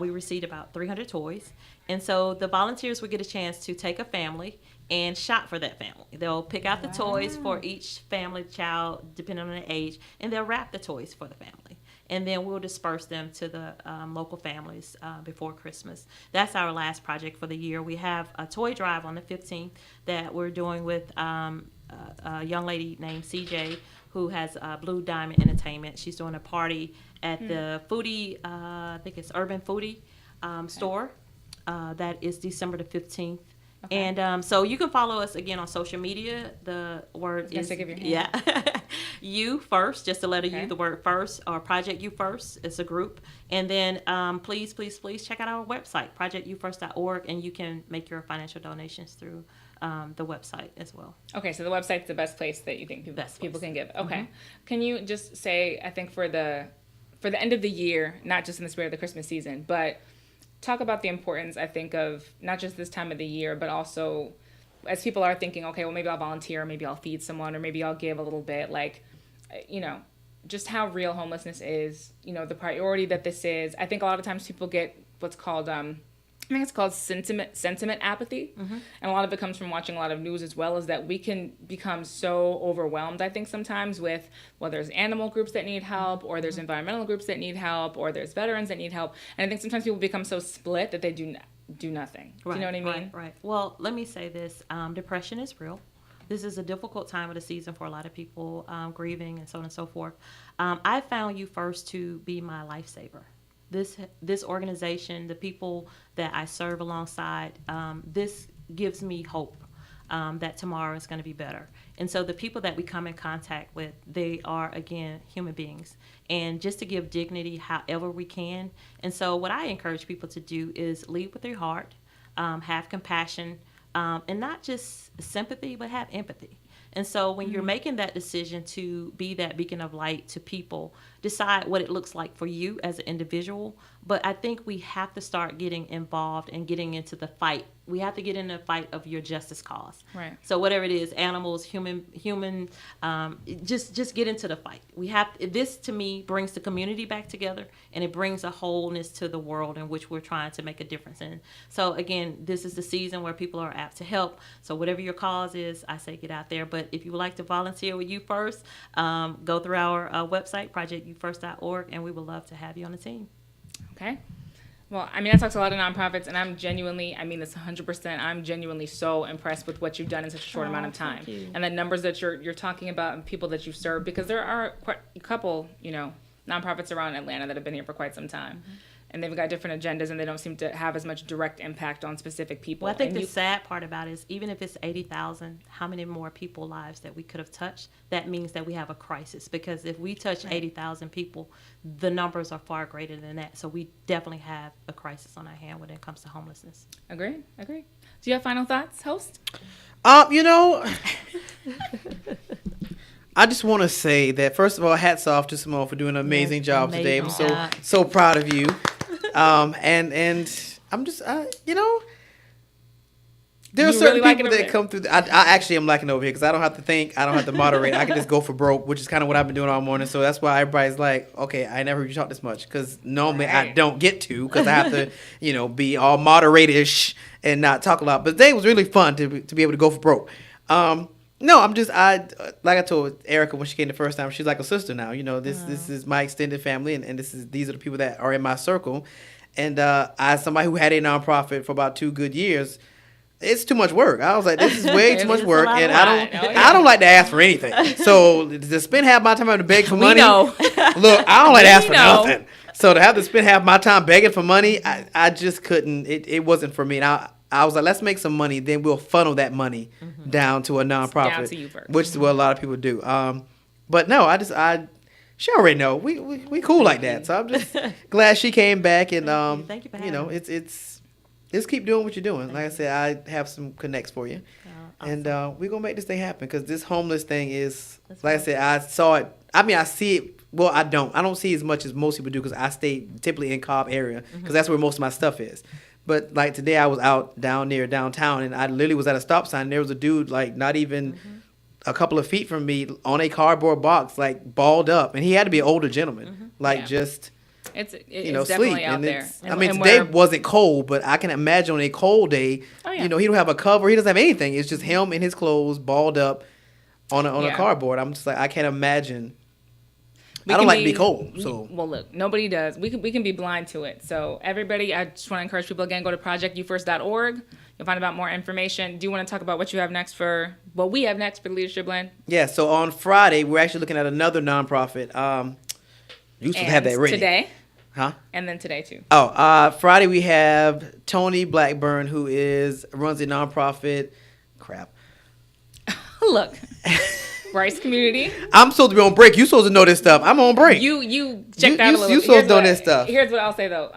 H: We received about 300 toys. And so the volunteers will get a chance to take a family and shop for that family. They'll pick out the toys for each family child, depending on the age, and they'll wrap the toys for the family. And then we'll disperse them to the local families before Christmas. That's our last project for the year. We have a toy drive on the 15th that we're doing with a young lady named CJ, who has Blue Diamond Entertainment. She's doing a party at the foodie, I think it's Urban Foodie store. That is December the 15th. Okay. And so you can follow us again on social media. The word is,
B: give your hand.
H: Yeah, You First, just the letter U, the word first, or Project You First. It's a group. And then please check out our website, projectyoufirst.org, and you can make your financial donations through the website as well.
B: Okay, so the website's the best place that you think people can give. Okay. Mm-hmm. Can you just say, I think for the end of the year, not just in the spirit of the Christmas season, but talk about the importance, I think, of not just this time of the year, but also as people are thinking, okay, well, maybe I'll volunteer, maybe I'll feed someone, or maybe I'll give a little bit, like, just how real homelessness is, the priority that this is. I think a lot of times people get what's called, I think it's called sentiment apathy. Mm-hmm. And a lot of it comes from watching a lot of news as well, is that we can become so overwhelmed, I think, sometimes with, well, there's animal groups that need help, or there's environmental groups that need help, or there's veterans that need help. And I think sometimes people become so split that they do nothing.
H: Right,
B: do you know what I mean?
H: Right. Well, let me say this. Depression is real. This is a difficult time of the season for a lot of people, grieving and so on and so forth. I found You First to be my lifesaver. This organization, the people that I serve alongside, this gives me hope that tomorrow is going to be better. And so the people that we come in contact with, they are, again, human beings. And just to give dignity however we can. And so what I encourage people to do is lead with their heart, have compassion and not just sympathy, but have empathy. And so when you're making that decision to be that beacon of light to people, decide what it looks like for you as an individual. But I think we have to start getting involved and getting into the fight. We have to get in the fight of your justice cause.
B: Right.
H: So whatever it is, animals, human, just get into the fight. We have this, to me, brings the community back together, and it brings a wholeness to the world in which we're trying to make a difference in. So again, this is the season where people are apt to help. So whatever your cause is, I say get out there. But if you would like to volunteer with You First, go through our website, projectyouFirst.org, and we would love to have you on the team.
B: Okay. Well, I mean, I talk to a lot of nonprofits, and I'm genuinely, I mean this 100%, I'm genuinely so impressed with what you've done in such a short amount of time. And the numbers that you're talking about and people that you've served, because there are quite a couple, nonprofits around Atlanta that have been here for quite some time. Mm-hmm. And they've got different agendas, and they don't seem to have as much direct impact on specific people.
H: Well, I think the sad part about it is, even if it's 80,000, how many more people lives that we could have touched? That means that we have a crisis. Because if we touch 80,000 people, the numbers are far greater than that. So we definitely have a crisis on our hand when it comes to homelessness.
B: Agree. Do you have final thoughts, host?
C: I just want to say that, first of all, hats off to Simone for doing an amazing job today. I'm so proud of you. And I'm just, there are certain people that come through. I actually am liking over here because I don't have to think. I don't have to moderate. I can just go for broke, which is kind of what I've been doing all morning. So that's why everybody's like, okay, I never heard you talk this much, because normally I don't get to, because I have to, be all moderate-ish and not talk a lot. But today was really fun to be able to go for broke. No, like I told Erica when she came the first time, she's like a sister now. This is my extended family, and these are the people that are in my circle. And as somebody who had a nonprofit for about 2 good years, it's too much work. I was like, this is way too much work, and I don't like to ask for anything. So to spend half my time having to beg for money, look, I don't like to ask for nothing. So to have to spend half my time begging for money, I just couldn't. It wasn't for me. And I was like, let's make some money, then we'll funnel that money down to a nonprofit, down to You First. Which is what a lot of people do. But no, she already know we cool like that. So I'm just glad she came back, and
H: Thank you for having me.
C: it's just keep doing what you're doing. Like I said, I have some connects for you, awesome. And we're gonna make this thing happen, because this homeless thing is, I said, I saw it. I mean, I see it. Well, I don't see as much as most people do, because I stay typically in Cobb area, because that's where most of my stuff is. But like today, I was out down near downtown, and I literally was at a stop sign. And there was a dude like not even a couple of feet from me on a cardboard box, like balled up, and he had to be an older gentleman, just
B: it's
C: sleep.
B: Definitely out there.
C: I mean, today wasn't cold, but I can imagine on a cold day, he don't have a cover, he doesn't have anything. It's just him in his clothes, balled up on a cardboard. I'm just like, I can't imagine. I don't like to be cold. So
B: well, look, nobody does. We can be blind to it. So everybody, I just want to encourage people again, go to projectyouFirst.org. You'll find out more information. Do you want to talk about what you have next what we have next for the Leadership Blend?
C: Yeah. So on Friday, we're actually looking at another nonprofit. You should have that ready
B: today.
C: Huh?
B: And then today too.
C: Friday we have Tony Blackburn, who runs a nonprofit. Crap.
B: Look. Rice Community.
C: I'm supposed to be on break. You supposed to know this stuff. I'm on break.
B: You checked out a little.
C: You supposed to know this stuff.
B: Here's what I'll say though.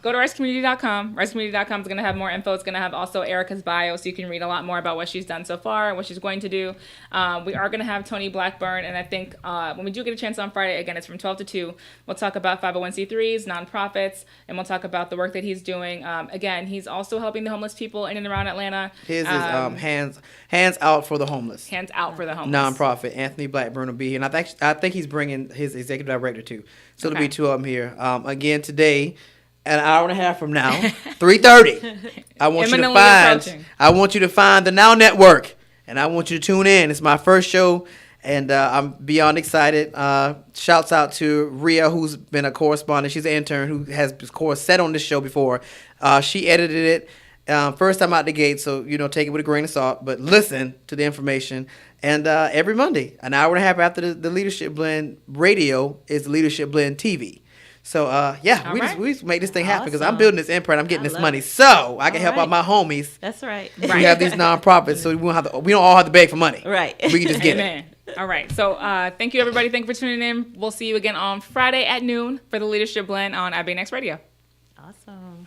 B: Go to ricecommunity.com. Ricecommunity.com is going to have more info. It's going to have also Erica's bio, so you can read a lot more about what she's done so far and what she's going to do. We are going to have Tony Blackburn, and I think when we do get a chance on Friday, again, it's from 12 to 2. We'll talk about 501c3s, nonprofits, and we'll talk about the work that he's doing. Again, he's also helping the homeless people in and around Atlanta.
C: His is Hands Out for the Homeless.
B: Hands Out for the Homeless.
C: Nonprofit. Anthony Blackburn will be here, and I think he's bringing his executive director too. So there'll be 2 of them here. Again today, an hour and a half from now, 3:30. I want you to find the Now Network, and I want you to tune in. It's my first show, and I'm beyond excited. Shouts out to Rhea, who's been a correspondent. She's an intern who has sat on this show before. She edited it. First time out the gate, so take it with a grain of salt, but listen to the information. And every Monday, an hour and a half after the Leadership Blend radio is the Leadership Blend TV. So we just make this thing happen, because I'm building this empire and I'm getting this money, so I can help out my homies.
H: That's right.
C: We have these nonprofits, so we don't all have to beg for money.
H: Right.
C: We can just get it.
B: All right. So thank you, everybody. Thank you for tuning in. We'll see you again on Friday at noon for the Leadership Blend on IBNX Radio.
H: Awesome.